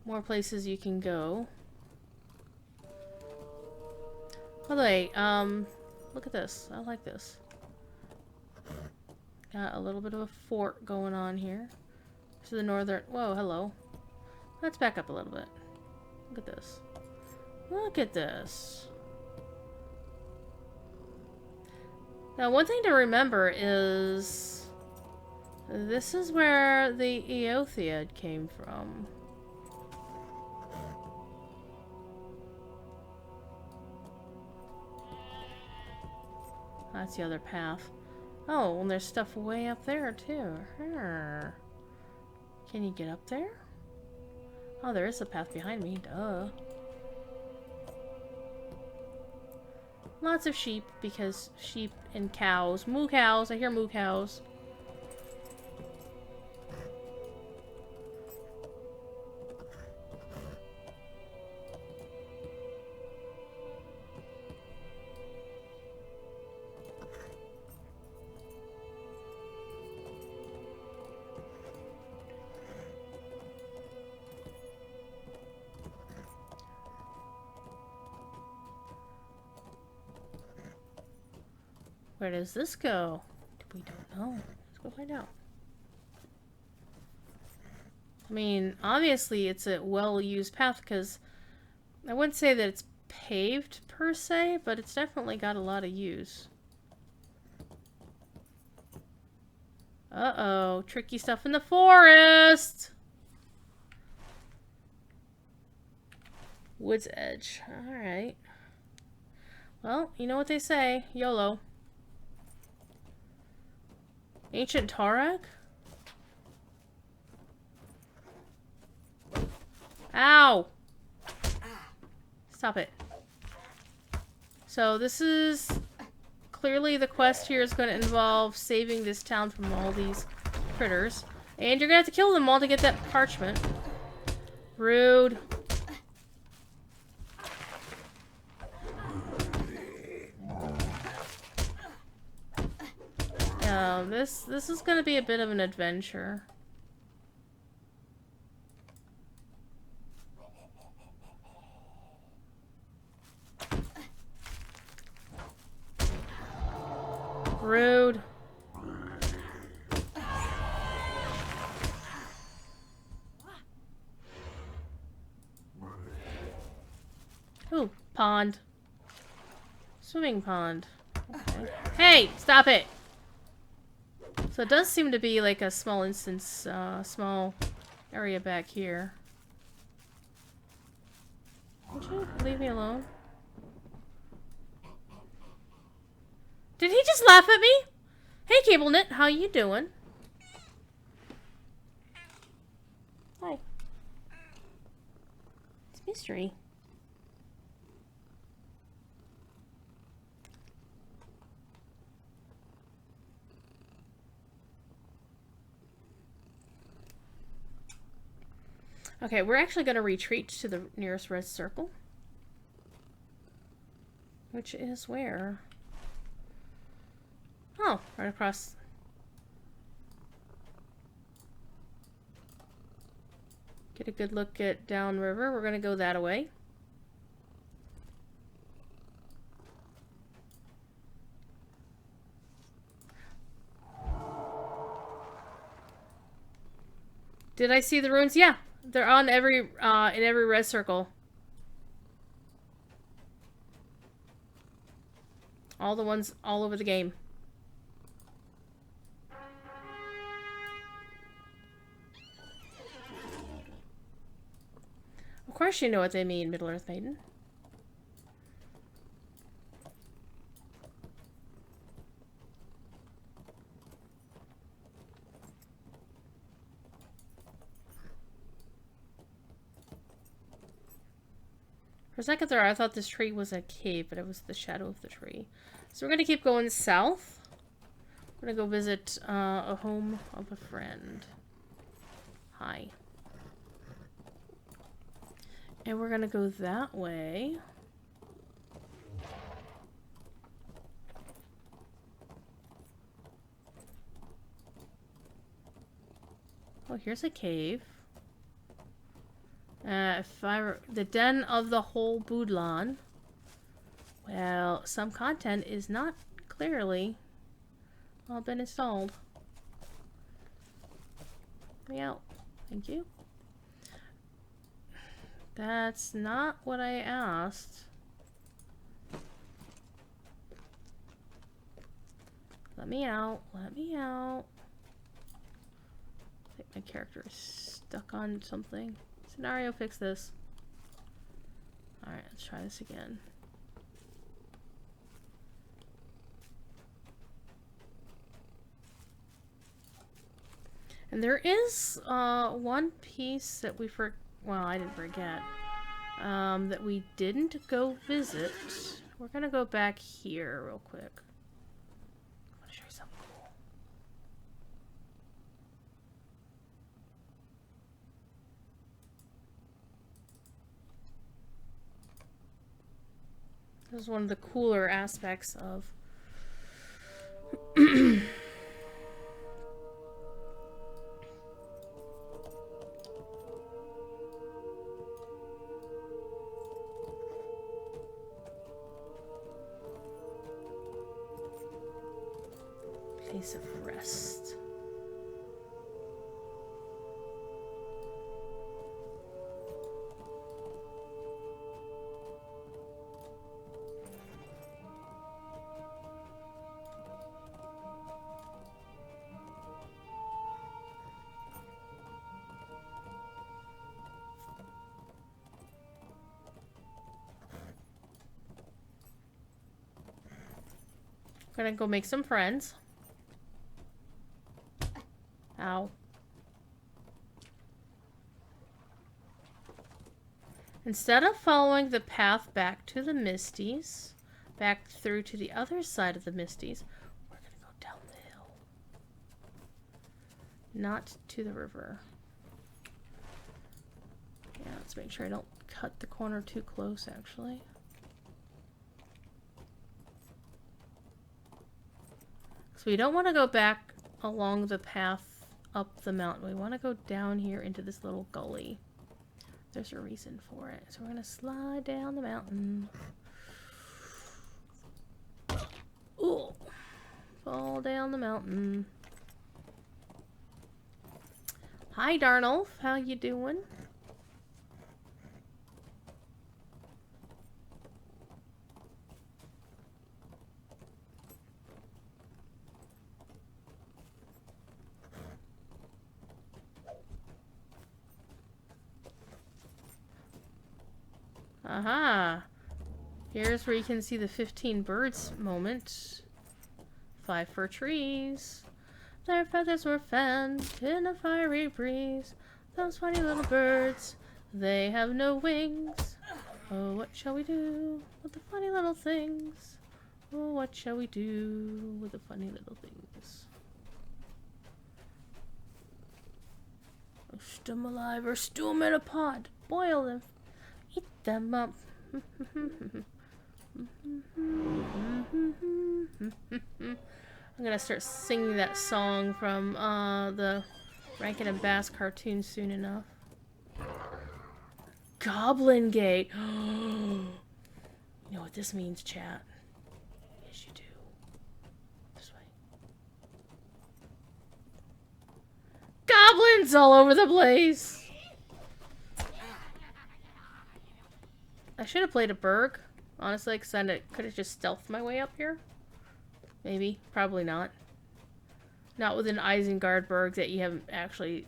more places you can go. By the way, look at this. I like this. Got a little bit of a fort going on here. To the northern... Whoa, hello. Let's back up a little bit. Look at this. Look at this. Now, one thing to remember is... This is where the Eothiad came from. That's the other path. Oh, and there's stuff way up there, too. Can you get up there? Oh, there is a path behind me. Duh. Lots of sheep, because sheep and cows. Moo cows. I hear moo cows. Where does this go? We don't know. Let's go find out. I mean, obviously it's a well-used path because I wouldn't say that it's paved per se, but it's definitely got a lot of use. Uh-oh, tricky stuff in the forest! Wood's Edge. Alright. Well, you know what they say. YOLO. Ancient Taurag? Ow! Stop it. So this is... Clearly the quest here is going to involve saving this town from all these critters. And you're going to have to kill them all to get that parchment. Rude. This is going to be a bit of an adventure. Rude. Ooh, pond. Swimming pond. Okay. Hey, stop it! So it does seem to be like a small instance, small area back here. Would you leave me alone? Did he just laugh at me? Hey, CableKnit, how you doing? Hi. It's mystery. Okay, we're actually going to retreat to the nearest red circle. Which is where? Oh, right across. Get a good look at downriver. We're going to go that way. Did I see the runes? Yeah. They're on every, in every red circle. All the ones all over the game. Of course you know what they mean, Middle-earth Maiden. For a second there, I thought this tree was a cave, but it was the shadow of the tree. So we're going to keep going south. We're going to go visit a home of a friend. Hi. And we're gonna go that way. Oh, here's a cave. The den of the whole Boudlan. Well, some content is not clearly all been installed. Let me out. Thank you. That's not what I asked. Let me out. Let me out. I think my character is stuck on something. Scenario, fix this. Alright, let's try this again. And there is one piece that we well, I didn't forget. That we didn't go visit. We're gonna go back here real quick. I want to show you something cool. This is one of the cooler aspects of place of rest. Gonna go make some friends. Ow. Instead of following the path back to the Misties, back through to the other side of the Misties, we're gonna go down the hill. Not to the river. Yeah, let's make sure I don't cut the corner too close, actually. So we don't want to go back along the path up the mountain. We want to go down here into this little gully. There's a reason for it. So we're going to slide down the mountain. Ooh. Fall down the mountain. Hi, Darnolf. How you doing? Aha! Here's where you can see the 15 birds moment. 5 for trees. Their feathers were fanned in a fiery breeze. Those funny little birds, they have no wings. Oh, what shall we do with the funny little things? Oh, what shall we do with the funny little things? Roast them alive or stew them in a pot. Boil them. Eat them up. I'm gonna start singing that song from the Rankin and Bass cartoon soon enough. Goblin Gate. You know what this means, chat? Yes, you do. This way. Goblins all over the place. I should have played a Berg, honestly, because I could have just stealthed my way up here. Maybe. Probably not. Not with an Isengard Berg that you haven't actually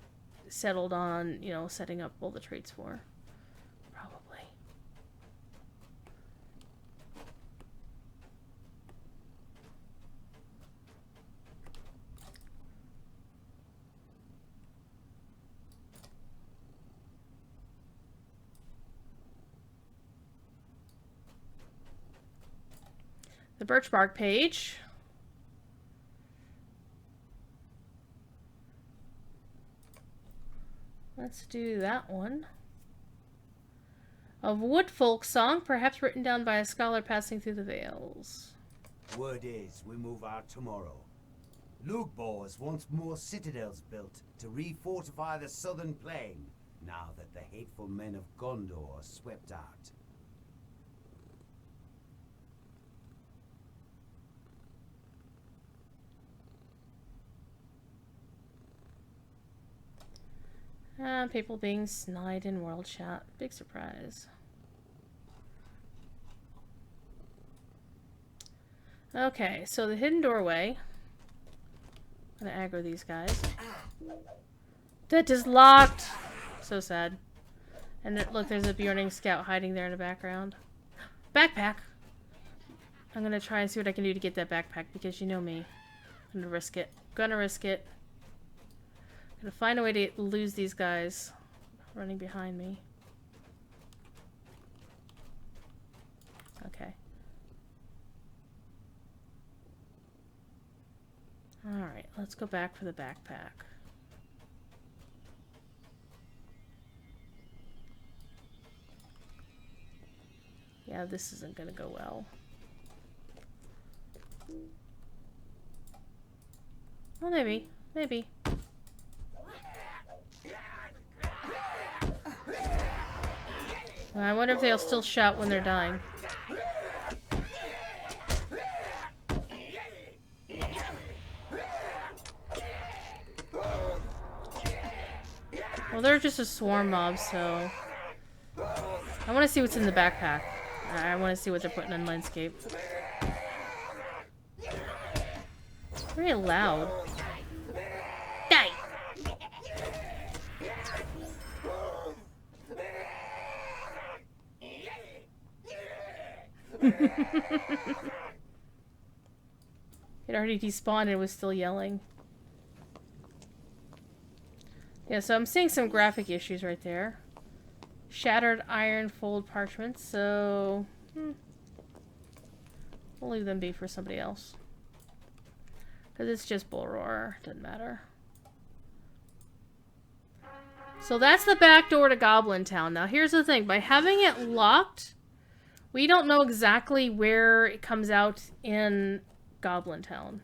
settled on, you know, setting up all the traits for. Probably. The birch bark page. Let's do that one. of wood folk song, perhaps written down by a scholar passing through the Vales. Word is we move out tomorrow. Lugbors wants more citadels built to refortify the southern plain, now that the hateful men of Gondor are swept out. People being snide in world chat. Big surprise. Okay, so the hidden doorway. I'm gonna aggro these guys. That is locked! So sad. And look, there's a Bjorning scout hiding there in the background. Backpack! I'm gonna try and see what I can do to get that backpack because you know me. I'm gonna risk it. Gonna risk it. Gonna find a way to lose these guys running behind me. Okay. Alright, let's go back for the backpack. Yeah, this isn't gonna go well. Well, maybe. Maybe. I wonder if they'll still shout when they're dying. Well, they're just a swarm mob, so... I want to see what's in the backpack. I want to see what they're putting in landscape. Very loud. Die! It already despawned and was still yelling. Yeah, so I'm seeing some graphic issues right there. Shattered iron fold parchments, so... we'll leave them be for somebody else. Because it's just Bullroarer, doesn't matter. So that's the back door to Goblin Town. Now here's the thing, by having it locked, we don't know exactly where it comes out in Goblin Town.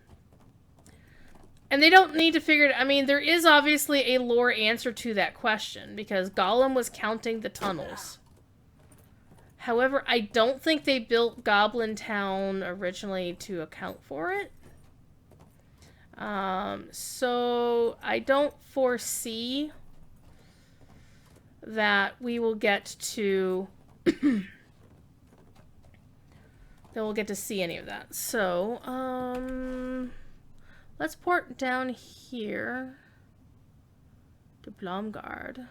And they don't need to figure it. I mean, there is obviously a lore answer to that question because Gollum was counting the tunnels. However, I don't think they built Goblin Town originally to account for it. So I don't foresee that we will get to that we'll get to see any of that. So, let's port down here to Blomgard.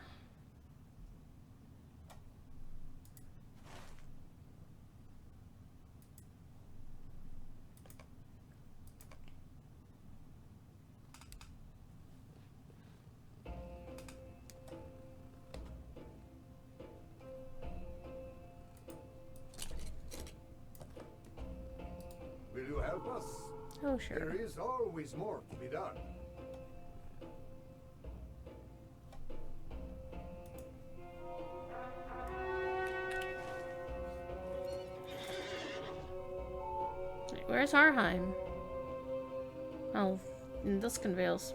Will you help us? Oh, sure. There is always more to be done. Where's Arheim? Oh, in Duskin Vales.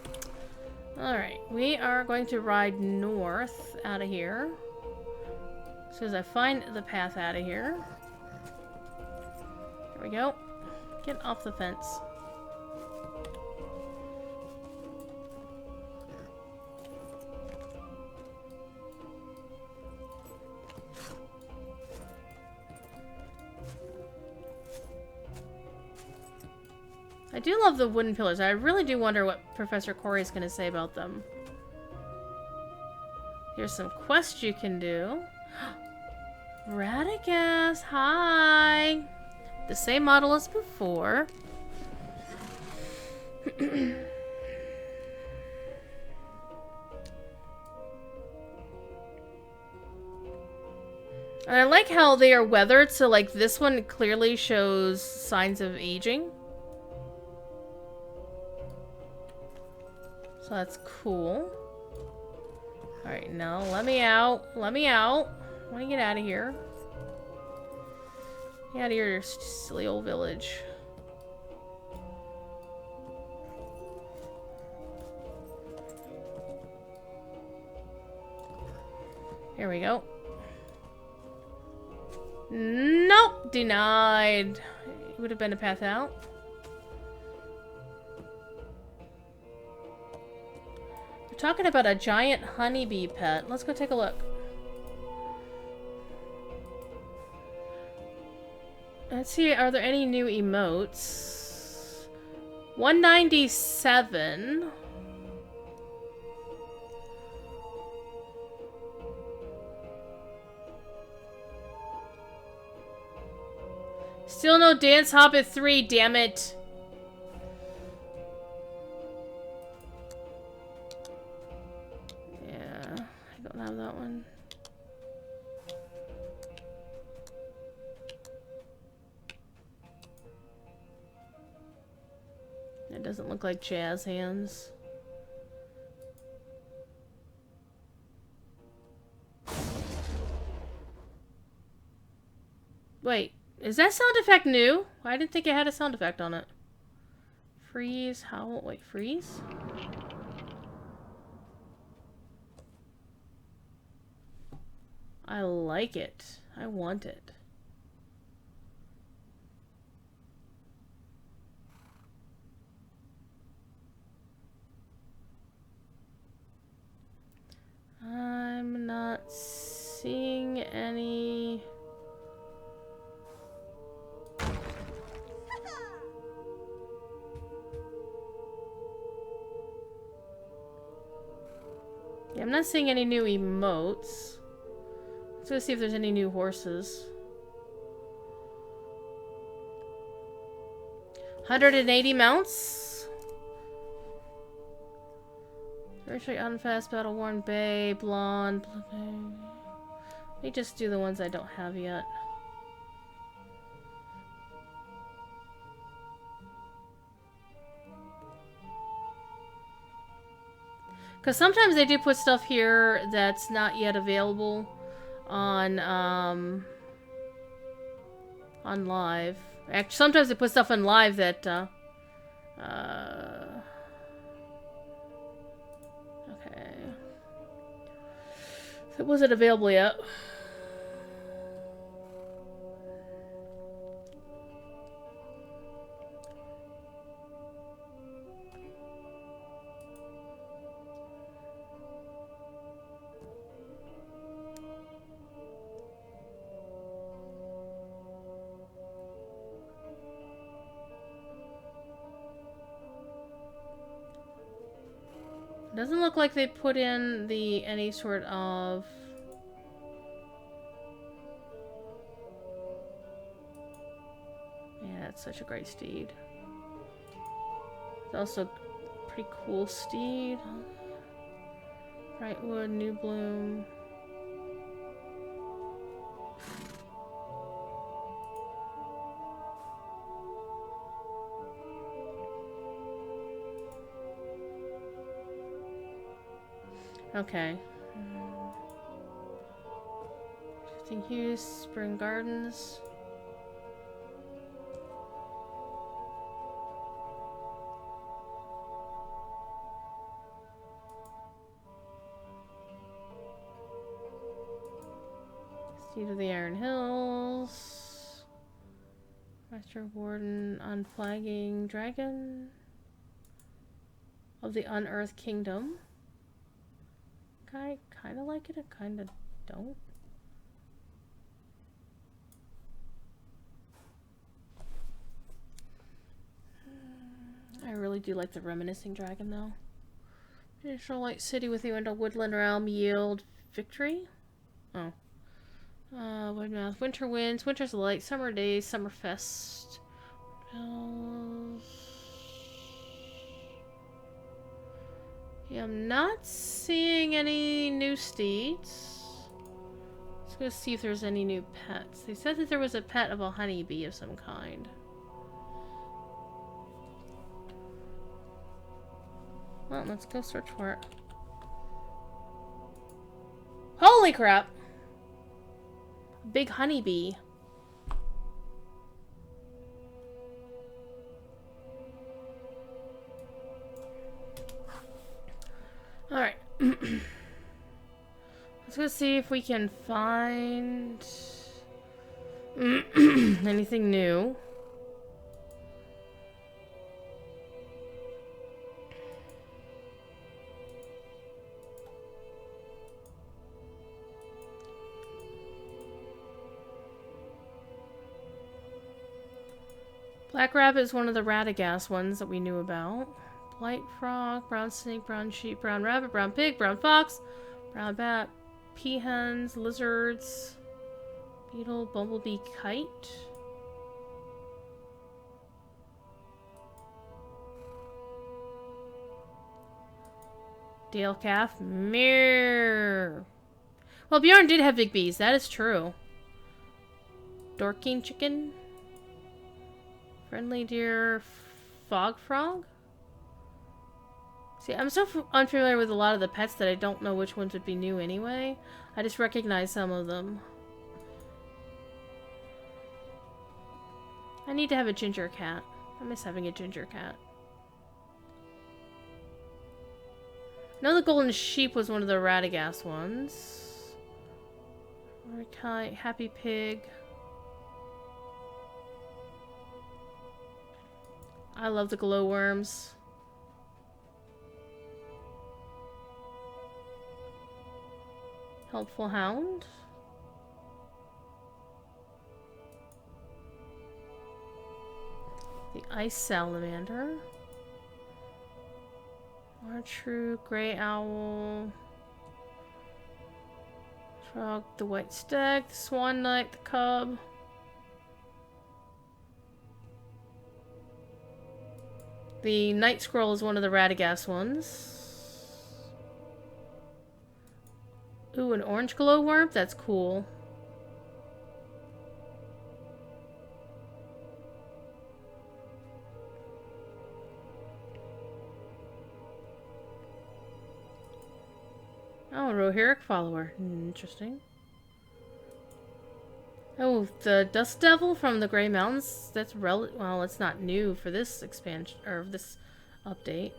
Alright, we are going to ride north out of here. As soon as I find the path out of here. There we go. Get off the fence. I do love the wooden pillars. I really do wonder what Professor Corey is going to say about them. Here's some quests you can do. Radicus, hi! The same model as before. And I like how they are weathered, so like this one clearly shows signs of aging. So that's cool. Alright, no, let me out. Let me out. I want to get out of here. Get out of here, silly old village. Here we go. Nope! Denied. It would have been a path out. We're talking about a giant honeybee pet. Let's go take a look. Let's see, are there any new emotes? 197. Still no Dance Hobbit 3, damn it. Yeah, I don't have that one. It doesn't look like jazz hands. Wait. Is that sound effect new? I didn't think it had a sound effect on it. Freeze, howl, wait, freeze? I like it. I want it. I'm not seeing any... Yeah, I'm not seeing any new emotes. Let's go see if there's any new horses. 180 mounts. Very straight, unfast, battle-worn bay, blonde. Let me just do the ones I don't have yet. Because sometimes they do put stuff here that's not yet available on live. Actually, sometimes they put stuff on live that okay. So it wasn't available yet. Doesn't look like they put in any sort of... Yeah, that's such a great steed. It's also a pretty cool steed. Brightwood, New Bloom. Okay. Shifting Hues, Spring Gardens. Steed of the Iron Hills. Master Warden, Unflagging Dragon of the Unearthed Kingdom. I kind of like it, I kind of don't. I really do like the Reminiscing Dragon, though. Traditional Light City with you and a woodland realm yield victory. Oh. Woodmouth. Winter winds, winter's light, summer days, Summerfest. Yeah, I'm not seeing any new steeds. Let's go see if there's any new pets. They said that there was a pet of a honeybee of some kind. Well, let's go search for it. Holy crap! big honeybee. Alright. Let's go see if we can find anything new. Black rabbit is one of the Radagast ones that we knew about. White frog, brown snake, brown sheep, brown rabbit, brown pig, brown fox, brown bat, peahens, lizards, beetle, bumblebee, kite. Dale calf, meow. Well, Bjorn did have big bees, that is true. Dorking chicken. Friendly deer, fog frog? See, I'm so unfamiliar with a lot of the pets that I don't know which ones would be new anyway. I just recognize some of them. I need to have a ginger cat. I miss having a ginger cat. I know the golden sheep was one of the Radagast ones. Kite, happy pig. I love the glowworms. Helpful hound. The ice salamander. True gray owl. Frog, the white stag, the swan knight, the cub. The night squirrel is one of the Radagast ones. Ooh, an orange glowworm? That's cool. Oh, a Rohirric follower. Interesting. Oh, the Dust Devil from the Grey Mountains. That's well, it's not new for this expansion or this update.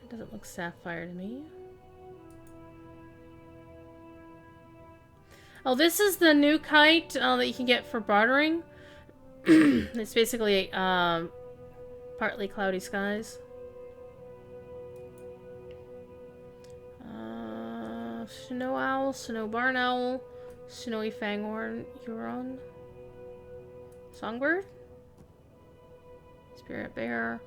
That doesn't look sapphire to me. Oh, this is the new kite that you can get for bartering. It's basically partly cloudy skies. Snow owl, snow barn owl, snowy fanghorn, Huron, songbird, spirit bear,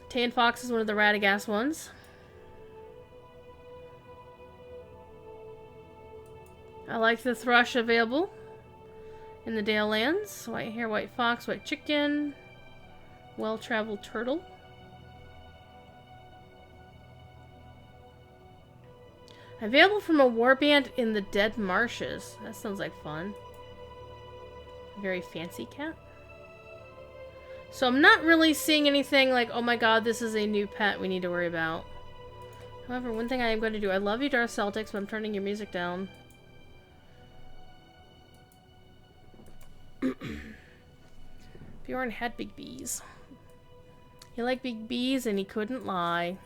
tan fox is one of the Radagast ones. I like the thrush available in the Dale Lands. White hare, white fox, white chicken, well-traveled turtle. Available from a warband in the Dead Marshes. That sounds like fun. Very fancy cat. So I'm not really seeing anything like, oh my god, this is a new pet we need to worry about. However, one thing I am going to do, I love you, Darth Celtics, but I'm turning your music down. Bjorn had big bees. He liked big bees and he couldn't lie.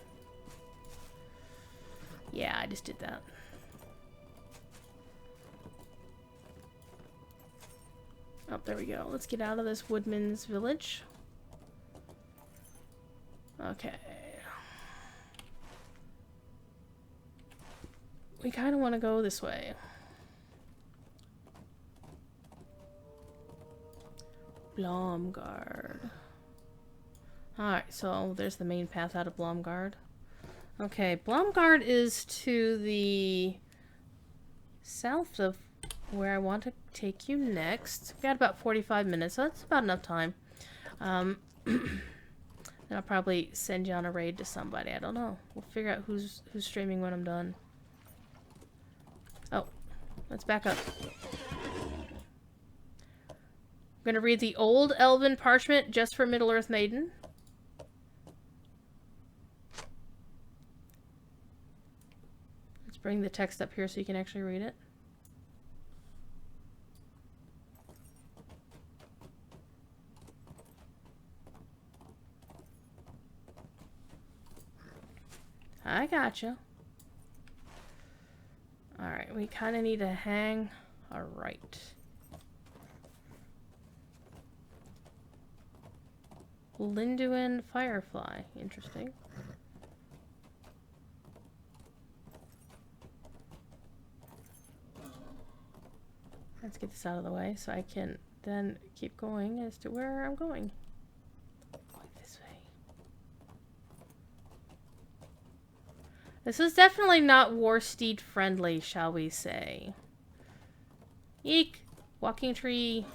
Yeah, I just did that. Oh, there we go. Let's get out of this Woodman's village. Okay. We kind of want to go this way. Blomgard. Alright, so there's the main path out of Blomgard. Okay, Blomgard is to the south of where I want to take you next. We've got about 45 minutes, so that's about enough time. Then I'll probably send you on a raid to somebody. I don't know. We'll figure out who's streaming when I'm done. Oh, let's back up. I'm going to read the Old Elven Parchment just for Middle-earth Maiden. Let's bring the text up here so you can actually read it. I gotcha. Alright, we kind of need to hang a right. Linduin Firefly. Interesting. Let's get this out of the way so I can then keep going as to where I'm going. Going this way. This is definitely not Warsteed friendly, shall we say. Eek! Walking tree.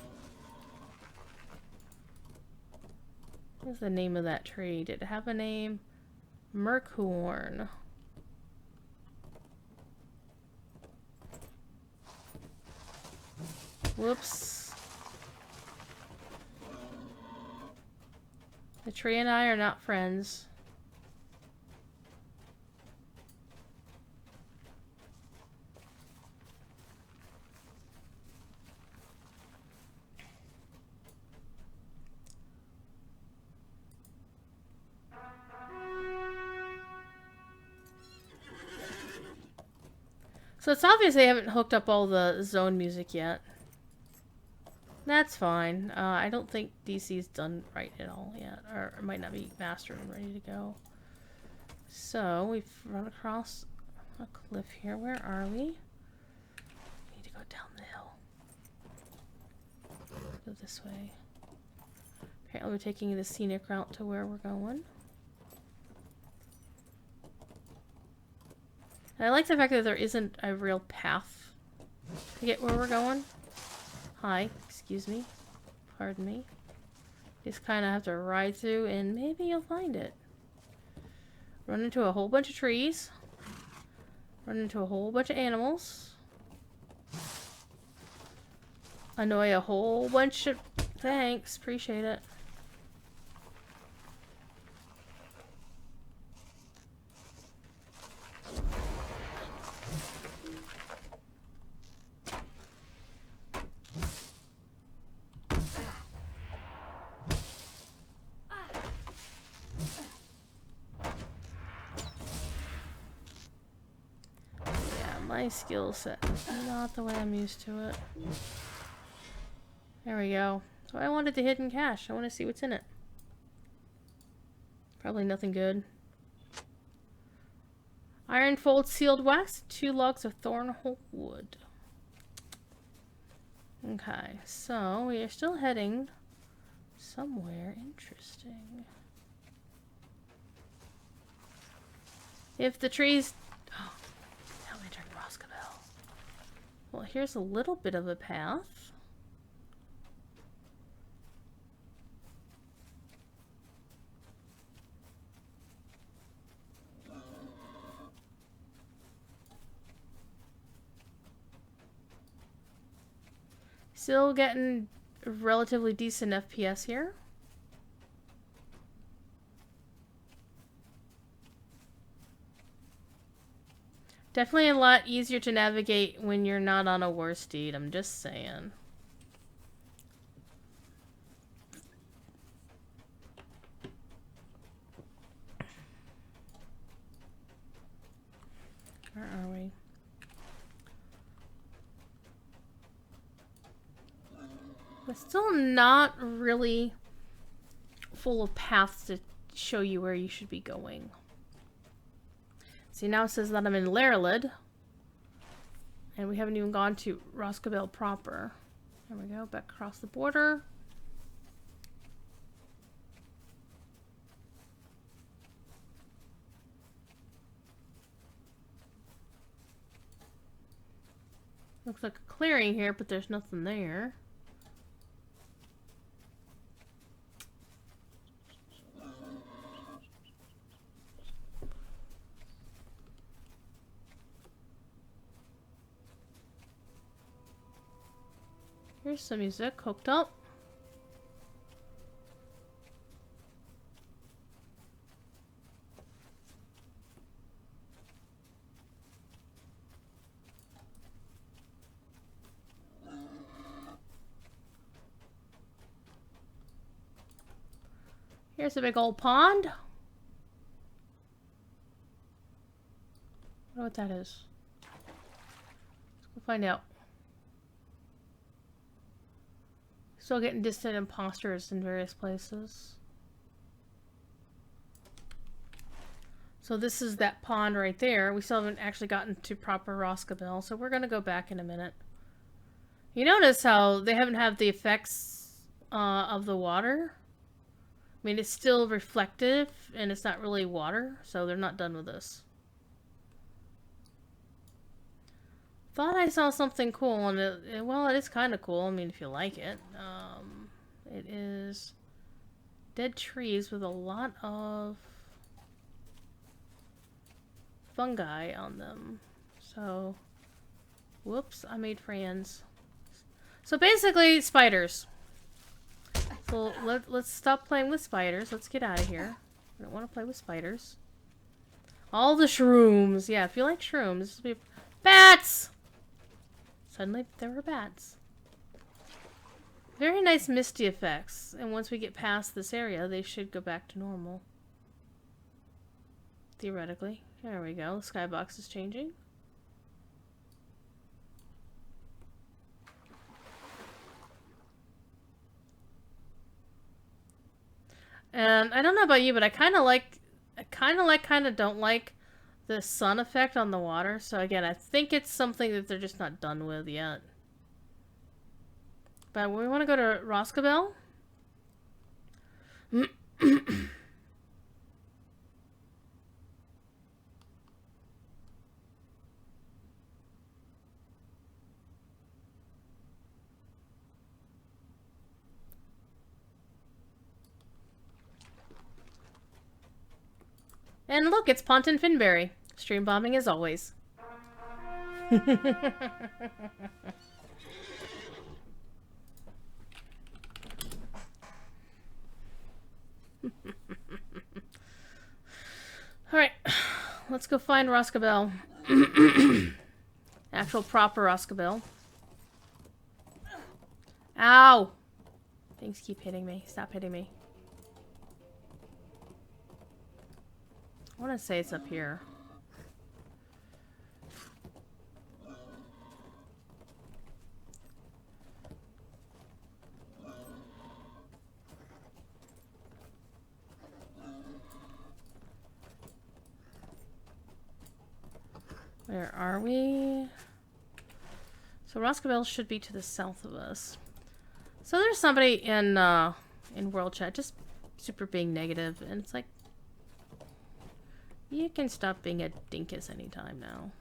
What's the name of that tree? Did it have a name? Merkhorn. Whoops. The tree and I are not friends. So it's obvious they haven't hooked up all the zone music yet. That's fine. I don't think DC's done right at all yet. Or it might not be mastered and ready to go. So we've run across a cliff here. Where are we? We need to go down the hill. Go this way. Apparently we're taking the scenic route to where we're going. And I like the fact that there isn't a real path to get where we're going. Hi, excuse me. Pardon me. Just kind of have to ride through and maybe you'll find it. Run into a whole bunch of trees. Run into a whole bunch of animals. Annoy a whole bunch of... Thanks, appreciate it. My skill set is not the way I'm used to it. There we go. So I wanted the hidden cache. I want to see what's in it. Probably nothing good. Iron fold sealed wax, 2 logs of thornholt wood. Okay, so we are still heading somewhere interesting. If the trees... Oh, now we turn Roscabel. Well, here's a little bit of a path. Still getting relatively decent FPS here. Definitely a lot easier to navigate when you're not on a Warsteed, I'm just saying. Where are we? But still not really full of paths to show you where you should be going. See, now it says that I'm in Lairlid. And we haven't even gone to Roscabel proper. There we go, back across the border. Looks like a clearing here, but there's nothing there. Here's some music hooked up. Here's a big old pond. I wonder what that is. Let's go find out. Still getting distant imposters in various places. So this is that pond right there. We still haven't actually gotten to proper Roscabel, so we're gonna go back in a minute. You notice how they haven't had the effects of the water? I mean, it's still reflective, and it's not really water, so they're not done with this. Thought I saw something cool, and well, it is kind of cool. I mean, if you like it. It is dead trees with a lot of fungi on them. So, whoops, I made friends. So basically, spiders. So let's stop playing with spiders. Let's get out of here. I don't want to play with spiders. All the shrooms. Yeah, if you like shrooms, this will be bats. Suddenly, there were bats. Very nice misty effects, and once we get past this area, they should go back to normal. Theoretically. There we go. The skybox is changing. And I don't know about you, but I kind of don't like the sun effect on the water. So again, I think it's something that they're just not done with yet. But we want to go to Roscabel. And look, it's Ponton Finberry. Stream bombing as always. Alright, let's go find Roscabel. Actual proper Roscabel. Ow! Things keep hitting me. Stop hitting me. I want to say it's up here. Where are we? So Roscabel should be to the south of us. So there's somebody in World Chat just super being negative, and it's like, you can stop being a dinkus anytime now.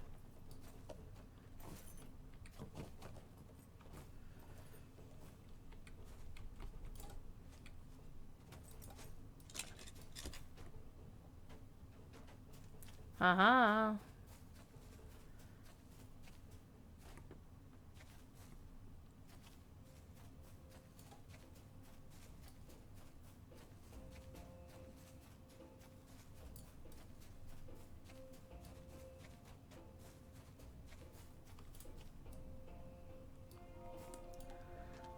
Haha.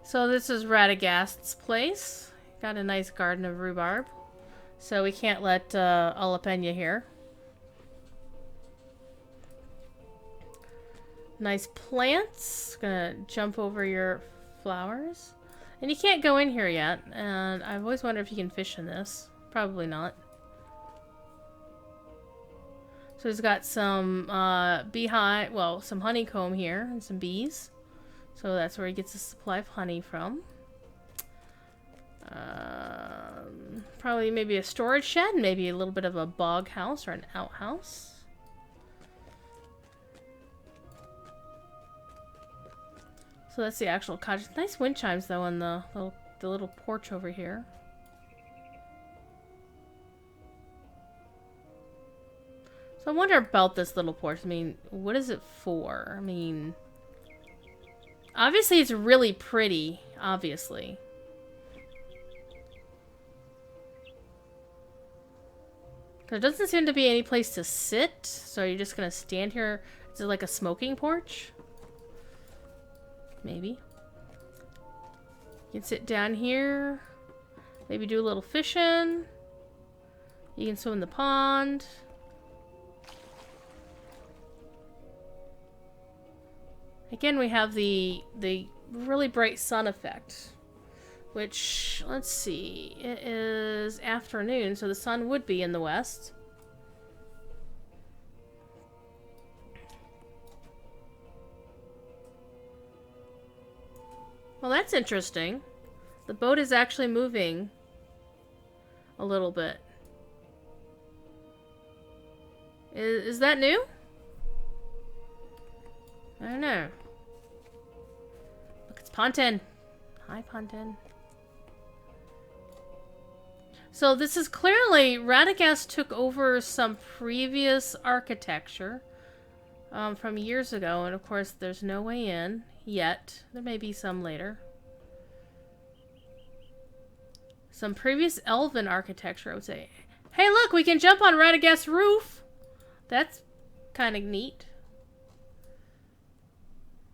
So this is Radagast's place. Got a nice garden of rhubarb. So we can't let Alapenya here. Nice plants. Gonna jump over your flowers. And you can't go in here yet. And I've always wondered if you can fish in this. Probably not. So he's got some beehive, well, some honeycomb here and some bees. So that's where he gets a supply of honey from. Probably maybe a storage shed, maybe a little bit of a bog house or an outhouse. So that's the actual cottage. Nice wind chimes though on the little porch over here. So I wonder about this little porch. I mean, what is it for? I mean, obviously it's really pretty, obviously. There doesn't seem to be any place to sit, so you're just gonna stand here. Is it like a smoking porch? Maybe. You can sit down here. Maybe do a little fishing. You can swim in the pond. Again, we have the really bright sun effect, which, let's see, it is afternoon, so the sun would be in the west. Well, that's interesting. The boat is actually moving a little bit. Is that new? I don't know. Look, it's Pontin. Hi, Pontin. So this is clearly Radagast took over some previous architecture from years ago, and of course there's no way in yet. There may be some later. Some previous elven architecture, I would say. Hey, look, we can jump on Radagast's roof. That's kind of neat.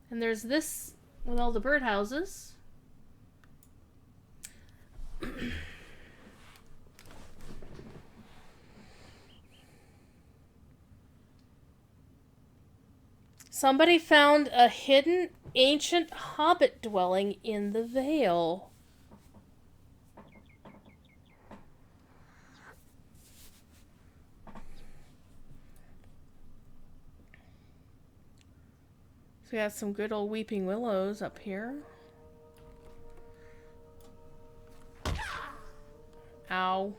And there's this with all the birdhouses. Somebody found a hidden ancient hobbit dwelling in the Vale. So we got some good old weeping willows up here. Ow.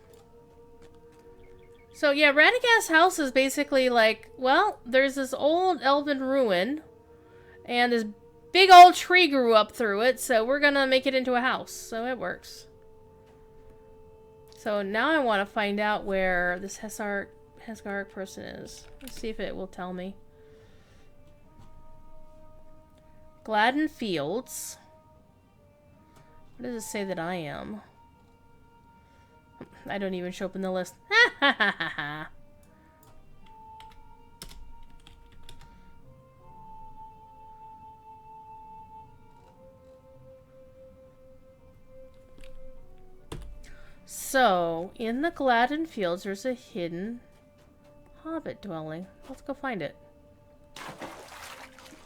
So yeah, Radagast's house is basically like, well, there's this old elven ruin, and this big old tree grew up through it, so we're gonna make it into a house. So it works. So now I want to find out where this Hesgarg person is. Let's see if it will tell me. Gladden Fields. What does it say that I am? I don't even show up in the list. Ha ha ha ha ha. So, in the Gladden Fields, there's a hidden hobbit dwelling. Let's go find it.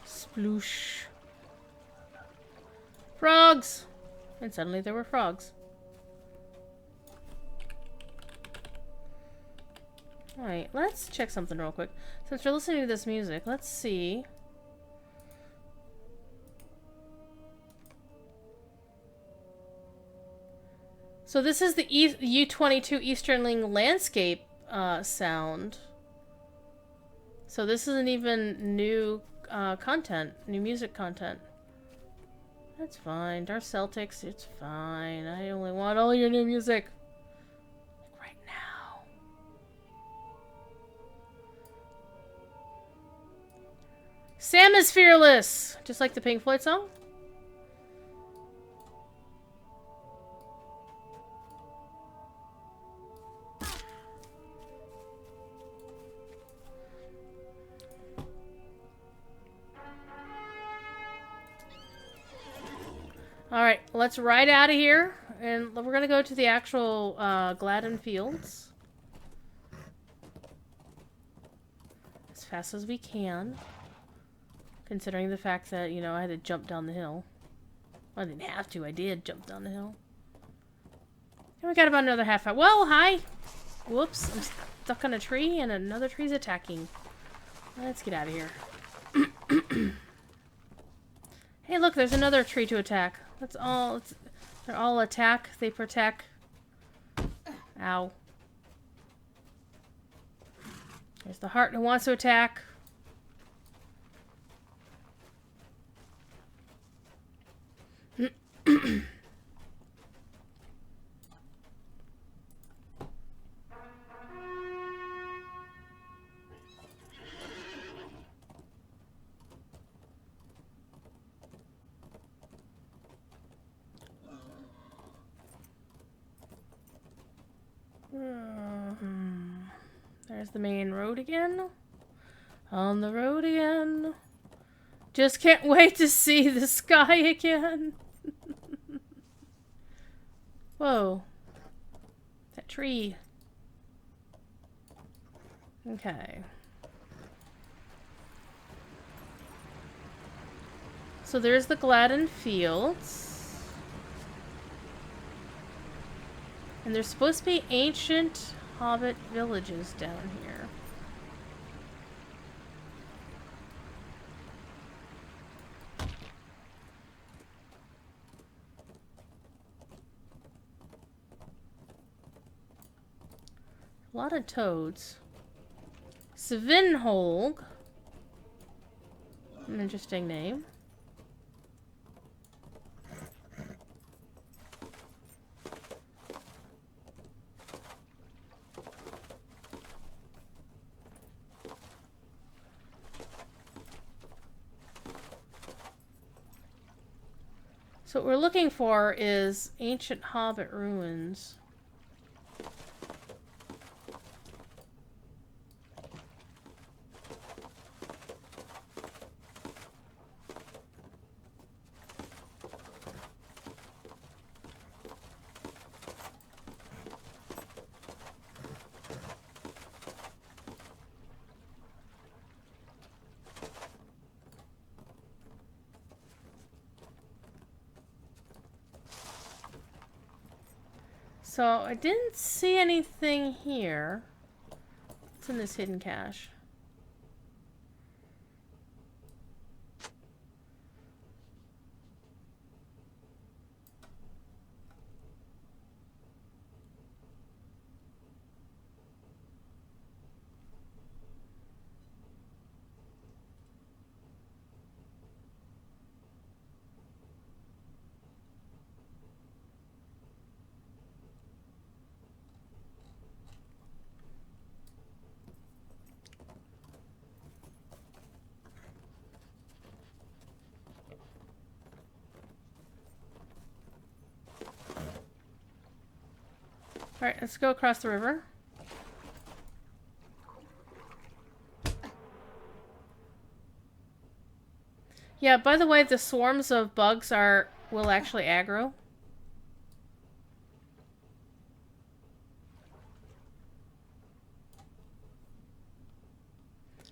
Sploosh. Frogs! And suddenly there were frogs. Alright, let's check something real quick. Since we're listening to this music, let's see. So this is the U22 Easterling landscape sound. So this isn't even new content, new music content. That's fine. Dark Celtics, it's fine. I only want all your new music. Like right now. Sam is fearless! Just like the Pink Floyd song? Alright, let's ride out of here, and we're gonna go to the actual Gladden Fields. As fast as we can. Considering the fact that, you know, I had to jump down the hill. Well, I didn't have to, I did jump down the hill. And we got about another half hour. Whoa, hi! Whoops, I'm stuck on a tree and another tree's attacking. Let's get out of here. Hey, look, there's another tree to attack. That's all. They're all attack. They protect. Ow. There's the heart who wants to attack. There's the main road again. On the road again. Just can't wait to see the sky again. Whoa. That tree. Okay. So there's the Gladden Fields. And there's supposed to be ancient hobbit villages down here. A lot of toads. Svinholg. An interesting name. So what we're looking for is ancient hobbit ruins. So I didn't see anything here. What's in this hidden cache? Alright, let's go across the river. Yeah, by the way, the swarms of bugs will actually aggro.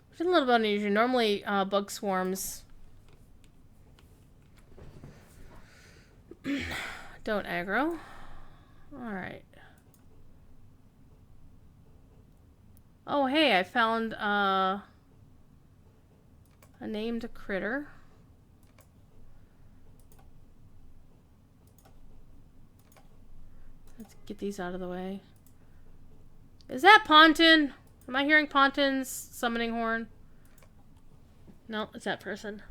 Which is a little bit unusual. Normally, bug swarms don't aggro. Alright. Oh, hey, I found a named critter. Let's get these out of the way. Is that Ponton? Am I hearing Ponton's summoning horn? No, it's that person.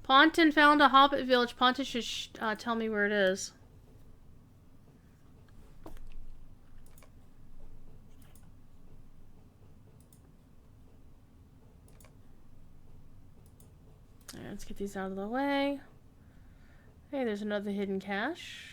Ponton found a hobbit village. Ponton should tell me where it is. Alright, let's get these out of the way. Hey, there's another hidden cache.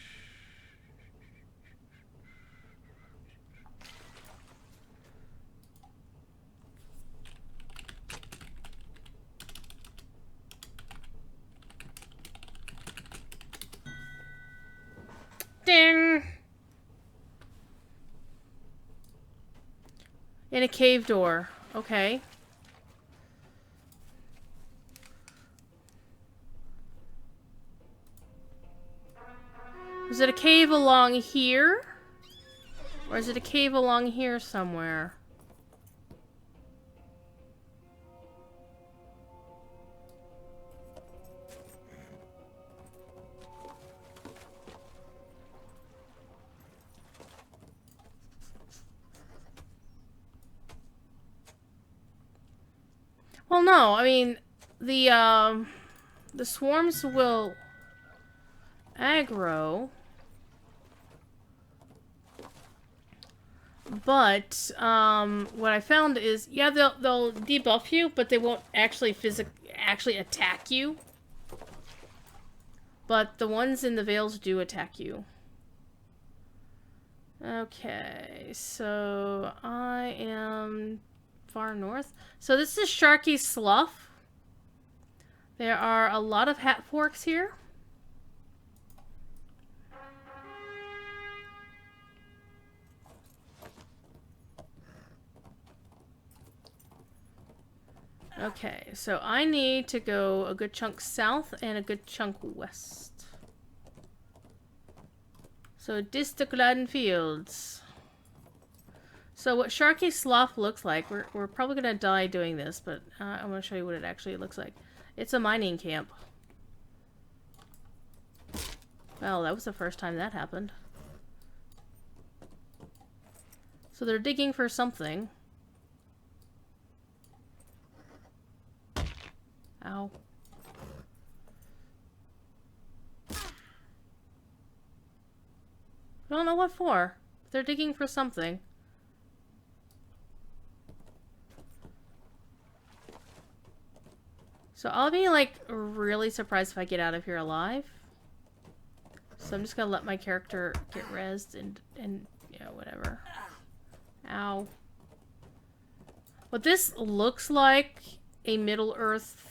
Ding! In a cave door. Okay. Is it a cave along here? Or is it a cave along here somewhere? Well, no, I mean, the swarms will aggro, but what I found is, yeah, they'll debuff you, but they won't actually attack you. But the ones in the Vales do attack you. Okay, so I am far north. So this is Sharkey, Slough. There are a lot of hat forks here. Okay, so I need to go a good chunk south and a good chunk west. So this the Gladden Fields. So what Sharkey Slough looks like, we're probably gonna die doing this, but I'm gonna show you what it actually looks like. It's a mining camp. Well, that was the first time that happened. So they're digging for something. Ow. I don't know what for. They're digging for something. So I'll be like really surprised if I get out of here alive. So I'm just gonna let my character get rezzed and yeah, whatever. Ow. What this looks like a Middle-earth,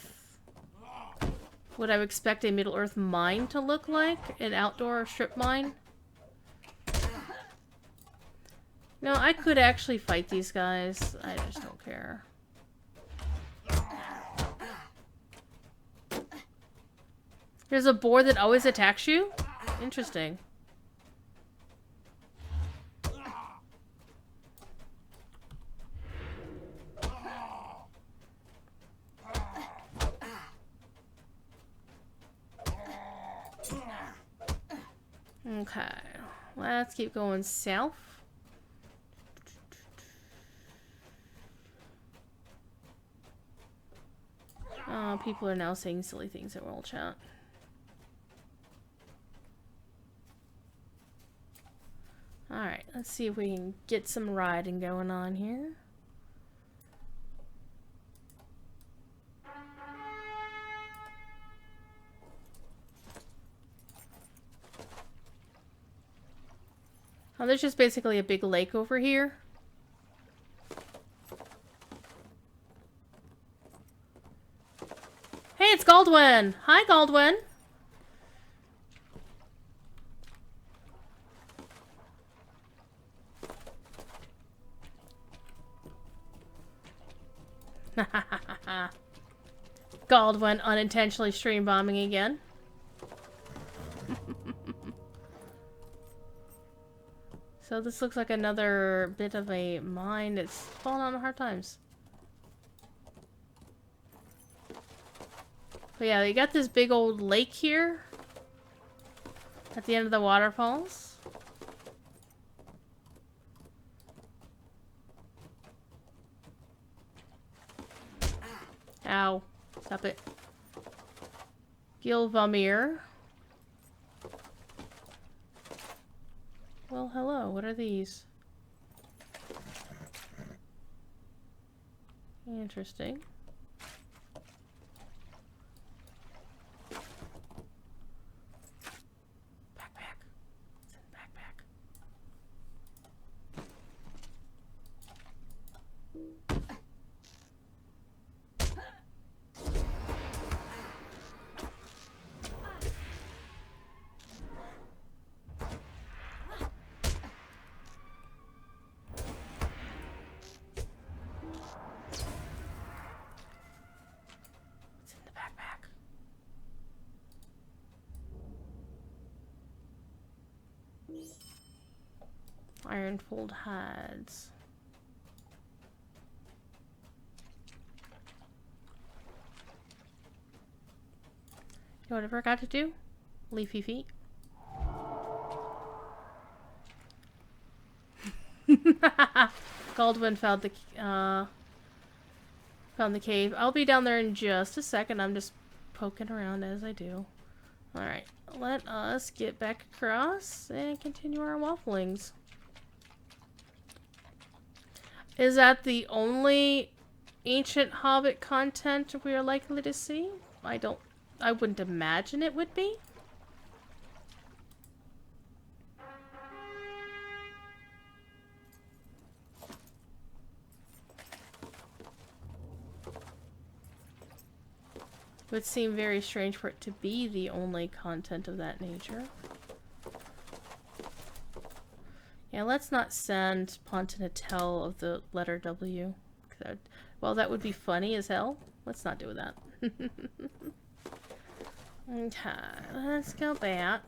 what I would expect a Middle-earth mine to look like, an outdoor strip mine. No, I could actually fight these guys. I just don't care. There's a boar that always attacks you? Interesting. Okay, let's keep going south. Oh, people are now saying silly things in world chat. Alright, let's see if we can get some riding going on here. Oh, there's just basically a big lake over here. Hey, it's Galdwin! Hi, Galdwin! Galdwin unintentionally stream bombing again. So this looks like another bit of a mine that's fallen on hard times. But yeah, you got this big old lake here at the end of the waterfalls. Ow. Stop it. Gilvamir. Well, hello. What are these? Interesting. Backpack. It's in the backpack. Ironfold hides. You know what I forgot to do? Leafy feet. Galdwin found the cave. I'll be down there in just a second. I'm just poking around as I do. Alright, let us get back across and continue our wafflings. Is that the only ancient Hobbit content we are likely to see? I wouldn't imagine it would be. It would seem very strange for it to be the only content of that nature. Yeah, let's not send Ponton a tell of the letter W. Well, that would be funny as hell. let's not do that. Okay, let's go back.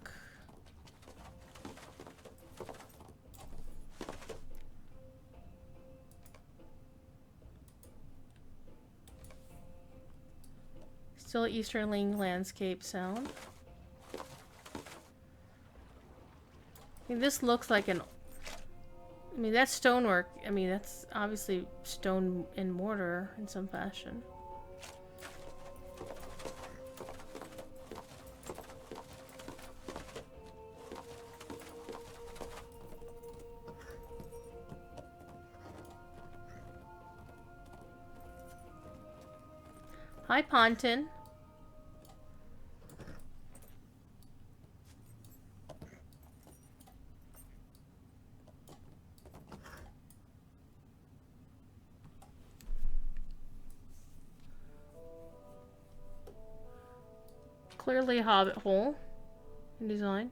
Still Easterling landscape sound. I mean, this looks like an... I mean, that's stonework. I mean, that's obviously stone and mortar in some fashion. Hi, Ponton. Clearly a hobbit hole in design.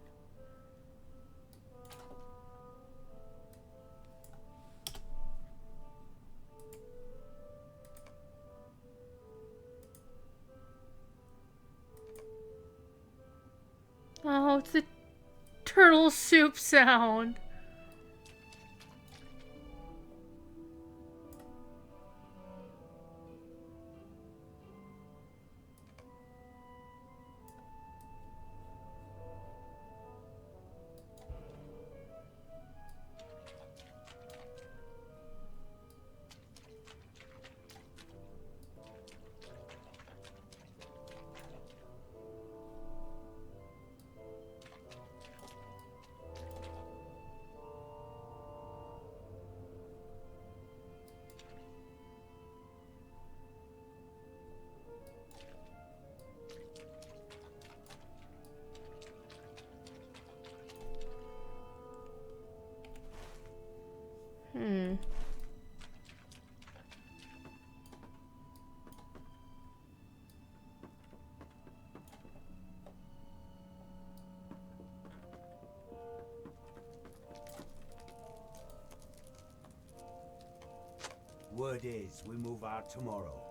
Oh, it's the turtle soup sound. Word is, we move out tomorrow.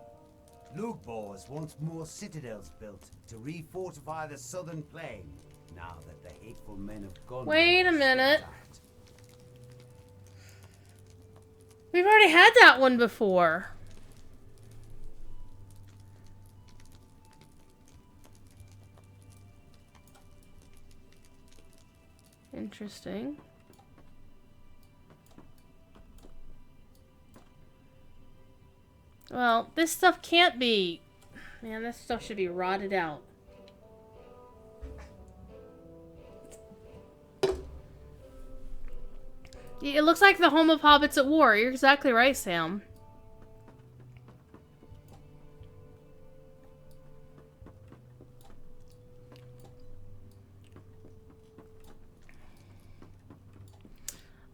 Lugbors wants more citadels built to refortify the southern plain, now that the hateful men of Gondor... Wait a minute. We've already had that one before. Interesting. Well, this stuff can't be... Man, this stuff should be rotted out. It looks like the home of hobbits at war. You're exactly right, Sam.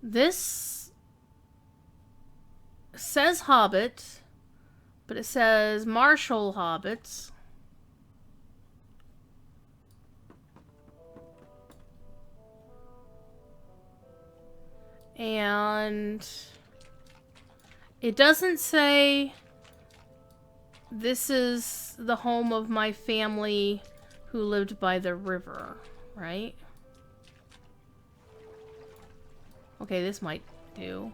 This says hobbit, but it says martial hobbits. And it doesn't say this is the home of my family who lived by the river, right? Okay, this might do.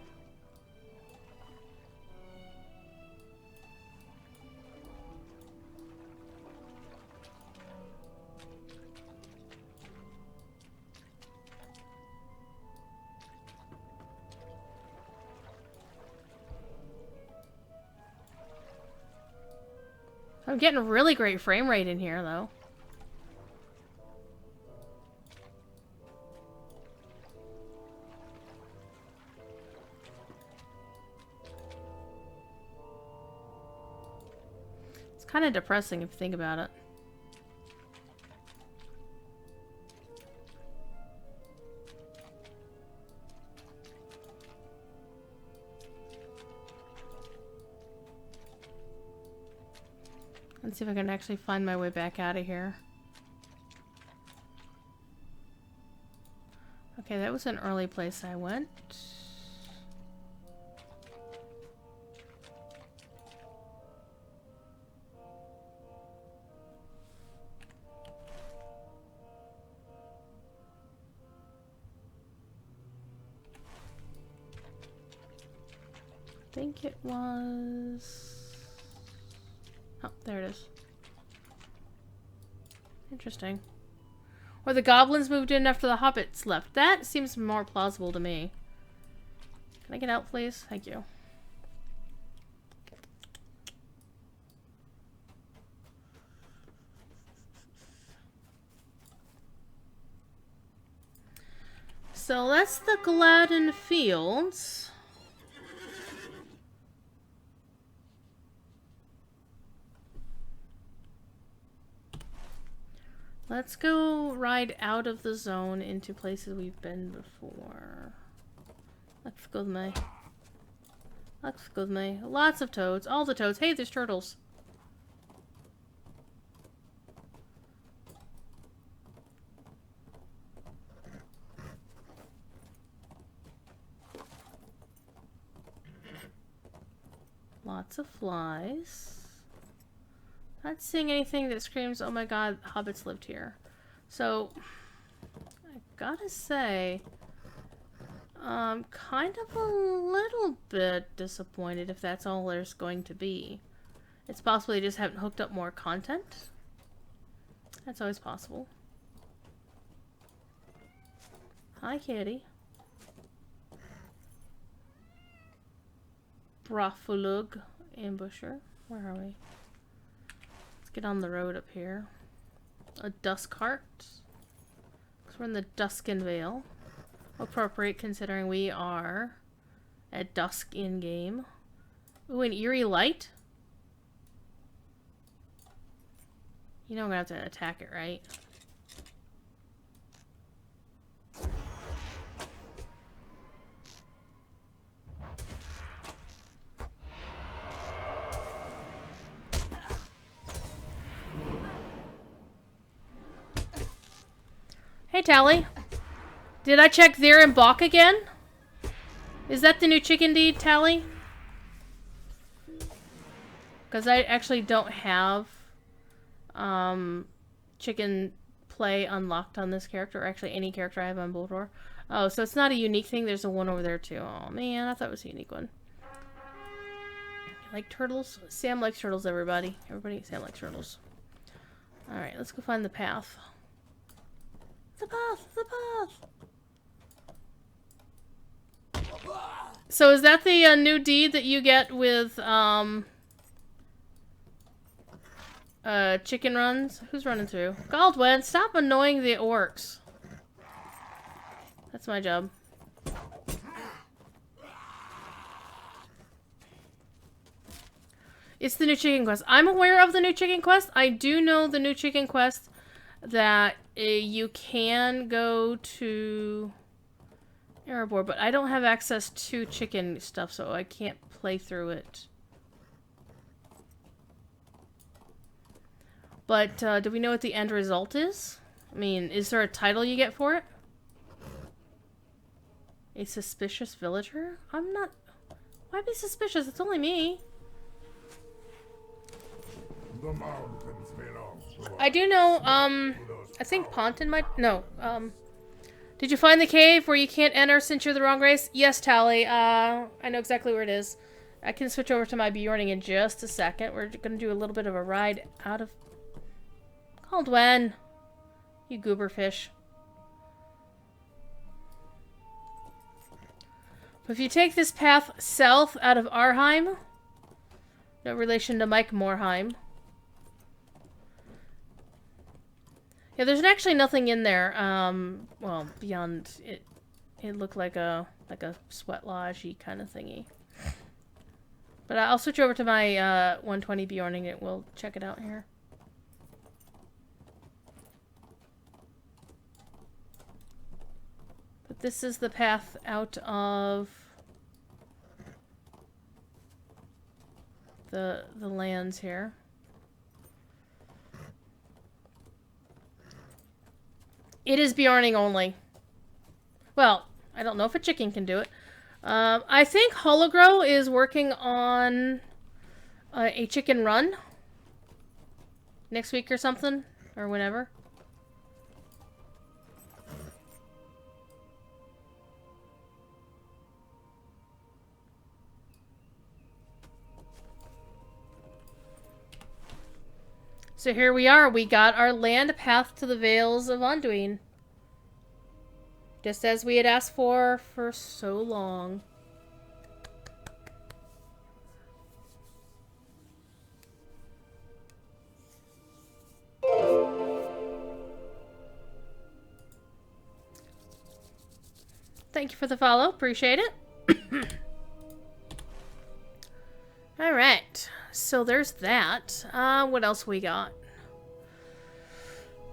I'm getting a really great frame rate in here, though. It's kind of depressing if you think about it. Let's see if I can actually find my way back out of here. Okay, that was an early place I went. think it was... Oh, there it is. Interesting. Or the goblins moved in after the hobbits left. That seems more plausible to me. Can I get out, please? Thank you. So that's the Gladden Fields. Let's go ride out of the zone into places we've been before. Let's go with me. Let's go with me. Lots of toads. All the toads. Hey, there's turtles. Lots of flies. Not seeing anything that screams, oh my god, hobbits lived here. So, I gotta say, I'm kind of a little bit disappointed if that's all there's going to be. It's possible they just haven't hooked up more content. That's always possible. Hi, kitty. Brafulug ambusher. Where are we? Let's get on the road up here. A dust cart. Because we're in the Duskin Vale. Appropriate considering we are at dusk in game. Ooh, an eerie light? You know I'm gonna have to attack it, right? Hey, Tally. Did I check there and Bach again? Is that the new chicken deed, Tally? Because I actually don't have chicken play unlocked on this character, or actually any character I have on Bullroarer. Oh, so it's not a unique thing. There's a one over there too. Oh man, I thought it was a unique one. You like turtles? Sam likes turtles, everybody. Sam likes turtles. Alright, let's go find the path. The path! The path! So is that the new deed that you get with chicken runs? Who's running through? Galdwin, stop annoying the orcs. That's my job. It's the new chicken quest. I'm aware of the new chicken quest. I do know the new chicken quest that you can go to Erebor, but I don't have access to chicken stuff, so I can't play through it. But do we know what the end result is? I mean, is there a title you get for it? A suspicious villager? I'm not... Why be suspicious? It's only me. The mountains belong to I do know, I think Ponton might... No, Did you find the cave where you can't enter since you're the wrong race? Yes, Tally. I know exactly where it is. I can switch over to my Bjorning in just a second. We're gonna do a little bit of a ride out of... Caldwen! You goober fish. But if you take this path south out of Arheim, no relation to Mike Morheim. Yeah, there's actually nothing in there. Well, beyond it, it looked like a sweat lodge-y kind of thingy. But I'll switch over to my 120 Bjorning and we'll check it out here. But this is the path out of the lands here. It is Bjorning only. Well, I don't know if a chicken can do it. I think Hologro is working on a chicken run next week or something, or whenever. So here we are. We got our land path to the Vales of Anduin. Just as we had asked for so long. Thank you for the follow. Appreciate it. Alright. So there's that. What else we got?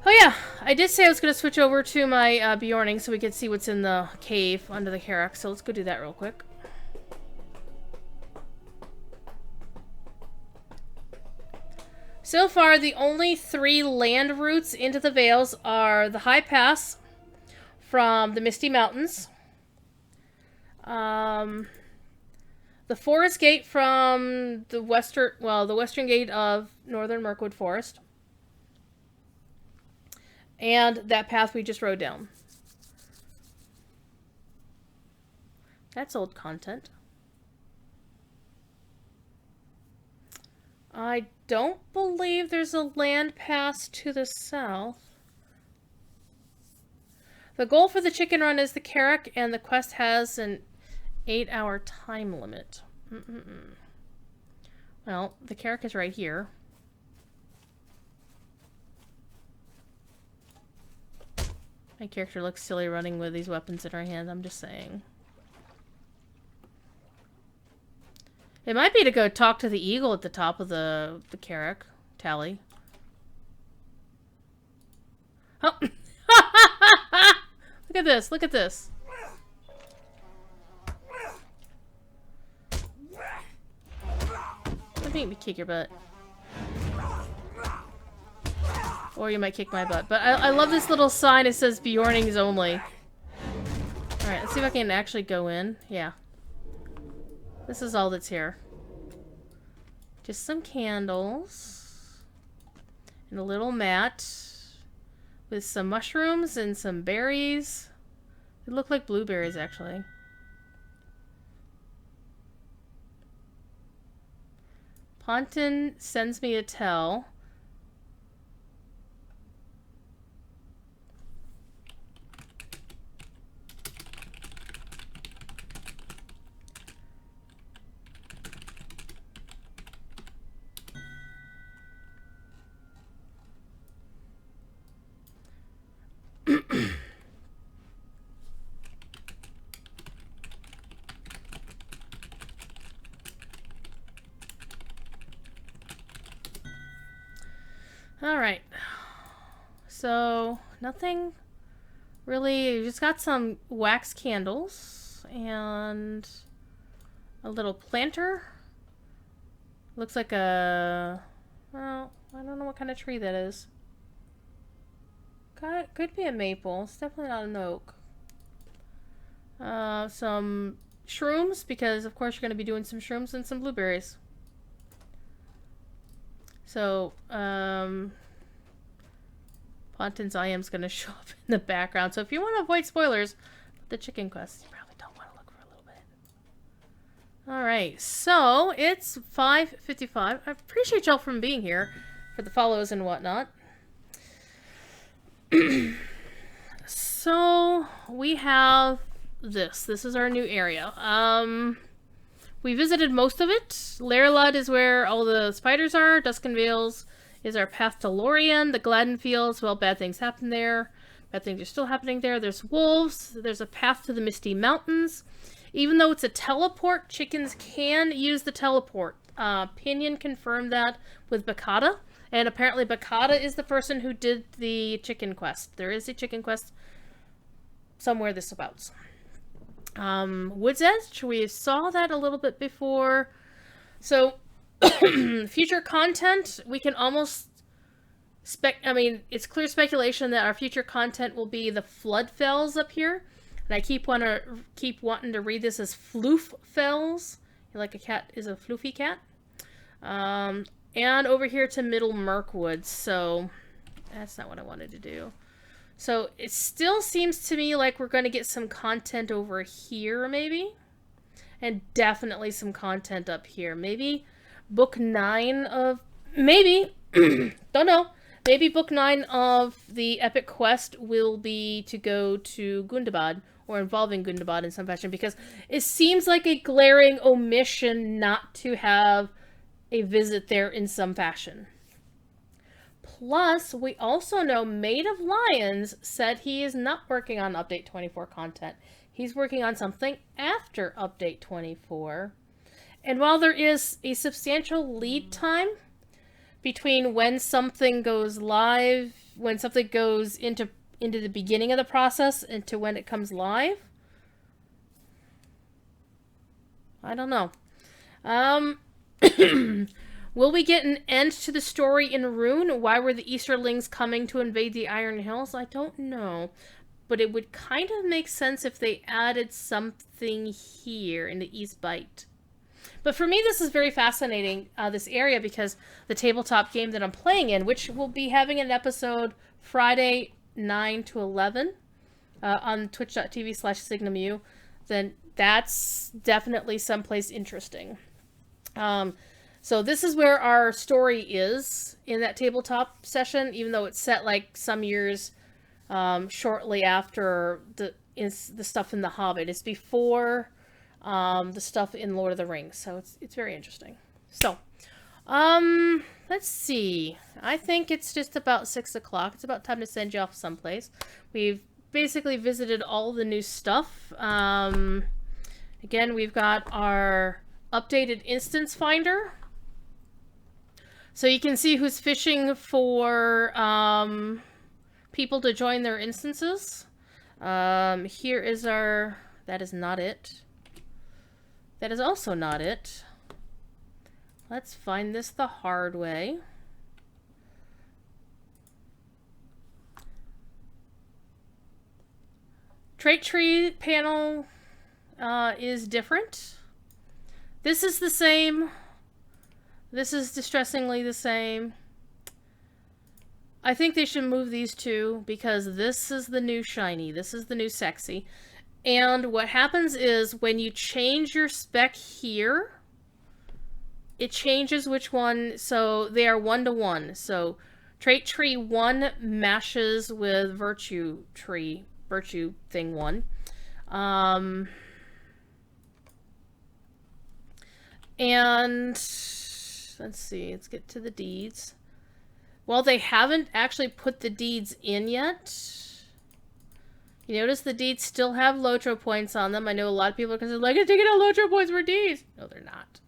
Oh yeah, I did say I was going to switch over to my Bjorning so we could see what's in the cave under the Carrack. So let's go do that real quick. So far, the only 3 land routes into the Vales are the High Pass from the Misty Mountains, the Forest Gate from the western gate of Northern Mirkwood Forest, and that path we just rode down. That's old content. I don't believe there's a land pass to the south. The goal for the chicken run is the Carrack, and the quest has an 8-hour time limit. Well, the Carrack is right here. My character looks silly running with these weapons in her hand, I'm just saying. It might be to go talk to the eagle at the top of the Carrack tally. Oh! Look at this, look at this. Let me kick your butt. Or you might kick my butt. But I love this little sign. It says Bjornings only. Alright, let's see if I can actually go in. Yeah. This is all that's here. Just some candles. And a little mat. With some mushrooms and some berries. They look like blueberries, actually. Ponton sends me a tell. Alright, so nothing really, just got some wax candles and a little planter. Looks like a, well, I don't know what kind of tree that is. Could be a maple, it's definitely not an oak. Some shrooms, because of course you're going to be doing some shrooms, and some blueberries. So, Ponton's I am's gonna show up in the background. So if you want to avoid spoilers, the chicken quest, you probably don't want to look for a little bit. Alright, so it's 5:55. I appreciate y'all for being here, for the follows and whatnot. So, we have this. This is our new area. We visited most of it. Lairlud is where all the spiders are. Duskin Vales is our path to Lorien. The Gladden Fields, well, bad things happen there. Bad things are still happening there. There's wolves. There's a path to the Misty Mountains. Even though it's a teleport, chickens can use the teleport. Pinion confirmed that with Bakata. And apparently Bakata is the person who did the chicken quest. There is a chicken quest somewhere this abouts. Wood's Edge, we saw that a little bit before. So, future content, we can almost it's clear speculation that our future content will be the Flood Fells up here. And I keep wanting to read this as Floof Fells. Like a cat is a floofy cat. And over here to Middle Mirkwood. So, that's not what I wanted to do. So, it still seems to me like we're going to get some content over here, maybe. And definitely some content up here. Maybe book 9 of... Maybe Don't know. Maybe book 9 of the epic quest will be to go to Gundabad, or involving Gundabad in some fashion, because it seems like a glaring omission not to have a visit there in some fashion. Plus, we also know Maid of Lions said he is not working on Update 24 content. He's working on something after Update 24. And while there is a substantial lead time between when something goes live, when something goes into the beginning of the process and to when it comes live, I don't know. Will we get an end to the story in Rune? Why were the Easterlings coming to invade the Iron Hills? I don't know. But it would kind of make sense if they added something here in the East Bight. But for me, this is very fascinating, this area, because the tabletop game that I'm playing in, which will be having an episode Friday 9 to 11 on twitch.tv/SignumU, then that's definitely someplace interesting. So this is where our story is in that tabletop session, even though it's set like some years shortly after the stuff in The Hobbit. It's before the stuff in Lord of the Rings, so it's very interesting. So, let's see. I think it's just about 6 o'clock. It's about time to send you off someplace. We've basically visited all the new stuff. Again, we've got our updated instance finder, so you can see who's fishing for people to join their instances. Here is our... That is not it. That is also not it. Let's find this the hard way. Trait tree panel is different. This is the same. This is distressingly the same. I think they should move these two, because this is the new shiny. This is the new sexy. And what happens is when you change your spec here, it changes which one. So they are 1-to-1. So trait tree 1 matches with virtue thing 1. And let's see, let's get to the deeds. Well, they haven't actually put the deeds in yet. You notice the deeds still have LotRO points on them. I know a lot of people are considered like, it's taking out LotRO points for deeds. No, they're not.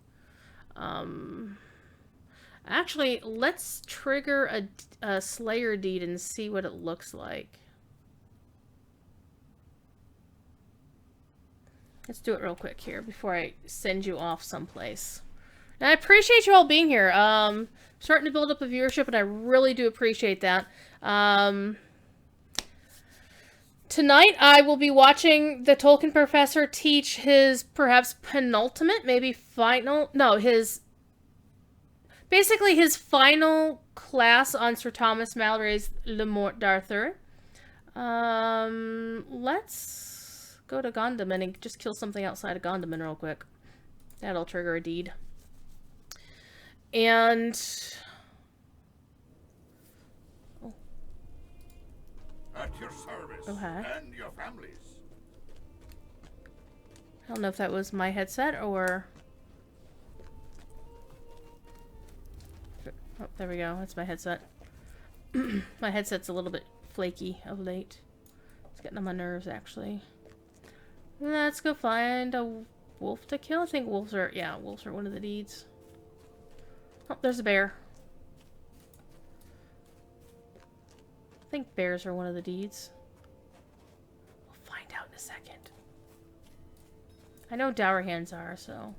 Actually, let's trigger a Slayer deed and see what it looks like. Let's do it real quick here before I send you off someplace. And I appreciate you all being here. Starting to build up a viewership, and I really do appreciate that. Tonight, I will be watching the Tolkien professor teach his perhaps penultimate, maybe final... No, basically his final class on Sir Thomas Malory's Le Morte d'Arthur. Let's go to Gondomar and just kill something outside of Gondomar real quick. That'll trigger a deed. And... Oh. At your service. Okay. And your families. I don't know if that was my headset or... Oh, there we go. That's my headset. My headset's a little bit flaky of late. It's getting on my nerves, actually. Let's go find a wolf to kill. I think wolves are... Yeah, wolves are one of the deeds. Oh, there's a bear. I think bears are one of the deeds. We'll find out in a second. I know dour hands are, so...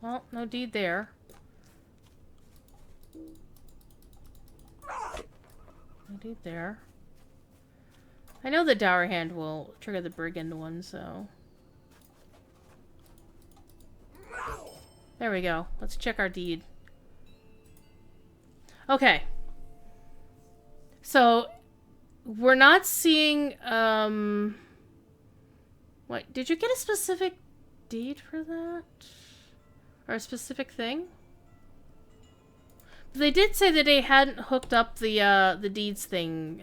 Well, no deed there. No deed there. I know the dour hand will trigger the brigand one, so... There we go. Let's check our deed. Okay. So, we're not seeing, Wait, did you get a specific deed for that? Or a specific thing? They did say that they hadn't hooked up the deeds thing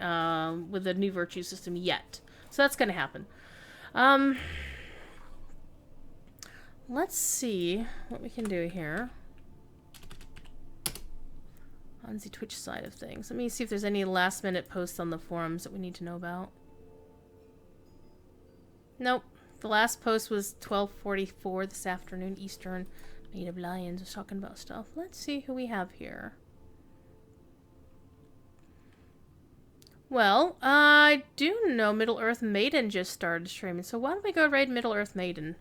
with the new virtue system yet, so that's gonna happen. Let's see what we can do here on the Twitch side of things. Let me see if there's any last-minute posts on the forums that we need to know about. Nope. The last post was 12:44 this afternoon Eastern. Maid of Lions was talking about stuff. Let's see who we have here. Well, I do know Middle-earth Maiden just started streaming, so why don't we go raid Middle-earth Maiden?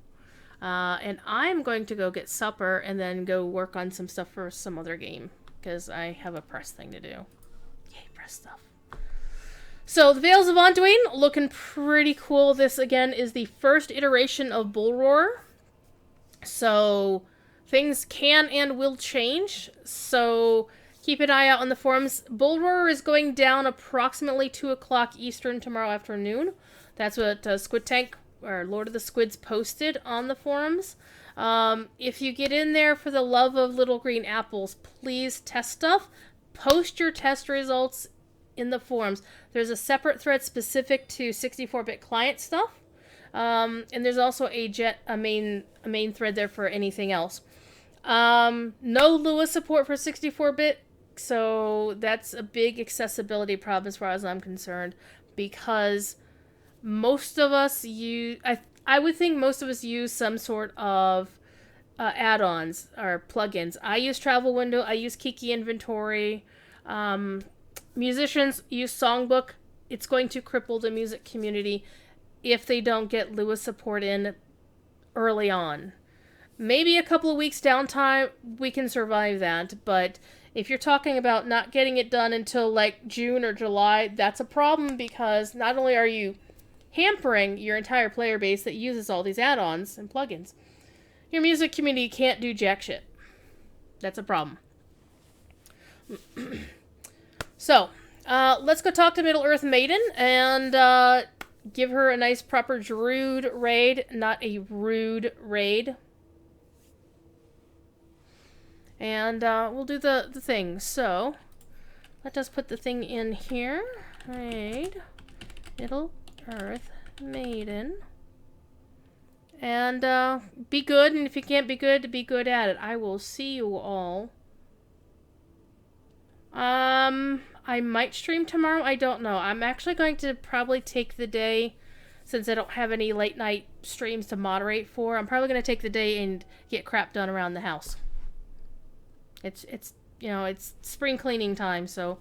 And I'm going to go get supper and then go work on some stuff for some other game, because I have a press thing to do. Yay, press stuff. So, the Vales of Anduin, looking pretty cool. This, again, is the first iteration of Bullroarer. So, things can and will change. So, keep an eye out on the forums. Bullroarer is going down approximately 2 o'clock Eastern tomorrow afternoon. That's what Squid Tank, or Lord of the Squids, posted on the forums. If you get in there for the love of little green apples, please test stuff. Post your test results in the forums. There's a separate thread specific to 64-bit client stuff. And there's also a main thread there for anything else. No Lua support for 64-bit, so that's a big accessibility problem as far as I'm concerned, because most of us use, I would think most of us use some sort of add-ons or plugins. I use Travel Window, I use Kiki Inventory. Musicians use Songbook. It's going to cripple the music community if they don't get Lua support in early on. Maybe a couple of weeks downtime, we can survive that, but if you're talking about not getting it done until like June or July, that's a problem, because not only are you hampering your entire player base that uses all these add-ons and plugins, your music community can't do jack shit. That's a problem. So, let's go talk to Middle-earth Maiden and give her a nice proper druid raid, not a rude raid. And we'll do the thing. So, let us put the thing in here. Raid Middle-earth Maiden. And be good, and if you can't be good at it. I will see you all. I might stream tomorrow. I don't know. I'm actually going to probably take the day, since I don't have any late night streams to moderate for. I'm probably going to take the day and get crap done around the house. It's you know, it's spring cleaning time, so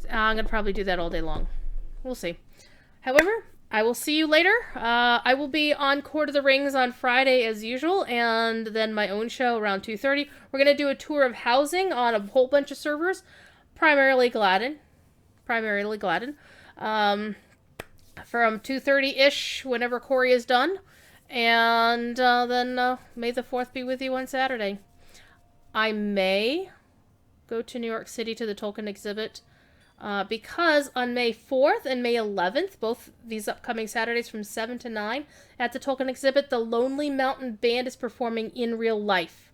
I'm going to probably do that all day long. We'll see. However, I will see you later. I will be on Court of the Rings on Friday as usual, and then my own show around 2:30. We're going to do a tour of housing on a whole bunch of servers, primarily Gladden. From 2:30-ish, whenever Corey is done. And then May the 4th be with you on Saturday. I may go to New York City to the Tolkien exhibit, because on May 4th and May 11th, both these upcoming Saturdays from 7 to 9, at the Tolkien exhibit, the Lonely Mountain Band is performing in real life.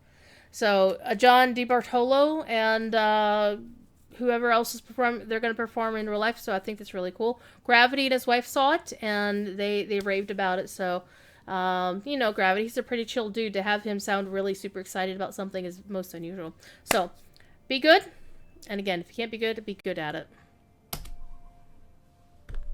So, John DiBartolo and whoever else is performing, they're going to perform in real life, so I think that's really cool. Gravity and his wife saw it, and they raved about it, so, you know, Gravity, he's a pretty chill dude. To have him sound really super excited about something is most unusual. So, be good, and again, if you can't be good at it.